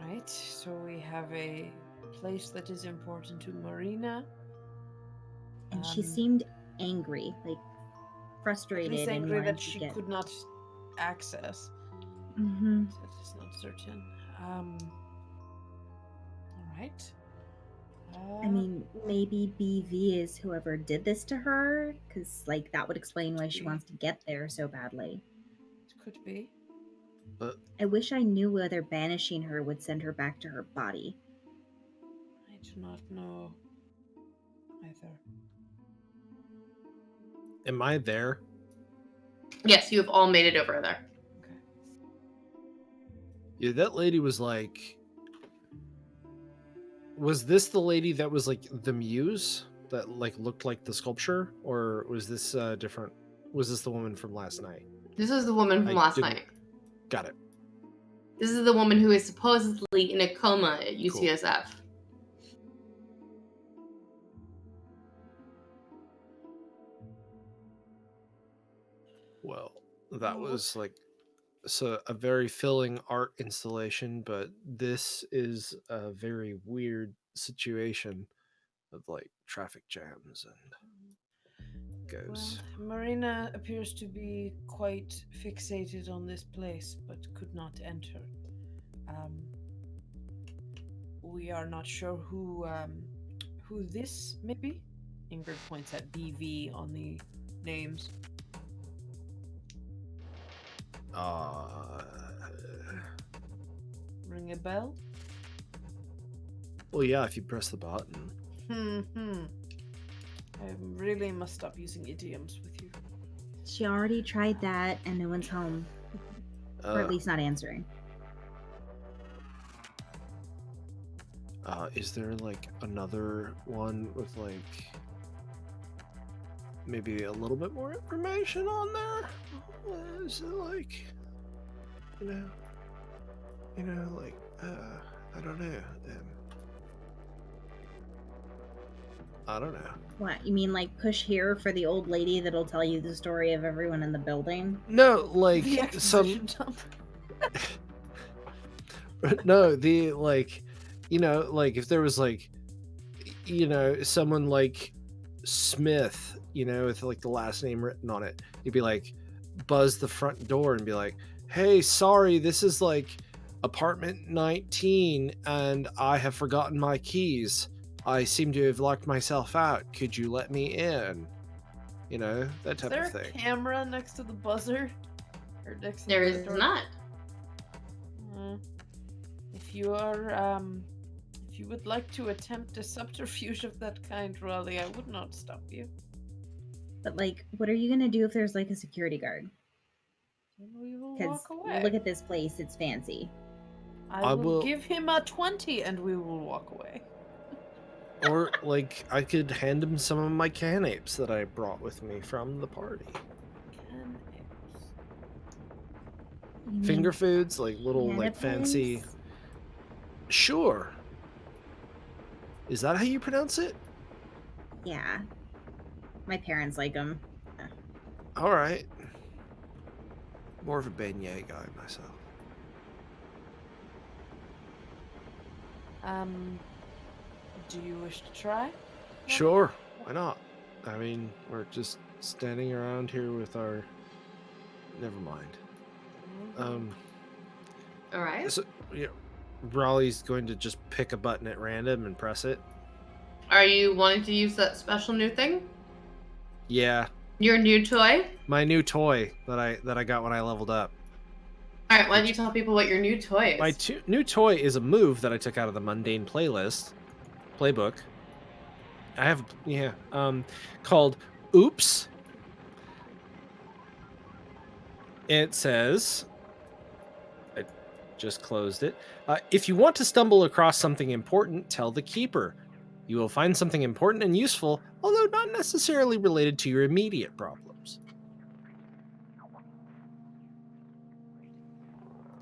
[SPEAKER 5] Alright, so we have a place that is important to Marina.
[SPEAKER 4] And she seemed angry, like
[SPEAKER 5] At
[SPEAKER 4] frustrated
[SPEAKER 5] least
[SPEAKER 4] and
[SPEAKER 5] angry
[SPEAKER 4] wanted
[SPEAKER 5] that
[SPEAKER 4] to
[SPEAKER 5] she
[SPEAKER 4] get.
[SPEAKER 5] could not access.
[SPEAKER 4] Mm-hmm.
[SPEAKER 5] That is not certain. Alright.
[SPEAKER 4] I mean, maybe BV is whoever did this to her, because like that would explain why she wants to get there so badly.
[SPEAKER 5] It could be.
[SPEAKER 3] But
[SPEAKER 4] I wish I knew whether banishing her would send her back to her body.
[SPEAKER 5] I do not know either.
[SPEAKER 3] am I there?
[SPEAKER 2] Yes, you have all made it over there.
[SPEAKER 5] Okay.
[SPEAKER 3] Yeah, that lady was like. Was this the lady that was like the muse that like looked like the sculpture, or was this different? Was this the woman from last night?
[SPEAKER 2] This is the woman from
[SPEAKER 3] I
[SPEAKER 2] last
[SPEAKER 3] didn't-
[SPEAKER 2] night.
[SPEAKER 3] Got it.
[SPEAKER 2] This is the woman who is supposedly in a coma at UCSF.
[SPEAKER 3] Well, that was like a very filling art installation, but this is a very weird situation of like traffic jams and goes.
[SPEAKER 5] Well, Marina appears to be quite fixated on this place, but could not enter. We are not sure who this may be. Ingrid points at BV on the names. Ring a bell?
[SPEAKER 3] Well, yeah, if you press the button.
[SPEAKER 5] I really must stop using idioms with you.
[SPEAKER 4] She already tried that, and no one's home, or at least not answering.
[SPEAKER 3] Is there like another one with like maybe a little bit more information on there? Is it like, like I don't know. I don't know.
[SPEAKER 4] What, you mean like push here for the old lady that'll tell you the story of everyone in the building?
[SPEAKER 3] No, like
[SPEAKER 5] The
[SPEAKER 3] some.
[SPEAKER 5] exposition dump.
[SPEAKER 3] No, the like, like if there was like, someone like Smith, with like the last name written on it, you'd be like, buzz the front door and be like, hey, sorry, this is like apartment 19 and I have forgotten my keys. I seem to have locked myself out. Could you let me in? That type
[SPEAKER 5] Is
[SPEAKER 3] of
[SPEAKER 5] there
[SPEAKER 3] thing.
[SPEAKER 5] a camera next to the buzzer? Or next to
[SPEAKER 2] There
[SPEAKER 5] the
[SPEAKER 2] is
[SPEAKER 5] door?
[SPEAKER 2] not.
[SPEAKER 5] If you are, if you would like to attempt a subterfuge of that kind, Raleigh, I would not stop you.
[SPEAKER 4] But like, what are you gonna do if there's like a security guard?
[SPEAKER 5] Then we will
[SPEAKER 4] Because
[SPEAKER 5] walk away.
[SPEAKER 4] look at this place; it's fancy.
[SPEAKER 5] I will
[SPEAKER 3] will-
[SPEAKER 5] give him a 20 and we will walk away.
[SPEAKER 3] Or like I could hand him some of my canapes that I brought with me from the party.
[SPEAKER 4] You mean
[SPEAKER 3] Finger foods, like little like fancy.
[SPEAKER 4] canapes?
[SPEAKER 3] Sure. Is that how you pronounce it?
[SPEAKER 4] Yeah, my parents like them.
[SPEAKER 3] All right. More of a beignet guy myself.
[SPEAKER 5] Do you wish to try?
[SPEAKER 3] Sure. Why not? I mean, we're just standing around here with our. Never mind.
[SPEAKER 2] All right.
[SPEAKER 3] So, you know, Raleigh's going to just pick a button at random and press it.
[SPEAKER 2] Are you wanting to use that special new thing?
[SPEAKER 3] Yeah,
[SPEAKER 2] Your new toy?
[SPEAKER 3] my new toy that I got when I leveled up.
[SPEAKER 2] All right. Why don't you tell people what your new toy is?
[SPEAKER 3] My new toy is a move that I took out of the mundane playbook. I have called Oops. It says, I just closed it. If you want to stumble across something important, tell the keeper. You will find something important and useful, although not necessarily related to your immediate problems.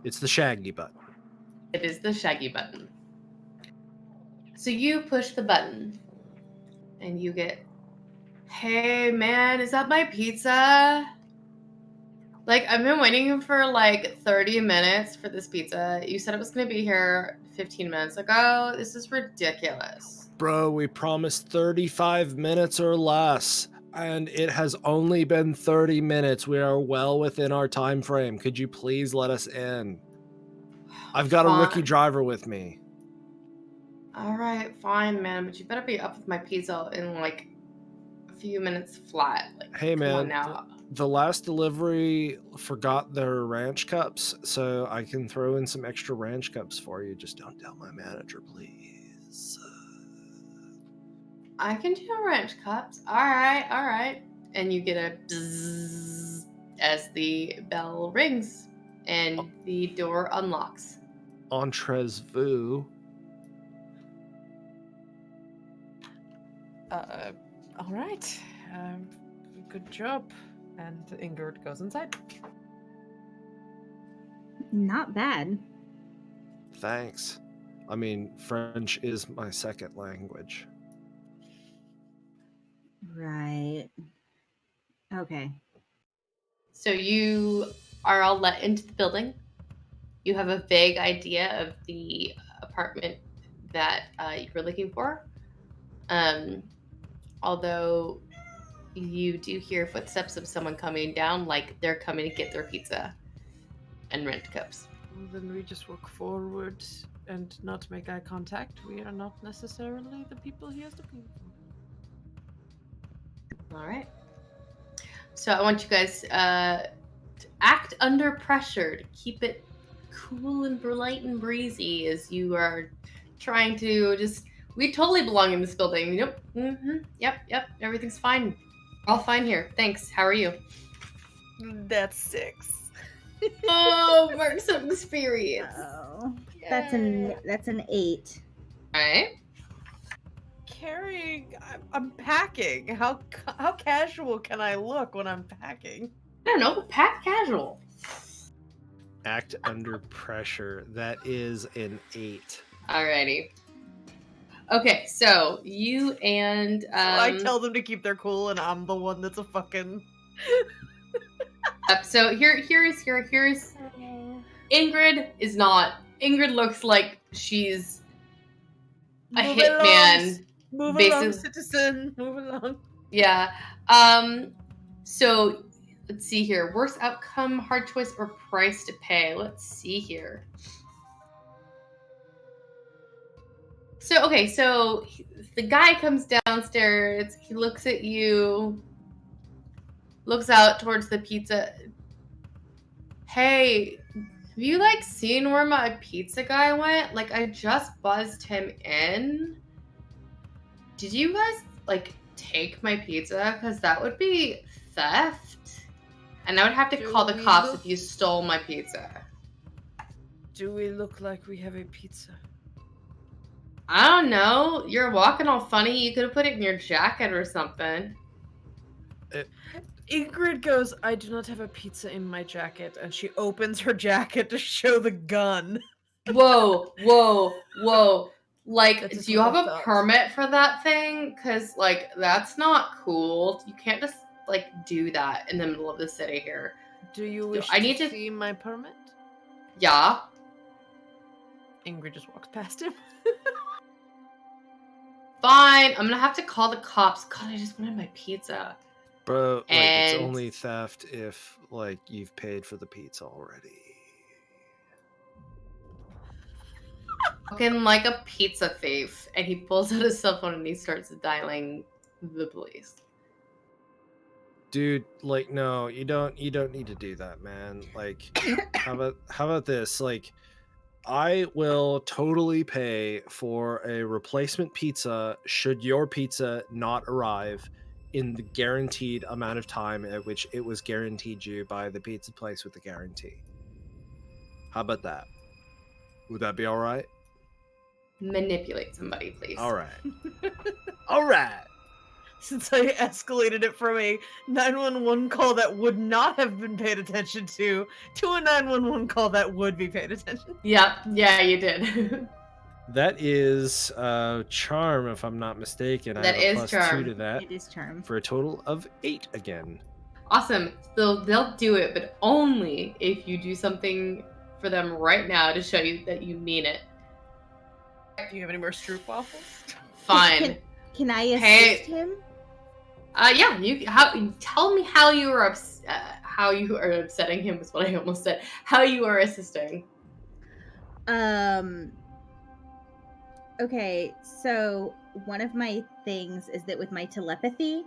[SPEAKER 3] It's the Shaggy button.
[SPEAKER 2] It is the Shaggy button. So you push the button, and you get, "Hey man, is that my pizza?" Like, I've been waiting for like 30 minutes for this pizza. You said it was gonna be here 15 minutes ago. This is ridiculous.
[SPEAKER 3] Bro, we promised 35 minutes or less, and it has only been 30 minutes. We are well within our time frame. Could you please let us in? I've got a rookie
[SPEAKER 2] Fine.
[SPEAKER 3] driver with me.
[SPEAKER 2] All right, fine, man, but you better be up with my pizza in like a few minutes flat. Like,
[SPEAKER 3] Hey,
[SPEAKER 2] come on
[SPEAKER 3] man,
[SPEAKER 2] now.
[SPEAKER 3] The last delivery forgot their ranch cups, so I can throw in some extra ranch cups for you. Just don't tell my manager, please.
[SPEAKER 2] I can do ranch cups. All right. And you get a bzzz as the bell rings and the door unlocks.
[SPEAKER 3] Entrez vous.
[SPEAKER 5] All right. Good job. And Ingrid goes inside.
[SPEAKER 4] Not bad.
[SPEAKER 3] Thanks. I mean, French is my second language.
[SPEAKER 4] Right. Okay.
[SPEAKER 2] So you are all let into the building. You have a vague idea of the apartment that you were looking for. Although you do hear footsteps of someone coming down, like they're coming to get their pizza and rent cups.
[SPEAKER 5] Well, then we just walk forward and not make eye contact. We are not necessarily the people he is looking for.
[SPEAKER 2] All right. So I want you guys to act under pressure to keep it cool and light and breezy as you are trying to just. We totally belong in this building. Yep. Yep. Everything's fine. All fine here. Thanks. How are you?
[SPEAKER 5] That's 6.
[SPEAKER 2] Oh, mark some experience.
[SPEAKER 4] Oh, that's an 8.
[SPEAKER 2] All right.
[SPEAKER 5] Carrying. I'm packing. How casual can I look when I'm packing?
[SPEAKER 2] I don't know. Pack casual.
[SPEAKER 3] Act under pressure. That is an 8.
[SPEAKER 2] Alrighty. Okay, so you and
[SPEAKER 5] I tell them to keep their cool, and I'm the one that's a fucking.
[SPEAKER 2] So here's Ingrid is not. Ingrid looks like she's a
[SPEAKER 5] Move
[SPEAKER 2] hitman.
[SPEAKER 5] along, move
[SPEAKER 2] Basis-
[SPEAKER 5] along, citizen. Move along.
[SPEAKER 2] Yeah. So let's see here. Worst outcome, hard choice, or price to pay. Let's see here. So okay, so the guy comes downstairs. He looks at you. Looks out towards the pizza. Hey, have you like seen where my pizza guy went? Like I just buzzed him in. Did you guys like take my pizza? Because that would be theft. And I would have to
[SPEAKER 5] Do
[SPEAKER 2] call the
[SPEAKER 5] we
[SPEAKER 2] cops
[SPEAKER 5] look-
[SPEAKER 2] if you stole my pizza.
[SPEAKER 5] Do we look like we have a pizza?
[SPEAKER 2] I don't know. You're walking all funny. You could have put it in your jacket or something.
[SPEAKER 5] Ingrid goes, I do not have a pizza in my jacket, and she opens her jacket to show the gun.
[SPEAKER 2] Whoa. Like,
[SPEAKER 5] That's
[SPEAKER 2] do you
[SPEAKER 5] what
[SPEAKER 2] have
[SPEAKER 5] I
[SPEAKER 2] a
[SPEAKER 5] thought.
[SPEAKER 2] permit for that thing? Because, like, that's not cool. You can't just, like, do that in the middle of the city here.
[SPEAKER 5] Do you wish
[SPEAKER 2] I need
[SPEAKER 5] to
[SPEAKER 2] to-
[SPEAKER 5] see my permit?
[SPEAKER 2] Yeah.
[SPEAKER 5] Ingrid just walks past him.
[SPEAKER 2] Fine, I'm gonna have to call the cops. God, I just wanted my pizza.
[SPEAKER 3] Bro, like, it's
[SPEAKER 2] And-
[SPEAKER 3] only theft if, like, you've paid for the pizza already.
[SPEAKER 2] Looking like a pizza thief, and he pulls out his cell phone and he starts dialing the police.
[SPEAKER 3] Dude, like, no, you don't need to do that, man. Like, how about this? Like, I will totally pay for a replacement pizza should your pizza not arrive in the guaranteed amount of time at which it was guaranteed you by the pizza place with the guarantee. How about that? Would that be all right?
[SPEAKER 2] Manipulate somebody, please.
[SPEAKER 3] All right. All right.
[SPEAKER 5] Since I escalated it from a 911 call that would not have been paid attention to a 911 call that would be paid attention.
[SPEAKER 2] Yep, yeah, you did.
[SPEAKER 3] That is charm, if I'm not mistaken. I
[SPEAKER 2] That
[SPEAKER 3] have a
[SPEAKER 2] is
[SPEAKER 3] plus
[SPEAKER 2] charm.
[SPEAKER 3] 2 to that
[SPEAKER 4] It is charm.
[SPEAKER 3] for a total of 8 again.
[SPEAKER 2] Awesome. So they'll do it, but only if you do something for them right now to show you that you mean it.
[SPEAKER 5] Do you have any more stroop waffles?
[SPEAKER 2] Fine.
[SPEAKER 4] Can I assist
[SPEAKER 2] Hey.
[SPEAKER 4] him?
[SPEAKER 2] Yeah. Tell me how you are how you are upsetting him is what I almost said. How you are assisting.
[SPEAKER 4] Okay, so one of my things is that with my telepathy,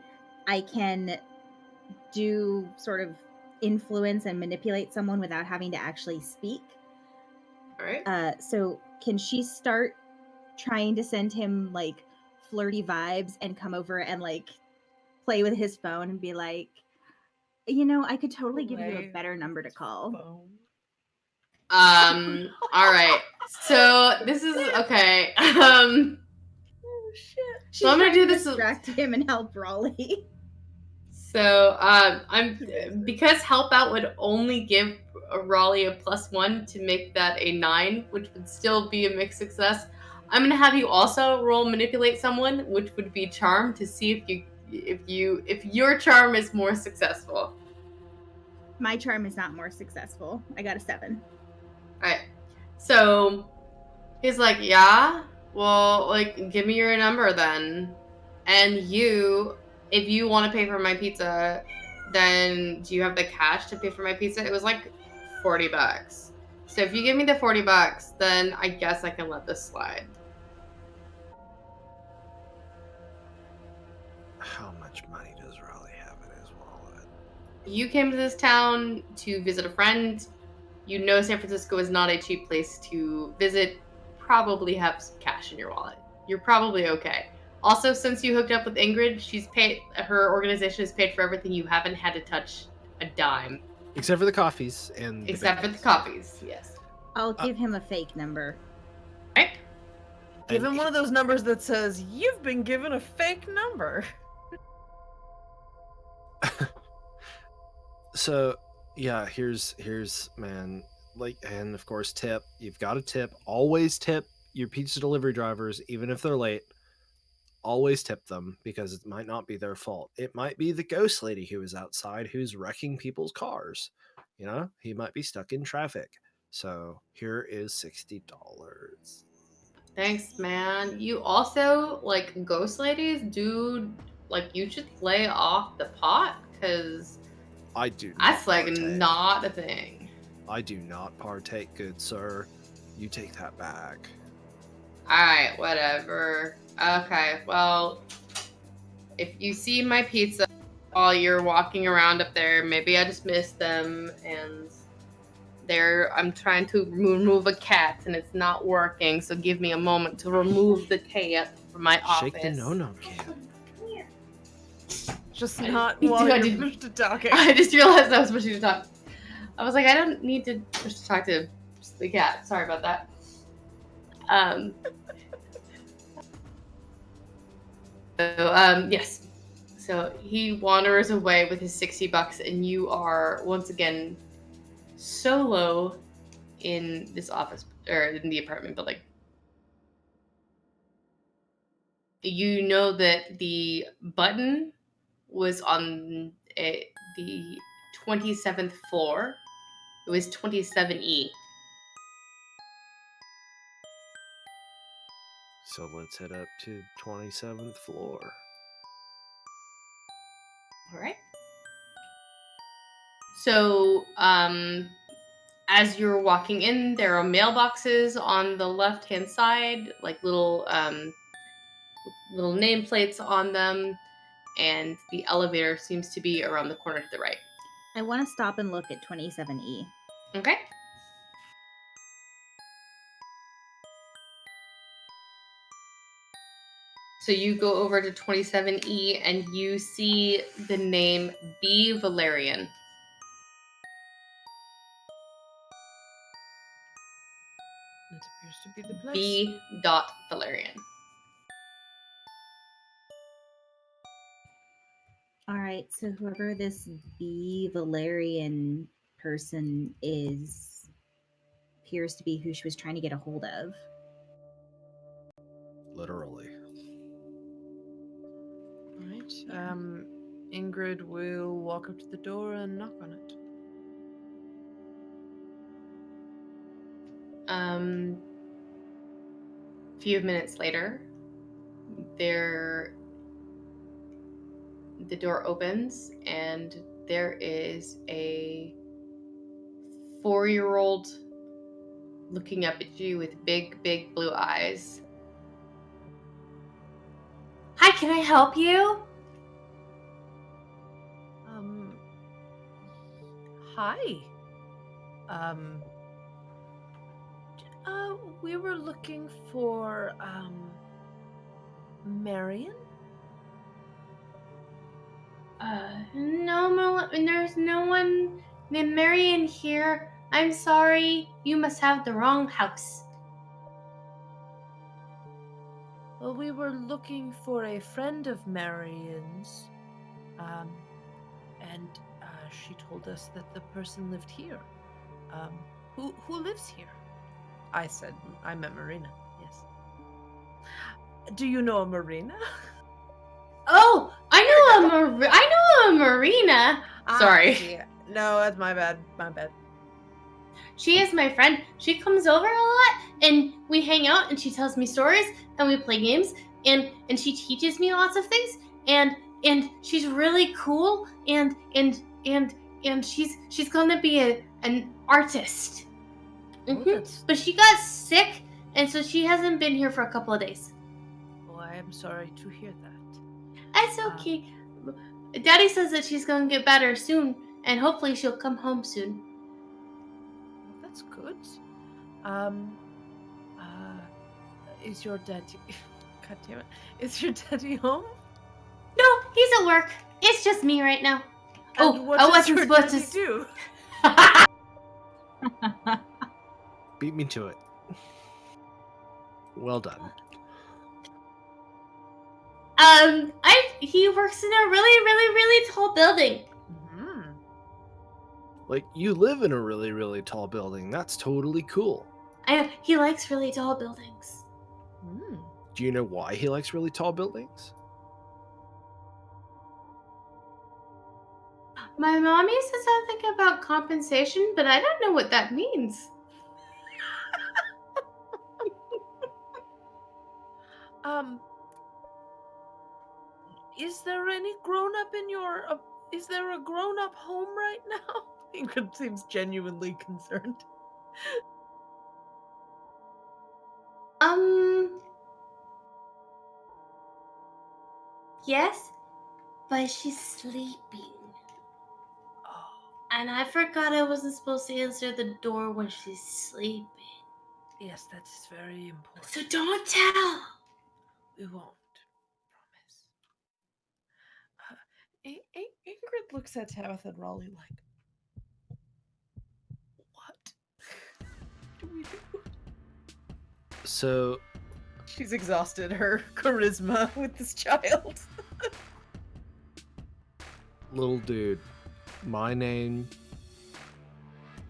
[SPEAKER 4] I can do sort of influence and manipulate someone without having to actually speak.
[SPEAKER 2] All right.
[SPEAKER 4] So can she start trying to send him like flirty vibes and come over and like play with his phone and be like, you know, I could totally give you a
[SPEAKER 5] Play
[SPEAKER 4] better number to call.
[SPEAKER 5] Boom.
[SPEAKER 2] All right. So this is okay.
[SPEAKER 5] Oh shit.
[SPEAKER 2] So I'm gonna
[SPEAKER 4] She's
[SPEAKER 2] do
[SPEAKER 4] trying to
[SPEAKER 2] this-
[SPEAKER 4] distract him and help Raleigh.
[SPEAKER 2] So I'm because help out would only give Raleigh a +1 to make that a 9, which would still be a mixed success. I'm gonna have you also roll manipulate someone, which would be charm, to see if your charm is more successful.
[SPEAKER 4] My charm is not more successful. I got a 7.
[SPEAKER 2] Alright. So he's like, yeah, well, like, give me your number then. And if you want to pay for my pizza, then do you have the cash to pay for my pizza? It was like $40. So if you give me the $40, then I guess I can let this slide.
[SPEAKER 3] How much money does Raleigh have in his wallet?
[SPEAKER 2] You came to this town to visit a friend. You know San Francisco is not a cheap place to visit. Probably have some cash in your wallet. You're probably okay. Also, since you hooked up with Ingrid, her organization has paid for everything. You haven't had to touch a dime.
[SPEAKER 3] Except for the coffees and
[SPEAKER 2] Except for the
[SPEAKER 3] bagels.
[SPEAKER 2] coffees, yes.
[SPEAKER 4] I'll give him a fake number.
[SPEAKER 2] Right?
[SPEAKER 5] Give
[SPEAKER 3] And
[SPEAKER 5] him one of those numbers that says, "You've been given a fake number."
[SPEAKER 3] So yeah, here's man, like, and of course tip. You've got to tip. Always tip your pizza delivery drivers, even if they're late. Always tip them, because it might not be their fault. It might be the ghost lady who is outside who's wrecking people's cars. You know, he might be stuck in traffic. So here is $60.
[SPEAKER 2] Thanks, man. You also, like, ghost ladies, dude, like, you should lay off the pot, because
[SPEAKER 3] I do not
[SPEAKER 2] that's, like,
[SPEAKER 3] partake.
[SPEAKER 2] not a thing.
[SPEAKER 3] I do not partake, good sir. You take that back.
[SPEAKER 2] Alright, whatever. Okay, well, if you see my pizza while you're walking around up there, maybe I just missed them, and I'm trying to remove a cat, and it's not working, so give me a moment to remove the cat from my office.
[SPEAKER 3] Shake the no-no can.
[SPEAKER 5] Just
[SPEAKER 2] I
[SPEAKER 5] not
[SPEAKER 2] didn't-
[SPEAKER 5] while
[SPEAKER 2] I
[SPEAKER 5] you're
[SPEAKER 2] didn't-
[SPEAKER 5] finished talking.
[SPEAKER 2] I just realized I was supposed to talk. I was like, I don't need to just talk to the cat. Sorry about that. Yes. So he wanders away with his $60, and you are once again solo in this office or in the apartment building. You know that the button was on the 27th floor. It was 27E.
[SPEAKER 3] So let's head up to 27th floor.
[SPEAKER 2] All right. So, as you're walking in, there are mailboxes on the left-hand side, like little nameplates on them, and the elevator seems to be around the corner to the right.
[SPEAKER 4] I want to stop and look at 27E.
[SPEAKER 2] Okay. So you go over to 27E and you see the name B. Valerian.
[SPEAKER 5] That appears to be the place.
[SPEAKER 2] B. Valerian.
[SPEAKER 4] All right, so whoever this B. Valerian person is appears to be who she was trying to get a hold of.
[SPEAKER 3] Literally.
[SPEAKER 5] All right. Ingrid will walk up to the door and knock on it.
[SPEAKER 2] A few minutes later, the door opens and there is a 4-year-old looking up at you with big blue eyes. Hi, can I help you?
[SPEAKER 5] Hi. We were looking for, Marion?
[SPEAKER 2] No, there's no one named Marion here. I'm sorry. You must have the wrong house.
[SPEAKER 5] Well, we were looking for a friend of Marion's, and she told us that the person lived here. Who lives here? I said, I met Marina, yes. Do you know a Marina?
[SPEAKER 2] Oh, I know a Marina. Sorry.
[SPEAKER 5] Yeah. No, that's my bad.
[SPEAKER 2] She is my friend. She comes over a lot, and we hang out, and she tells me stories, and we play games, and she teaches me lots of things, and she's really cool, and she's gonna be an artist. But she got sick, and so she hasn't been here for a couple of days.
[SPEAKER 5] Oh, I am sorry to hear that.
[SPEAKER 2] That's okay. Daddy says that she's gonna get better soon, and hopefully she'll come home soon.
[SPEAKER 5] Well, that's good. Is your daddy... God damn it. Is your daddy home?
[SPEAKER 2] No, he's at work. It's just me right now.
[SPEAKER 5] And what
[SPEAKER 2] I
[SPEAKER 5] does
[SPEAKER 2] wasn't
[SPEAKER 5] your
[SPEAKER 2] supposed to
[SPEAKER 5] do?
[SPEAKER 3] Beat me to it. Well done.
[SPEAKER 2] He works in a really tall building.
[SPEAKER 5] Mm-hmm.
[SPEAKER 3] Like, you live in a really tall building. That's totally cool.
[SPEAKER 2] He likes really tall buildings.
[SPEAKER 5] Mm.
[SPEAKER 3] Do you know why he likes really tall buildings?
[SPEAKER 2] My mommy says something about compensation, but I don't know what that means.
[SPEAKER 5] Is there any grown-up in your... is there a grown-up home right now? Ingrid seems genuinely concerned.
[SPEAKER 2] Yes, but she's sleeping.
[SPEAKER 5] Oh.
[SPEAKER 2] And I forgot I wasn't supposed to answer the door when she's sleeping.
[SPEAKER 5] Yes, that's very important.
[SPEAKER 2] So don't tell.
[SPEAKER 5] We won't. Promise. Ingrid looks at Tabitha and Raleigh like, what do we do?
[SPEAKER 3] So...
[SPEAKER 5] She's exhausted her charisma with this child.
[SPEAKER 3] Little dude, my name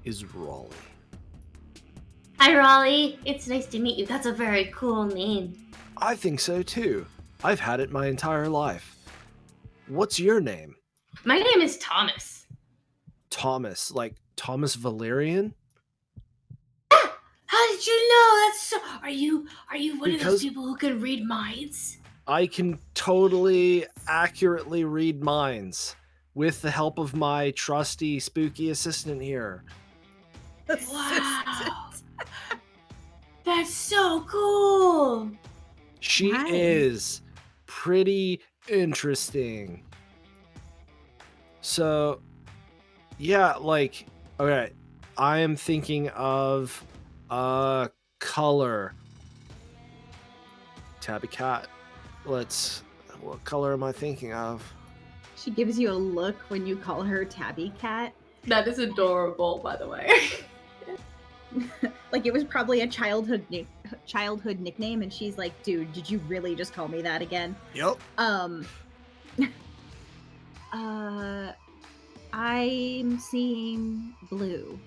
[SPEAKER 3] is Raleigh.
[SPEAKER 2] Hi, Raleigh. It's nice to meet you. That's a very cool name.
[SPEAKER 3] I think so too. I've had it my entire life. What's your name?
[SPEAKER 2] My name is Thomas.
[SPEAKER 3] Thomas, like Thomas Valerian?
[SPEAKER 2] How did did you know? That's so. Are you one of
[SPEAKER 3] Because-
[SPEAKER 2] those people who can read minds?
[SPEAKER 3] I can totally accurately read minds with the help of my trusty spooky assistant here.
[SPEAKER 2] Wow. That's so cool.
[SPEAKER 3] She
[SPEAKER 4] Nice.
[SPEAKER 3] is pretty interesting. So, yeah, like, okay, I am thinking of a color. Tabby Cat. What color am I thinking of?
[SPEAKER 4] She gives you a look when you call her Tabby Cat.
[SPEAKER 2] That is adorable, by the way.
[SPEAKER 4] Like it was probably a childhood nickname, and she's like, "Dude, did you really just call me that again?"
[SPEAKER 3] Yep.
[SPEAKER 4] I'm seeing blue.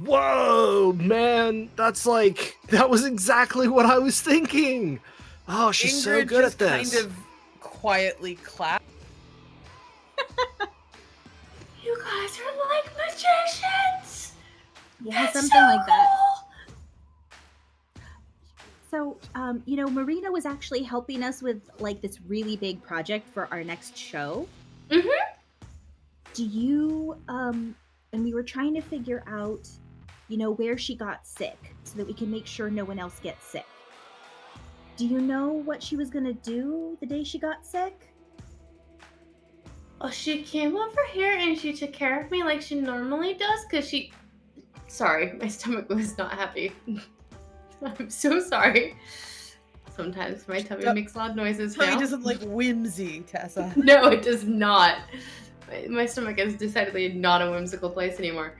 [SPEAKER 3] Whoa, man, that was exactly what I was thinking. Oh, she's so
[SPEAKER 5] Ingrid
[SPEAKER 3] good
[SPEAKER 5] just
[SPEAKER 3] at this.
[SPEAKER 5] kind of quietly clapped.
[SPEAKER 2] You guys are like magicians.
[SPEAKER 4] Yeah,
[SPEAKER 2] That's
[SPEAKER 4] something
[SPEAKER 2] so
[SPEAKER 4] like that.
[SPEAKER 2] cool.
[SPEAKER 4] So, Marina was actually helping us with like this really big project for our next show.
[SPEAKER 2] Mhm.
[SPEAKER 4] Do you, and we were trying to figure out, where she got sick so that we can make sure no one else gets sick. Do you know what she was gonna do the day she got sick?
[SPEAKER 2] Oh, she came over here and she took care of me like she normally does. Sorry, my stomach was not happy. I'm so sorry. Sometimes my tummy
[SPEAKER 5] Tu-
[SPEAKER 2] makes loud noises
[SPEAKER 5] Tummy
[SPEAKER 2] now.
[SPEAKER 5] doesn't like whimsy, Tessa.
[SPEAKER 2] No, it does not. My stomach is decidedly not a whimsical place anymore.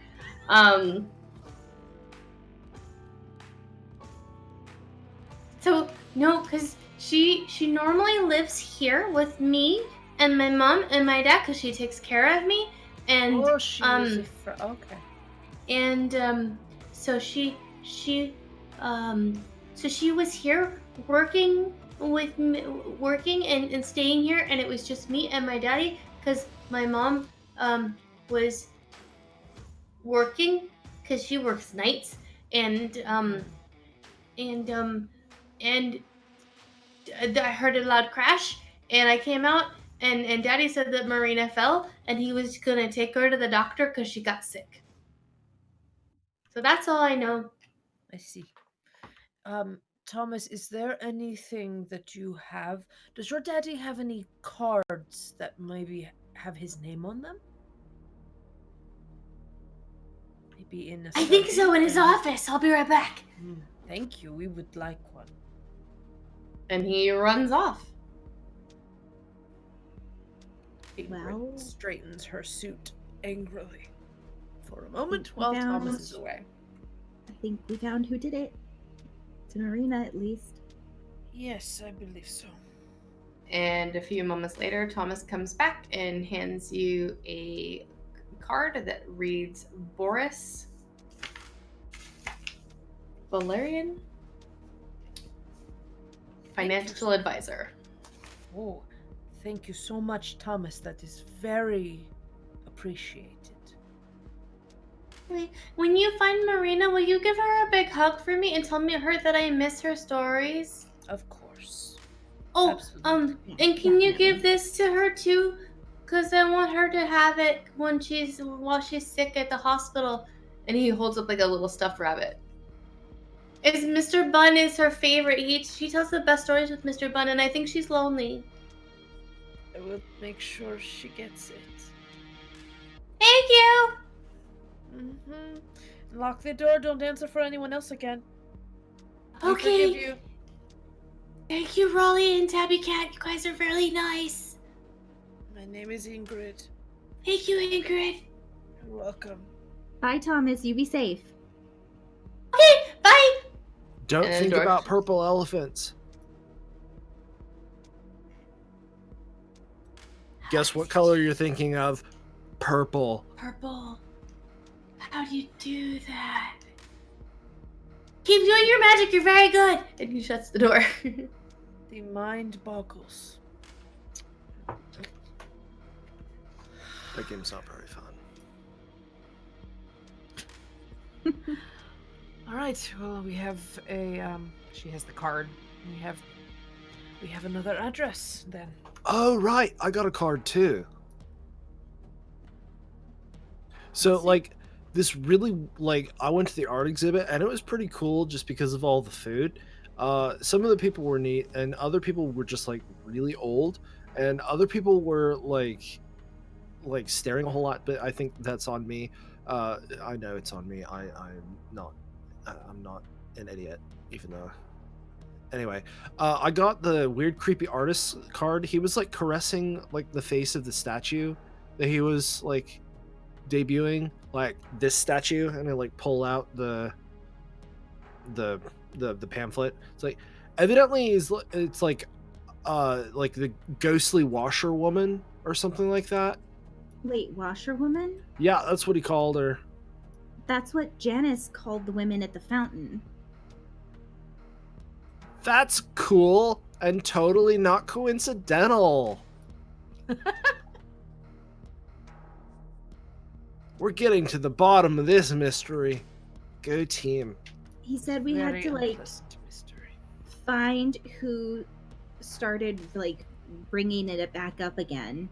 [SPEAKER 2] So no, because she normally lives here with me and my mom and my dad because she takes care of me and
[SPEAKER 5] Oh, she is
[SPEAKER 2] um,
[SPEAKER 5] okay.
[SPEAKER 2] and so she was here working with me, working and staying here, and it was just me and my daddy because my mom was working because she works nights and I heard a loud crash and I came out and daddy said that Marina fell and he was gonna take her to the doctor because she got sick. So that's all I know.
[SPEAKER 5] I see. Thomas, is there anything that you have? Does your daddy have any cards that maybe have his name on them? Maybe in a
[SPEAKER 2] I think
[SPEAKER 5] study?
[SPEAKER 2] so in his
[SPEAKER 5] Maybe-
[SPEAKER 2] office. I'll be right back.
[SPEAKER 5] Thank you. We would like one.
[SPEAKER 2] And he runs off.
[SPEAKER 5] Ingrid
[SPEAKER 4] Well-
[SPEAKER 5] straightens her suit angrily for a moment
[SPEAKER 4] we
[SPEAKER 5] while
[SPEAKER 4] found-
[SPEAKER 5] Thomas is away.
[SPEAKER 4] I think we found who did it. To Marina, at least.
[SPEAKER 5] Yes, I believe so.
[SPEAKER 2] And a few moments later, Thomas comes back and hands you a card that reads Boris Valerian, financial advisor.
[SPEAKER 5] Oh, thank you so much, Thomas. That is very appreciated.
[SPEAKER 2] When you find Marina, will you give her a big hug for me and tell her that I miss her stories?
[SPEAKER 5] Of course.
[SPEAKER 2] Oh,
[SPEAKER 5] Absolutely.
[SPEAKER 2] and can you
[SPEAKER 4] Definitely.
[SPEAKER 2] give this to her too? Cause I want her to have it while she's sick at the hospital. And he holds up like a little stuffed rabbit. Mr. Bun is her favorite. She tells the best stories with Mr. Bun, and I think she's lonely.
[SPEAKER 5] I will make sure she gets it.
[SPEAKER 2] Thank you.
[SPEAKER 5] Lock the door. Don't answer for anyone else again. I
[SPEAKER 2] Okay.
[SPEAKER 5] forgive you.
[SPEAKER 2] Thank you, Raleigh and Tabby Cat. You guys are really nice.
[SPEAKER 5] My name is Ingrid.
[SPEAKER 2] Thank you, Ingrid.
[SPEAKER 5] You're welcome.
[SPEAKER 4] Bye, Thomas. You be safe.
[SPEAKER 2] Okay, bye.
[SPEAKER 3] Don't
[SPEAKER 2] And
[SPEAKER 3] think
[SPEAKER 2] George.
[SPEAKER 3] about purple elephants. Guess what color you're thinking of? Purple.
[SPEAKER 2] Purple. How do you do that? Keep doing your magic. You're very good. And he shuts the door.
[SPEAKER 5] The mind boggles.
[SPEAKER 3] That game's not very fun.
[SPEAKER 5] All right. Well, we have a. She has the card. We have another address then.
[SPEAKER 3] Oh right, I got a card too. So
[SPEAKER 5] Let's see.
[SPEAKER 3] like this really like I went to the art exhibit and it was pretty cool just because of all the food. Some of the people were neat and other people were just like really old and other people were like staring a whole lot, but I think that's on me. I know it's on me. I'm not an idiot, even though. Anyway, I got the weird, creepy artist card. He was like caressing like the face of the statue that he was like debuting, like this statue, and I like pull out the pamphlet. It's like evidently it's like the ghostly washerwoman or something like that.
[SPEAKER 4] Wait, washerwoman?
[SPEAKER 3] Yeah, that's what he called her.
[SPEAKER 4] That's what Janice called the women at the fountain.
[SPEAKER 3] That's cool and totally not coincidental. We're getting to the bottom of this mystery. Go team.
[SPEAKER 4] He said we had to like
[SPEAKER 5] unpleasant mystery.
[SPEAKER 4] find who started like bringing it back up again.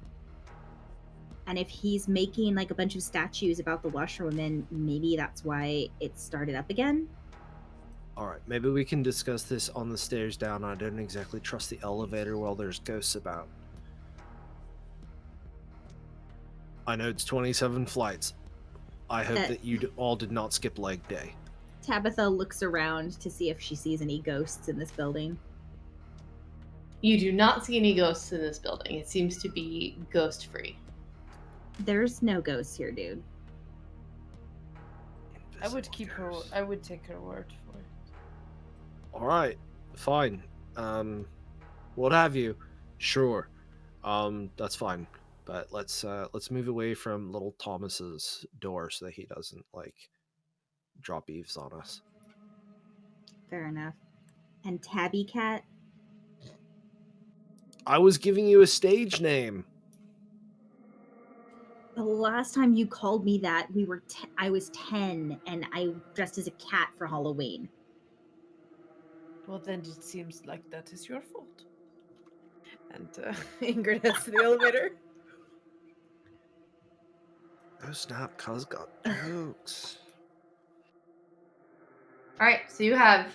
[SPEAKER 4] And if he's making like a bunch of statues about the washerwomen, maybe that's why it started up again.
[SPEAKER 3] All right, maybe we can discuss this on the stairs down. I don't exactly trust the elevator while there's ghosts about. I know it's 27 flights. I hope that you all did not skip leg day.
[SPEAKER 4] Tabitha looks around to see if she sees any ghosts in this building.
[SPEAKER 2] You do not see any ghosts in this building. It seems to be ghost free.
[SPEAKER 4] There's no ghosts here, dude.
[SPEAKER 5] I would keep her. I would take her word for it.
[SPEAKER 3] All right, fine. What have you? Sure. That's fine. But let's move away from little Thomas's door so that he doesn't like drop eaves on us.
[SPEAKER 4] Fair enough. And Tabby Cat?
[SPEAKER 3] I was giving you a stage name.
[SPEAKER 4] The last time you called me that, I was 10 and I dressed as a cat for Halloween.
[SPEAKER 5] Well, then it seems like that is your fault. And Ingrid heads to the elevator.
[SPEAKER 3] Oh snap, cuz got jokes.
[SPEAKER 2] All right, so you have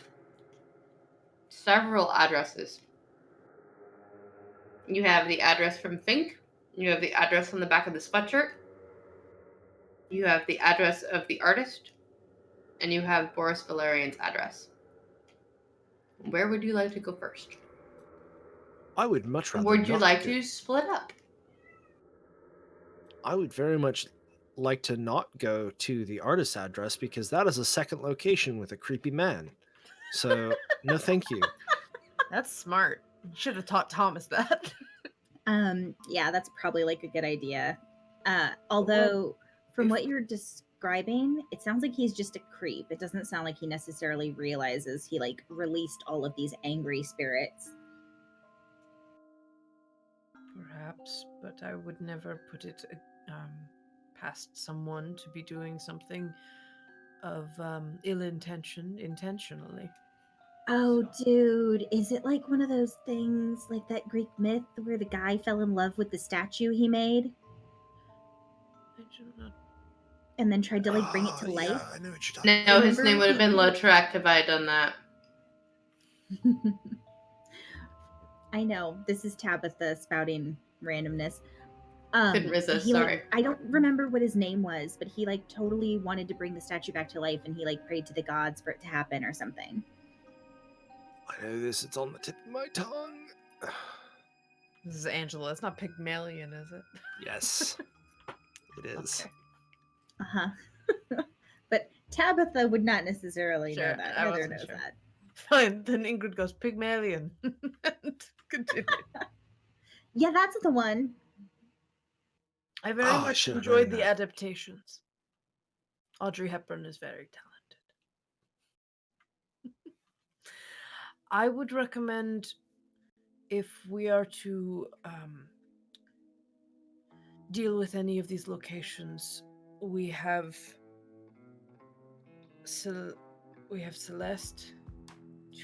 [SPEAKER 2] several addresses. You have the address from Fink. You have the address on the back of the sweatshirt. You have the address of the artist. And you have Boris Valerian's address. Where would you like to go first?
[SPEAKER 3] I would much rather.
[SPEAKER 2] Would you
[SPEAKER 3] not
[SPEAKER 2] like
[SPEAKER 3] go-
[SPEAKER 2] to split up?
[SPEAKER 3] I would very much like to not go to the artist's address because that is a second location with a creepy man. So no, thank you.
[SPEAKER 5] That's smart. Should have taught Thomas that.
[SPEAKER 4] Yeah, that's probably like a good idea. Although from what you're describing, it sounds like he's just a creep. It doesn't sound like he necessarily realizes he like released all of these angry spirits.
[SPEAKER 5] Perhaps, but I would never put it past someone to be doing something of ill intention intentionally.
[SPEAKER 4] Oh, dude, is it like one of those things like that Greek myth where the guy fell in love with the statue he made
[SPEAKER 5] I do not.
[SPEAKER 4] and then tried to like bring it to life?
[SPEAKER 3] Yeah, I know what you're talking
[SPEAKER 2] No, his
[SPEAKER 4] Remember
[SPEAKER 2] name would have
[SPEAKER 4] he-
[SPEAKER 2] been Lautrec if I had done that.
[SPEAKER 4] I know, this is Tabitha spouting randomness.
[SPEAKER 2] Couldn't resist,
[SPEAKER 4] he, like-
[SPEAKER 2] sorry.
[SPEAKER 4] I don't remember what his name was, but he like totally wanted to bring the statue back to life and he like prayed to the gods for it to happen or something.
[SPEAKER 3] I know this. It's on the tip of my tongue.
[SPEAKER 5] This is Angela. It's not Pygmalion, is it?
[SPEAKER 3] Yes, it is.
[SPEAKER 5] Okay.
[SPEAKER 4] Uh-huh. But Tabitha would not necessarily
[SPEAKER 5] Sure,
[SPEAKER 4] know that.
[SPEAKER 5] I
[SPEAKER 4] Heather
[SPEAKER 5] wasn't
[SPEAKER 4] knows
[SPEAKER 5] sure.
[SPEAKER 4] that.
[SPEAKER 5] Fine. Then Ingrid goes Pygmalion. And continue.
[SPEAKER 4] Yeah, that's the one.
[SPEAKER 5] I very
[SPEAKER 3] Oh, I
[SPEAKER 5] much
[SPEAKER 3] should've
[SPEAKER 5] enjoyed
[SPEAKER 3] known
[SPEAKER 5] the
[SPEAKER 3] that.
[SPEAKER 5] adaptations. Audrey Hepburn is very talented. I would recommend, if we are to deal with any of these locations, we have We have Celeste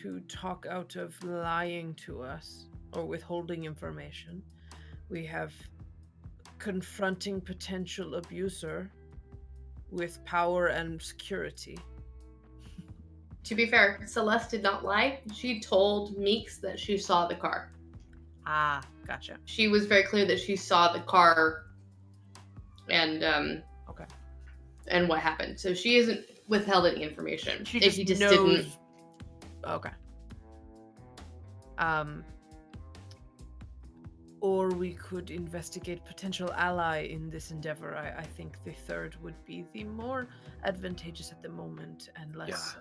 [SPEAKER 5] to talk out of lying to us or withholding information. We have confronting potential abuser with power and security.
[SPEAKER 2] To be fair, Celeste did not lie. She told Meeks that she saw the car.
[SPEAKER 5] Ah, gotcha.
[SPEAKER 2] She was very clear that she saw the car and
[SPEAKER 5] Okay.
[SPEAKER 2] and what happened. So she isn't withheld any information.
[SPEAKER 5] She
[SPEAKER 2] if you just
[SPEAKER 5] knows.
[SPEAKER 2] didn't.
[SPEAKER 5] Okay. Or we could investigate potential ally in this endeavor. I think the third would be the more advantageous at the moment and less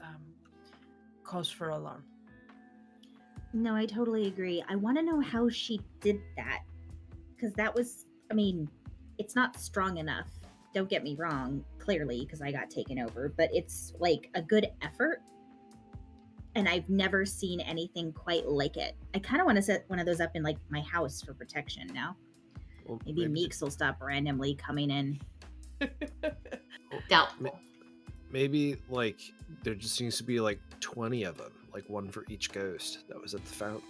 [SPEAKER 5] cause for alarm.
[SPEAKER 4] No, I totally agree. I want to know how she did that. Because that was, I mean, it's not strong enough. Don't get me wrong, clearly, because I got taken over, but it's like a good effort. And I've never seen anything quite like it. I kind of want to set one of those up in like my house for protection now.
[SPEAKER 3] Well,
[SPEAKER 4] Maybe Meeks will stop randomly coming in.
[SPEAKER 2] Doubtful.
[SPEAKER 3] Maybe like there just needs to be like 20 of them, like one for each ghost that was at the fountain.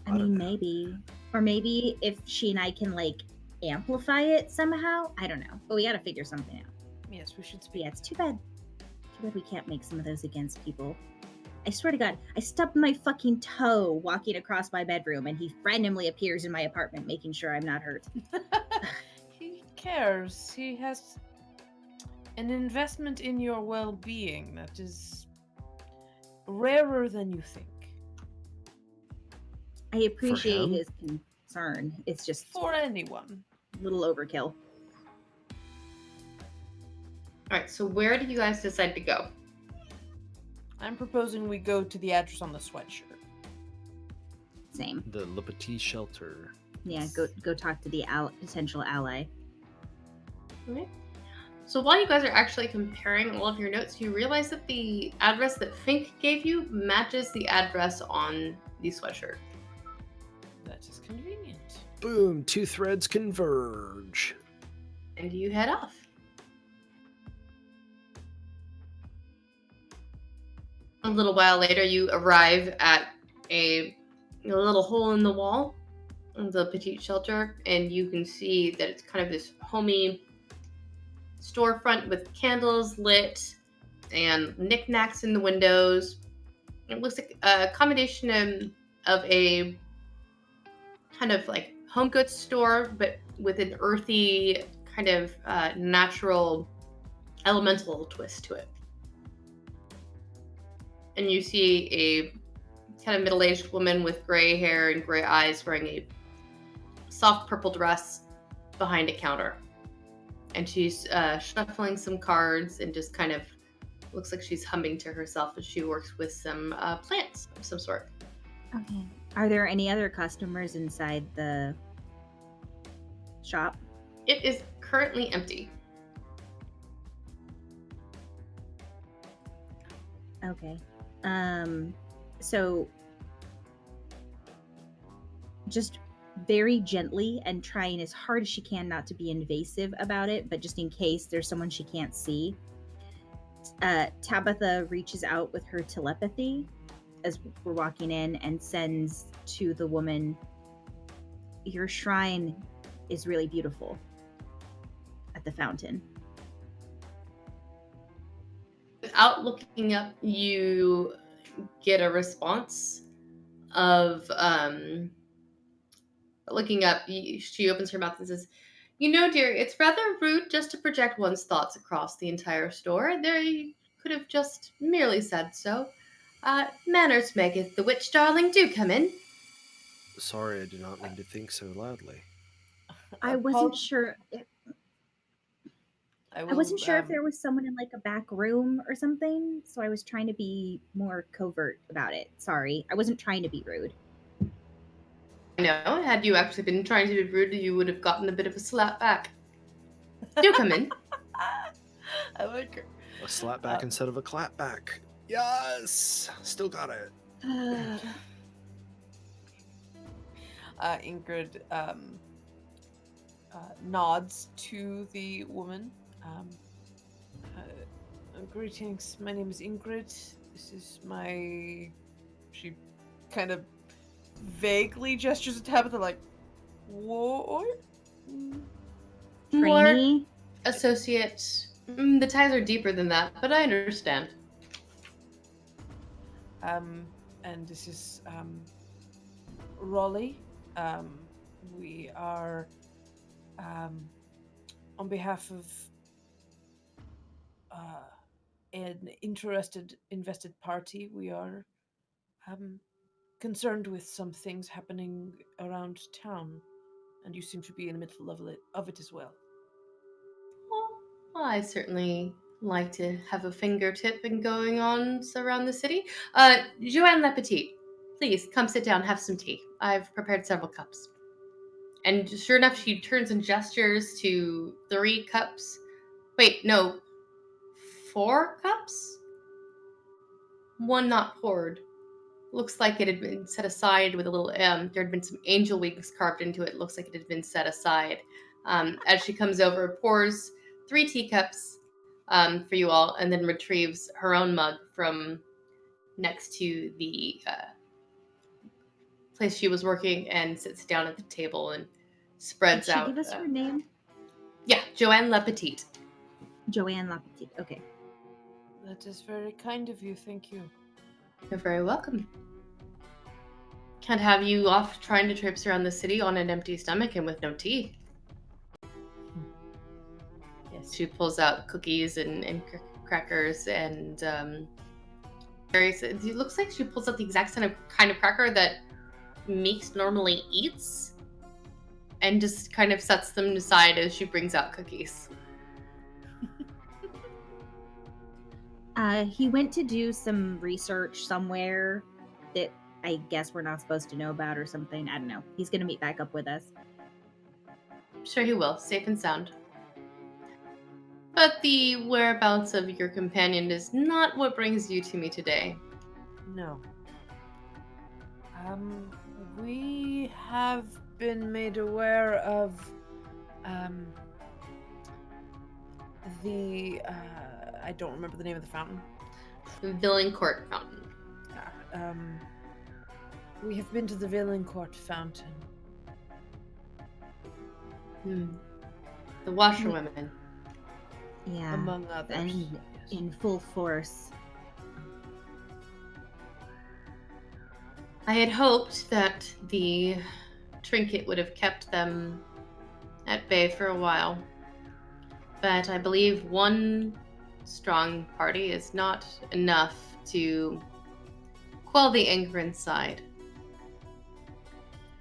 [SPEAKER 4] I
[SPEAKER 3] don't
[SPEAKER 4] mean,
[SPEAKER 3] know.
[SPEAKER 4] maybe. Or maybe if she and I can like amplify it somehow. I don't know. But we got to figure something out.
[SPEAKER 5] Yes, we should
[SPEAKER 4] But
[SPEAKER 5] speak.
[SPEAKER 4] yeah, it's too bad. Too bad we can't make some of those against people. I swear to God, I stubbed my fucking toe walking across my bedroom, and he randomly appears in my apartment, making sure I'm not hurt.
[SPEAKER 5] He cares. He has an investment in your well-being that is rarer than you think.
[SPEAKER 4] I appreciate
[SPEAKER 3] him?
[SPEAKER 4] his concern. It's just
[SPEAKER 5] For anyone.
[SPEAKER 4] a little overkill.
[SPEAKER 2] All right. So where do you guys decide to go?
[SPEAKER 5] I'm proposing we go to the address on the sweatshirt.
[SPEAKER 4] Same.
[SPEAKER 3] The Le Petit shelter.
[SPEAKER 4] Yeah, go talk to the potential ally.
[SPEAKER 2] Okay. So while you guys are actually comparing all of your notes, you realize that the address that Fink gave you matches the address on the sweatshirt.
[SPEAKER 5] That is convenient.
[SPEAKER 3] Boom! 2 threads converge.
[SPEAKER 2] And you head off. A little while later, you arrive at a little hole in the wall of the petite shelter, and you can see that it's kind of this homey storefront with candles lit and knickknacks in the windows. It looks like a combination of a kind of like home goods store, but with an earthy kind of natural elemental twist to it. And you see a kind of middle-aged woman with gray hair and gray eyes wearing a soft purple dress behind a counter. And she's shuffling some cards and just kind of looks like she's humming to herself as she works with some plants of some sort.
[SPEAKER 4] Okay. Are there any other customers inside the shop?
[SPEAKER 2] It is currently empty.
[SPEAKER 4] Okay. So just very gently and trying as hard as she can not to be invasive about it, but just in case there's someone she can't see, Tabitha reaches out with her telepathy as we're walking in and sends to the woman, "Your shrine is really beautiful at the fountain."
[SPEAKER 2] Without looking up, you get a response of looking up. She opens her mouth and says, "You know, dear, it's rather rude just to project one's thoughts across the entire store. They could have just merely said so. Manners maketh the witch, darling. Do come in."
[SPEAKER 3] Sorry, I did not mean to think so loudly.
[SPEAKER 4] I wasn't sure. I wasn't sure if there was someone in like a back room or something, so I was trying to be more covert about it. Sorry, I wasn't trying to be rude.
[SPEAKER 2] No, had you actually been trying to be rude, you would have gotten a bit of a slap back. Do come in.
[SPEAKER 5] I like her.
[SPEAKER 3] A slap back instead of a clap back. Yes! Still got it.
[SPEAKER 5] Ingrid nods to the woman. Greetings. My name is Ingrid. This is my. She kind of vaguely gestures at Tabitha, like, what?
[SPEAKER 2] More
[SPEAKER 4] Trainee.
[SPEAKER 2] associate. The ties are deeper than that, but I understand.
[SPEAKER 5] And this is Raleigh. We are on behalf of an invested party. We are concerned with some things happening around town, and you seem to be in the middle of it as well.
[SPEAKER 2] Well, I certainly like to have a fingertip in going on around the city. Joanne Lepetit, please come sit down, have some tea. I've prepared several cups. And sure enough, she turns and gestures to 3 cups. Wait, no, 4 cups? One not poured. Looks like it had been set aside with a little, there had been some angel wings carved into it. Looks like it had been set aside. As she comes over, pours 3 teacups for you all, and then retrieves her own mug from next to the place she was working and sits down at the table and
[SPEAKER 4] Did
[SPEAKER 2] spreads
[SPEAKER 4] she
[SPEAKER 2] out.
[SPEAKER 4] give us her name?
[SPEAKER 2] Yeah, Joanne Lepetit.
[SPEAKER 4] Joanne Lapetit. Okay.
[SPEAKER 5] That is very kind of you. Thank you.
[SPEAKER 2] You're very welcome. Can't have you off trying to trips around the city on an empty stomach and with no tea. Yes, she pulls out cookies and crackers and various. It looks like she pulls out the exact kind of cracker that Meeks normally eats, and just kind of sets them aside as she brings out cookies.
[SPEAKER 4] He went to do some research somewhere that I guess we're not supposed to know about or something. I don't know. He's gonna meet back up with us.
[SPEAKER 2] I'm sure he will, safe and sound. But the whereabouts of your companion is not what brings you to me today.
[SPEAKER 5] No. We have been made aware of the I don't remember the name of the fountain.
[SPEAKER 2] Villancourt Fountain.
[SPEAKER 5] We have been to the Villancourt fountain.
[SPEAKER 2] The washerwomen.
[SPEAKER 4] Yeah.
[SPEAKER 5] Among others.
[SPEAKER 4] And
[SPEAKER 5] yes.
[SPEAKER 4] in full force.
[SPEAKER 2] I had hoped that the trinket would have kept them at bay for a while. But I believe one strong party is not enough to quell the anger inside.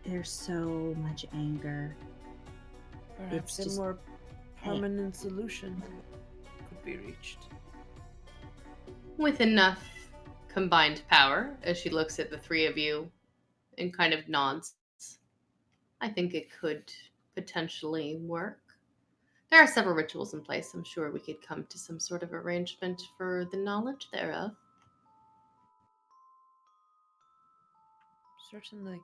[SPEAKER 4] There's so much anger.
[SPEAKER 5] Perhaps
[SPEAKER 4] It's
[SPEAKER 5] a
[SPEAKER 4] just-
[SPEAKER 5] more permanent solution could be reached.
[SPEAKER 2] With enough combined power, as she looks at the 3 of you and kind of nods, I think it could potentially work. There are several rituals in place. I'm sure we could come to some sort of arrangement for the knowledge thereof.
[SPEAKER 5] Certainly.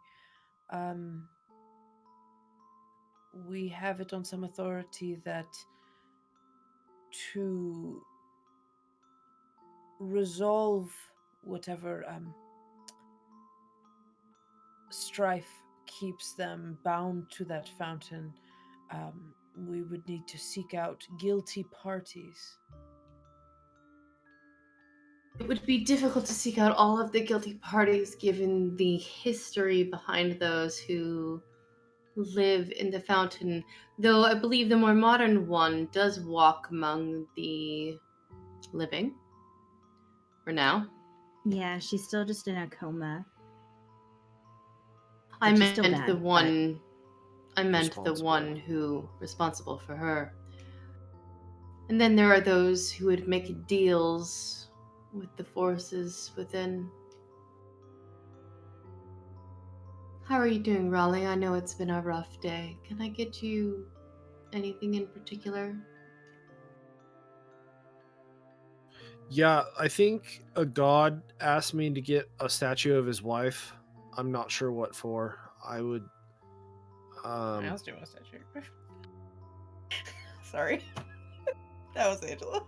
[SPEAKER 5] We have it on some authority that to resolve whatever strife keeps them bound to that fountain, we would need to seek out guilty parties.
[SPEAKER 2] It would be difficult to seek out all of the guilty parties given the history behind those who live in the fountain, though I believe the more modern one does walk among the living. For now.
[SPEAKER 4] Yeah, she's still just in a coma.
[SPEAKER 2] I
[SPEAKER 4] Which is
[SPEAKER 2] meant
[SPEAKER 4] still bad,
[SPEAKER 2] the
[SPEAKER 4] but-
[SPEAKER 2] one the
[SPEAKER 3] Responsible.
[SPEAKER 2] one who responsible for her. And then there are those who would make deals with the forces within. How are you doing, Raleigh? I know it's been a rough day. Can I get you anything in particular?
[SPEAKER 3] Yeah, I think a god asked me to get a statue of his wife. I'm not sure what for. I would.
[SPEAKER 5] I was doing a statue. Sorry. That was Angela.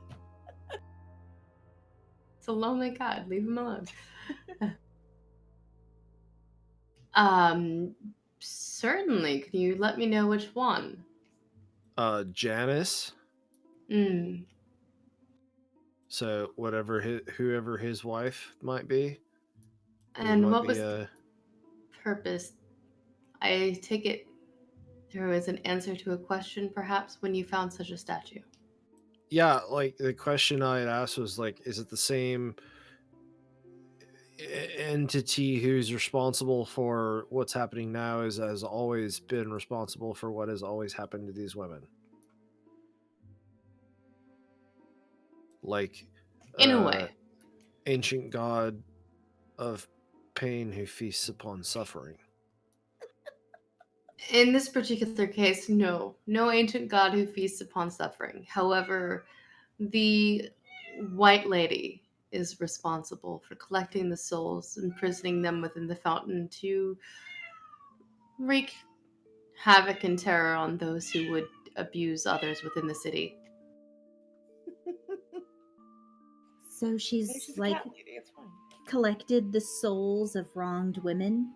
[SPEAKER 2] It's a lonely god. Leave him alone. Certainly. Can you let me know which one?
[SPEAKER 3] Janice.
[SPEAKER 2] Mm.
[SPEAKER 3] So whoever his wife might be. It
[SPEAKER 2] And
[SPEAKER 3] might
[SPEAKER 2] what
[SPEAKER 3] be,
[SPEAKER 2] was the purpose? I take it there was an answer to a question, perhaps, when you found such a statue.
[SPEAKER 3] Yeah, like the question I had asked was like, is it the same entity who's responsible for what's happening now has always been responsible for what has always happened to these women? Like,
[SPEAKER 2] In a way.
[SPEAKER 3] ancient god of pain who feasts upon suffering.
[SPEAKER 2] In this particular case, no. No ancient god who feasts upon suffering. However, the White Lady is responsible for collecting the souls, imprisoning them within the fountain to wreak havoc and terror on those who would abuse others within the city.
[SPEAKER 4] So she's
[SPEAKER 5] She's a
[SPEAKER 4] like
[SPEAKER 5] cat lady. It's fine.
[SPEAKER 4] collected the souls of wronged women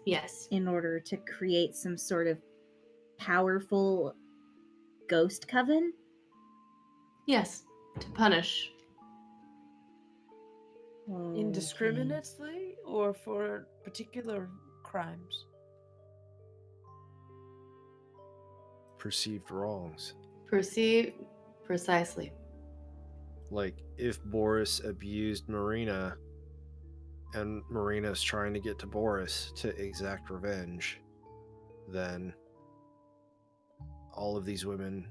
[SPEAKER 2] Yes.
[SPEAKER 4] in order to create some sort of powerful ghost coven.
[SPEAKER 2] Yes. To punish.
[SPEAKER 4] Okay.
[SPEAKER 5] Indiscriminately or for particular crimes?
[SPEAKER 3] Perceived wrongs.
[SPEAKER 2] Perceive precisely.
[SPEAKER 3] Like if Boris abused Marina and Marina's trying to get to Boris to exact revenge, then all of these women,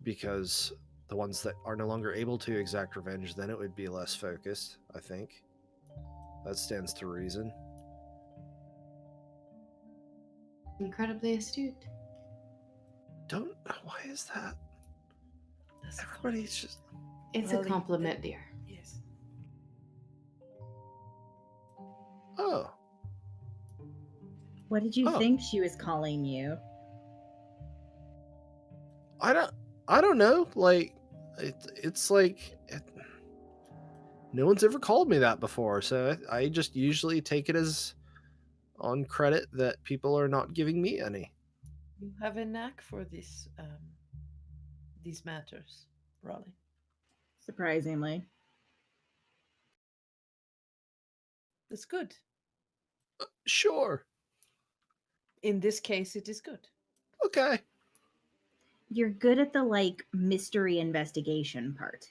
[SPEAKER 3] because the ones that are no longer able to exact revenge, then it would be less focused, I think. That stands to reason.
[SPEAKER 2] Incredibly astute.
[SPEAKER 3] Why is that?
[SPEAKER 5] That's
[SPEAKER 3] Everybody's just...
[SPEAKER 2] It's
[SPEAKER 5] Well,
[SPEAKER 2] a compliment, dear.
[SPEAKER 5] Yes.
[SPEAKER 3] Oh,
[SPEAKER 4] What did you
[SPEAKER 3] Oh.
[SPEAKER 4] think she was calling you?
[SPEAKER 3] I don't know. Like, it's like... no one's ever called me that before, so I just usually take it as on credit that people are not giving me any.
[SPEAKER 5] You have a knack for this, these matters, Raleigh.
[SPEAKER 4] Surprisingly.
[SPEAKER 5] That's good.
[SPEAKER 3] Sure.
[SPEAKER 5] In this case, it is good.
[SPEAKER 3] Okay.
[SPEAKER 4] You're good at the like mystery investigation part.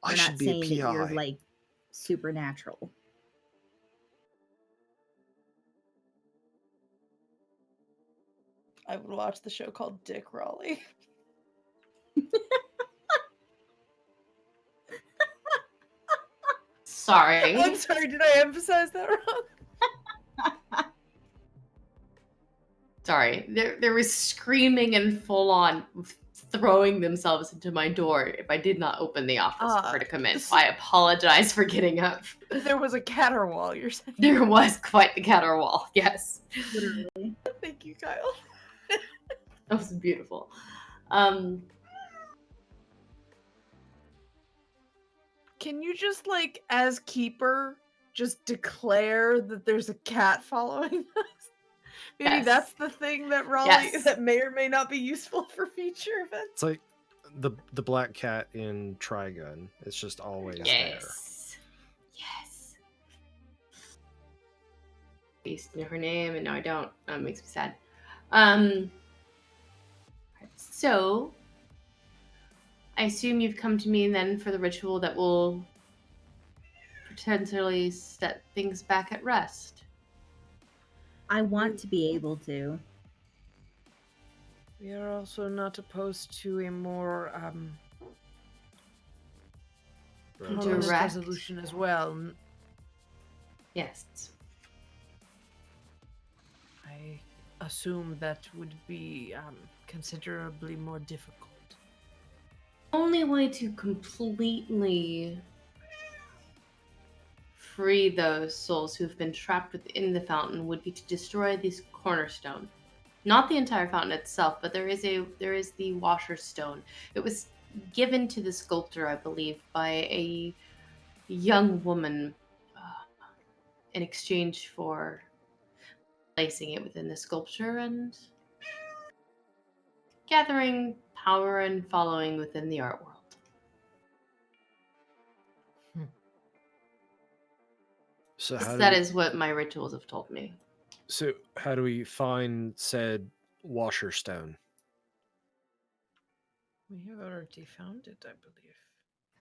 [SPEAKER 3] I
[SPEAKER 4] We're
[SPEAKER 3] should
[SPEAKER 4] not
[SPEAKER 3] be a
[SPEAKER 4] saying that you're
[SPEAKER 3] PI.
[SPEAKER 4] like supernatural.
[SPEAKER 5] I would watch the show called Dick Raleigh.
[SPEAKER 2] Sorry.
[SPEAKER 5] I'm sorry, did I emphasize that wrong?
[SPEAKER 2] Sorry. There was screaming and full on throwing themselves into my door if I did not open the office for her to come in. So I apologize for getting up.
[SPEAKER 5] There was a caterwaul, you're saying?
[SPEAKER 2] There was quite the caterwaul, yes.
[SPEAKER 4] Literally.
[SPEAKER 5] Thank you, Kyle.
[SPEAKER 2] That was beautiful.
[SPEAKER 5] Can you just, like, as keeper, just declare that there's a cat following us? Maybe
[SPEAKER 2] Yes.
[SPEAKER 5] that's the thing that Raleigh
[SPEAKER 2] Yes.
[SPEAKER 5] that may or may not be useful for future events.
[SPEAKER 3] It's like the black cat in Trigun. It's just always there.
[SPEAKER 2] Yes. Yes. I used to know her name and now I don't. That makes me sad. So I assume you've come to me then for the ritual that will potentially set things back at rest.
[SPEAKER 4] I want to be able to.
[SPEAKER 5] We are also not opposed to a more harmless
[SPEAKER 2] Direct.
[SPEAKER 5] resolution as well.
[SPEAKER 2] Yes.
[SPEAKER 5] I assume that would be considerably more difficult.
[SPEAKER 2] Only way to completely free those souls who've been trapped within the fountain would be to destroy this cornerstone. Not the entire fountain itself, but there is the washer stone. It was given to the sculptor, I believe, by a young woman in exchange for placing it within the sculpture and gathering power and following within the art world.
[SPEAKER 3] So
[SPEAKER 2] That is what my rituals have told me.
[SPEAKER 3] So how do we find said washer stone?
[SPEAKER 5] We have already found it, I believe.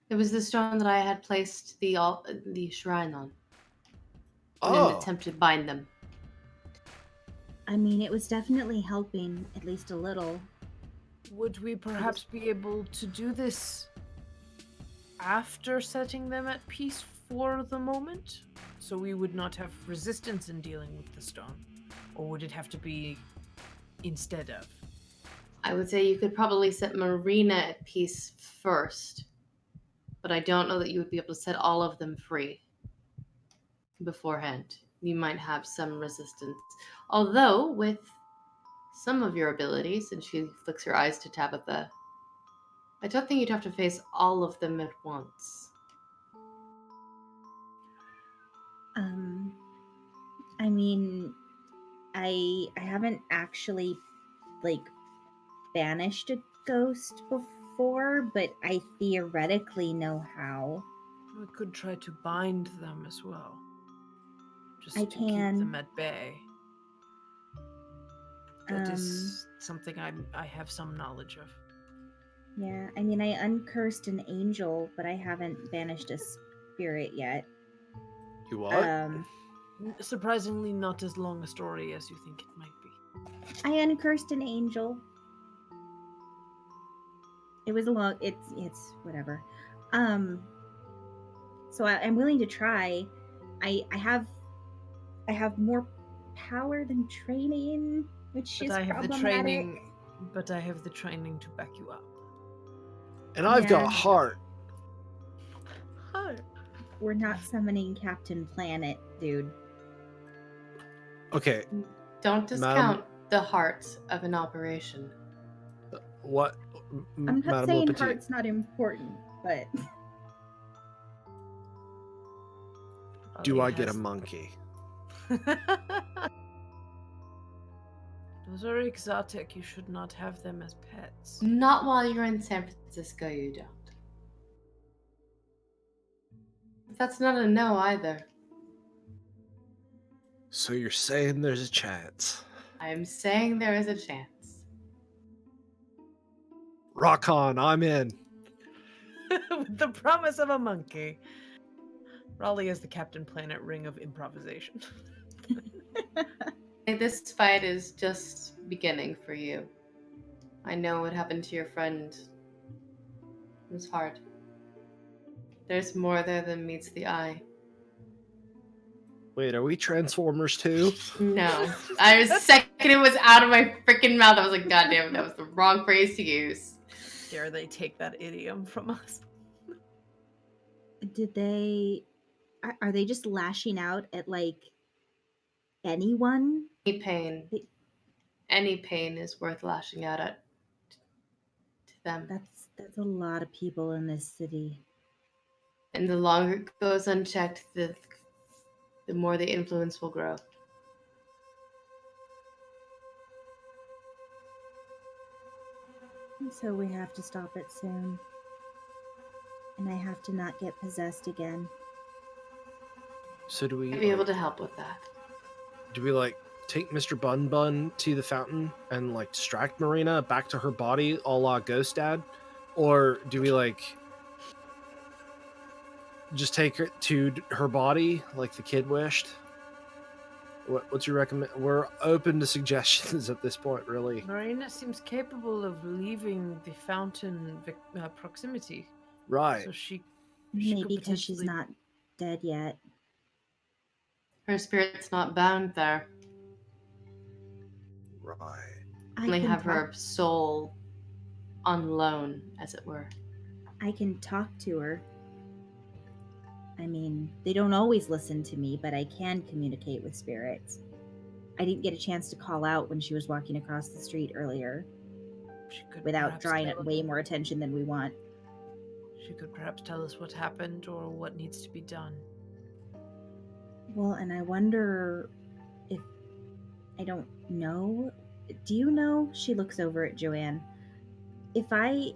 [SPEAKER 2] It was the stone that I had placed the shrine on in an
[SPEAKER 3] Oh,
[SPEAKER 2] attempt to bind them.
[SPEAKER 4] I mean, it was definitely helping, at least a little.
[SPEAKER 5] Would we perhaps be able to do this after setting them at peace for the moment? So we would not have resistance in dealing with the stone? Or would it have to be instead of?
[SPEAKER 2] I would say you could probably set Marina at peace first, but I don't know that you would be able to set all of them free beforehand. You might have some resistance. Although, with some of your abilities, and she flicks her eyes to Tabitha, I don't think you'd have to face all of them at once.
[SPEAKER 4] I mean, I haven't actually like banished a ghost before, but I theoretically know how.
[SPEAKER 5] We could try to bind them as well. Just
[SPEAKER 4] I
[SPEAKER 5] to keep
[SPEAKER 4] can.
[SPEAKER 5] them at bay. That
[SPEAKER 4] Um,
[SPEAKER 5] is something I have some knowledge of.
[SPEAKER 4] Yeah, I mean, I uncursed an angel, but I haven't banished a spirit yet.
[SPEAKER 3] you what?
[SPEAKER 5] Surprisingly, not as long a story as you think it might be.
[SPEAKER 4] I uncursed an angel. It was a long. It's whatever. So I'm willing to try. I have more power than training, which
[SPEAKER 5] But
[SPEAKER 4] is
[SPEAKER 5] I have the
[SPEAKER 4] problematic.
[SPEAKER 5] training. But I have the training to back you up.
[SPEAKER 3] And I've got
[SPEAKER 4] yeah.
[SPEAKER 3] heart.
[SPEAKER 4] We're not summoning Captain Planet, dude.
[SPEAKER 3] Okay,
[SPEAKER 2] Don't discount the heart of an operation.
[SPEAKER 3] what?
[SPEAKER 4] I'm not
[SPEAKER 3] Madame
[SPEAKER 4] saying
[SPEAKER 3] Petit.
[SPEAKER 4] heart's not important, but
[SPEAKER 3] Do
[SPEAKER 5] Ollie
[SPEAKER 3] I get a
[SPEAKER 5] has-
[SPEAKER 3] monkey?
[SPEAKER 5] Those are exotic. You should not have them as pets.
[SPEAKER 2] Not while you're in San Francisco, you don't. But that's not a no either.
[SPEAKER 3] So you're saying there's a chance?
[SPEAKER 2] I'm saying there is a chance.
[SPEAKER 3] Rock on, I'm in.
[SPEAKER 5] With the promise of a monkey. Raleigh is the Captain Planet ring of improvisation.
[SPEAKER 2] This fight is just beginning for you. I know what happened to your friend. It was hard. There's more there than meets the eye.
[SPEAKER 3] Wait, are we Transformers too?
[SPEAKER 2] No. I was second it was out of my freaking mouth. I was like, God damn it, that was the wrong phrase to use.
[SPEAKER 5] Dare they take that idiom from us?
[SPEAKER 4] did they? Are they just lashing out at like anyone?
[SPEAKER 2] Any pain is worth lashing out at to them.
[SPEAKER 4] That's a lot of people in this city.
[SPEAKER 2] And the longer it goes unchecked, the more the influence will grow.
[SPEAKER 4] So we have to stop it soon. And I have to not get possessed again.
[SPEAKER 3] So do we
[SPEAKER 2] I'd be able to help with that.
[SPEAKER 3] do we like take Mr. Bun Bun to the fountain and like distract Marina back to her body a la Ghost Dad? Or do we like just take her to her body like the kid wished? What's your recommend? We're open to suggestions at this point, really.
[SPEAKER 5] Marina seems capable of leaving the fountain proximity.
[SPEAKER 3] Right.
[SPEAKER 5] So she
[SPEAKER 4] Maybe
[SPEAKER 5] could
[SPEAKER 4] because she's
[SPEAKER 5] potentially-
[SPEAKER 4] not dead yet.
[SPEAKER 2] Her spirit's not bound there.
[SPEAKER 3] Right.
[SPEAKER 4] I
[SPEAKER 2] Only
[SPEAKER 4] can
[SPEAKER 2] have
[SPEAKER 4] talk,
[SPEAKER 2] her soul on loan, as it were.
[SPEAKER 4] I can talk to her. I mean, they don't always listen to me, but I can communicate with spirits. I didn't get a chance to call out when she was walking across the street earlier.
[SPEAKER 5] She could
[SPEAKER 4] without
[SPEAKER 5] perhaps
[SPEAKER 4] drawing
[SPEAKER 5] tell
[SPEAKER 4] way more attention than we want.
[SPEAKER 5] She could perhaps tell us what happened or what needs to be done.
[SPEAKER 4] Well, and I wonder if I don't know. Do you know? She looks over at Joanne. If I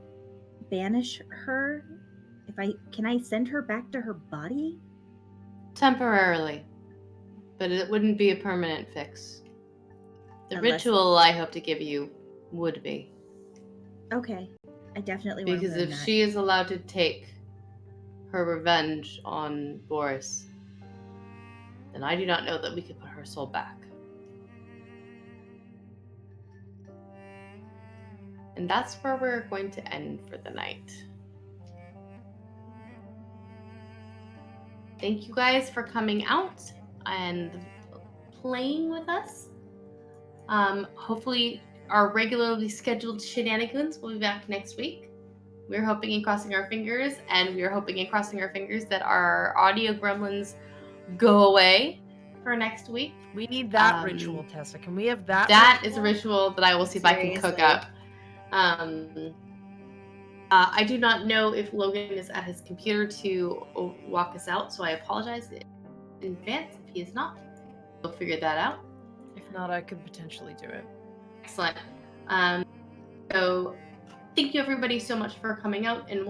[SPEAKER 4] banish her, can I send her back to her body?
[SPEAKER 2] Temporarily, but it wouldn't be a permanent fix. The
[SPEAKER 4] Unless-
[SPEAKER 2] ritual I hope to give you would be.
[SPEAKER 4] Okay, I definitely want to
[SPEAKER 2] Because
[SPEAKER 4] learn
[SPEAKER 2] if
[SPEAKER 4] that.
[SPEAKER 2] she is allowed to take her revenge on Boris, then I do not know that we could put her soul back. And that's where we're going to end for the night. Thank you guys for coming out and playing with us. Hopefully, our regularly scheduled shenanigans will be back next week. We're hoping and crossing our fingers, and we are hoping and crossing our fingers that our audio gremlins go away for next week.
[SPEAKER 5] We need that
[SPEAKER 2] Um,
[SPEAKER 5] ritual, Tessa. Can we have that?
[SPEAKER 2] That is a ritual that I will see if I can cook
[SPEAKER 4] Seriously.
[SPEAKER 2] up. I do not know if Logan is at his computer to walk us out, so I apologize in advance if he is not. We'll figure that out.
[SPEAKER 5] If not, I could potentially do it.
[SPEAKER 2] Excellent. So thank you everybody so much for coming out and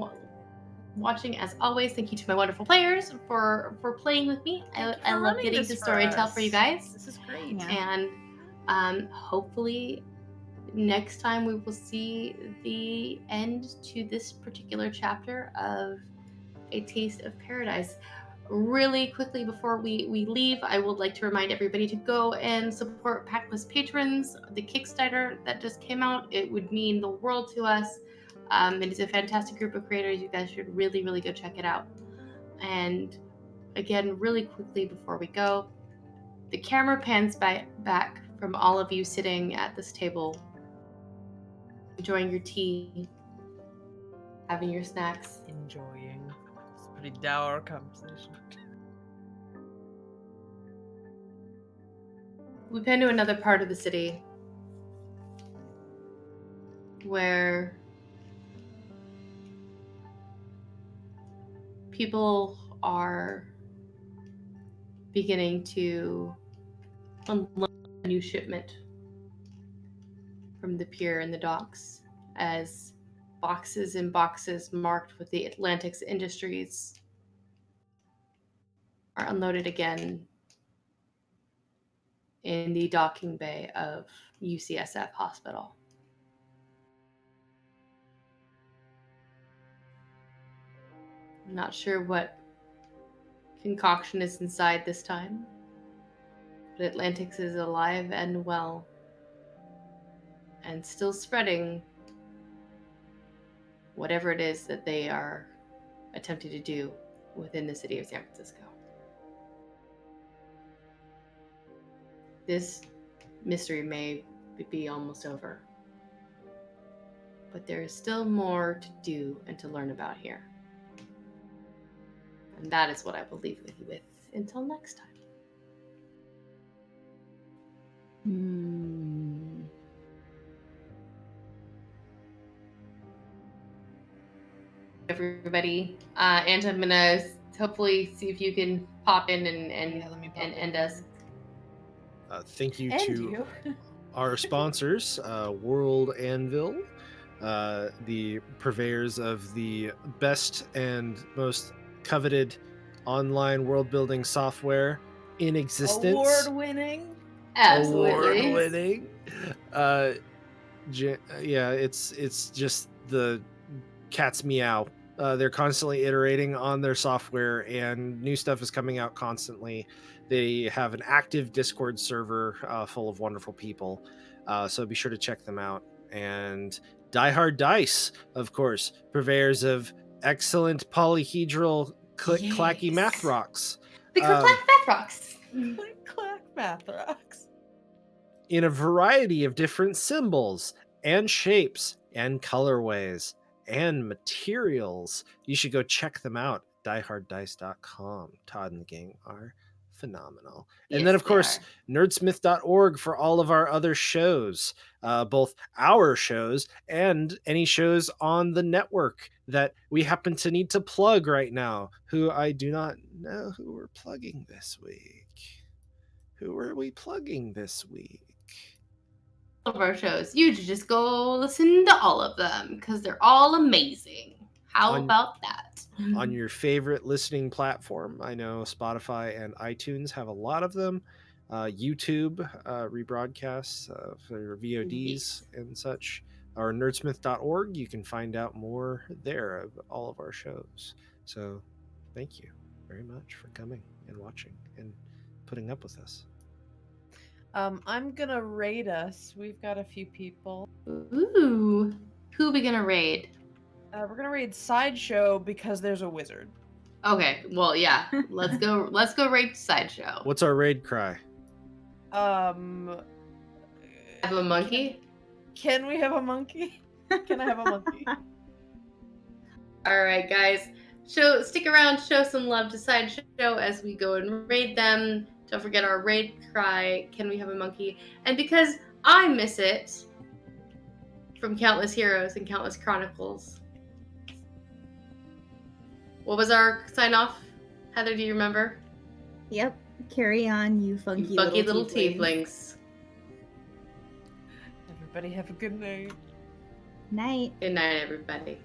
[SPEAKER 2] watching. As always, thank you to my wonderful players for playing with me. I love getting to storytell for you guys.
[SPEAKER 5] This is great.
[SPEAKER 4] Yeah.
[SPEAKER 2] And hopefully next time we will see the end to this particular chapter of A Taste of Paradise. Really quickly before we leave, I would like to remind everybody to go and support Pack Plus patrons. The Kickstarter that just came out, it would mean the world to us. It is a fantastic group of creators. You guys should really, really go check it out. And again, really quickly before we go, the camera pans back from all of you sitting at this table, enjoying your tea, having your snacks.
[SPEAKER 5] Enjoying. It's a pretty dour conversation.
[SPEAKER 2] We pan to another part of the city where people are beginning to unload a new shipment from the pier and the docks as boxes and boxes marked with the Atlantic's Industries are unloaded again in the docking bay of UCSF Hospital. I'm not sure what concoction is inside this time, but Atlantic's is alive and well and still spreading whatever it is that they are attempting to do within the city of San Francisco. This mystery may be almost over, but there is still more to do and to learn about here. And that is what I will leave with you with until next time. Everybody, and I'm gonna hopefully see if you can pop in and end us.
[SPEAKER 3] Thank you
[SPEAKER 5] And
[SPEAKER 3] to
[SPEAKER 5] you.
[SPEAKER 3] our sponsors, World Anvil, the purveyors of the best and most coveted online world building software in existence.
[SPEAKER 5] Award-winning.
[SPEAKER 2] Absolutely.
[SPEAKER 3] Award-winning. Yeah, it's just the cat's meow. They're constantly iterating on their software, and new stuff is coming out constantly. They have an active Discord server full of wonderful people, so be sure to check them out. And Die Hard Dice, of course, purveyors of excellent polyhedral clacky math rocks.
[SPEAKER 2] The Clack Math Rocks.
[SPEAKER 5] Clack math rocks.
[SPEAKER 3] In a variety of different symbols and shapes and colorways and materials. You should go check them out. dieharddice.com. Todd and the gang are phenomenal.
[SPEAKER 2] Yes,
[SPEAKER 3] And then, of
[SPEAKER 2] they
[SPEAKER 3] course,
[SPEAKER 2] are.
[SPEAKER 3] nerdsmith.org for all of our other shows, both our shows and any shows on the network that we happen to need to plug right now, who I do not know who we're plugging this week. Who are we plugging this week?
[SPEAKER 2] All of our shows. You should just go listen to all of them because they're all amazing. How
[SPEAKER 3] On-
[SPEAKER 2] about that?
[SPEAKER 3] On your favorite listening platform. I know Spotify and iTunes have a lot of them. YouTube rebroadcasts for VODs
[SPEAKER 2] Yes.
[SPEAKER 3] and such. Or nerdsmith.org, you can find out more there of all of our shows. So thank you very much for coming and watching and putting up with us.
[SPEAKER 5] I'm gonna raid us. We've got a few people.
[SPEAKER 2] Ooh. Who are we gonna raid?
[SPEAKER 5] We're gonna raid Sideshow because there's a wizard.
[SPEAKER 2] Okay, well yeah. Let's go raid Sideshow.
[SPEAKER 3] What's our raid cry?
[SPEAKER 5] Um,
[SPEAKER 2] Have a monkey?
[SPEAKER 5] Can we have a monkey? Can I have a monkey?
[SPEAKER 2] Alright guys. Stick around, show some love to Sideshow as we go and raid them. Don't forget our raid cry, Can We Have a Monkey? And because I miss it from Countless Heroes and Countless Chronicles. What was our sign off? Heather, do you remember?
[SPEAKER 4] Yep. Carry on, you
[SPEAKER 2] You
[SPEAKER 4] funky,
[SPEAKER 2] funky little
[SPEAKER 4] tieflings.
[SPEAKER 2] tieflings.
[SPEAKER 5] Everybody have a good night.
[SPEAKER 4] Night.
[SPEAKER 2] Good night, everybody.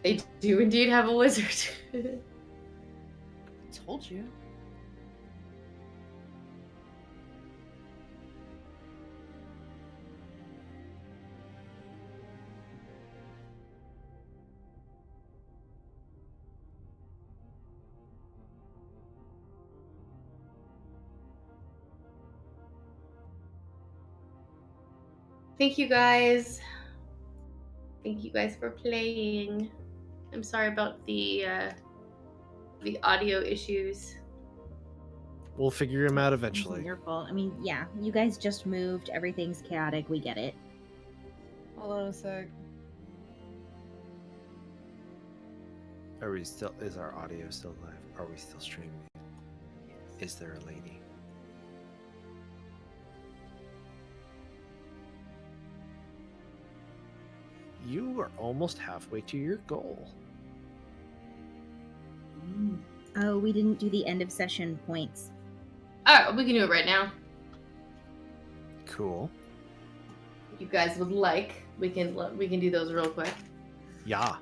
[SPEAKER 2] They do indeed have a wizard.
[SPEAKER 5] Told you.
[SPEAKER 2] Thank you guys. Thank you guys for playing. I'm sorry about the audio issues.
[SPEAKER 3] We'll figure him out
[SPEAKER 4] It's
[SPEAKER 3] eventually.
[SPEAKER 4] your fault. I mean, yeah, you guys just moved. Everything's chaotic. We get it.
[SPEAKER 5] Hold on a sec.
[SPEAKER 3] Are we still? Is our audio still live? Are we still streaming? Is there a lady? You are almost halfway to your goal.
[SPEAKER 4] Oh, we didn't do the end of session points.
[SPEAKER 2] Alright, we can do it right now.
[SPEAKER 3] Cool.
[SPEAKER 2] If you guys would like, we can do those real quick.
[SPEAKER 3] Yeah.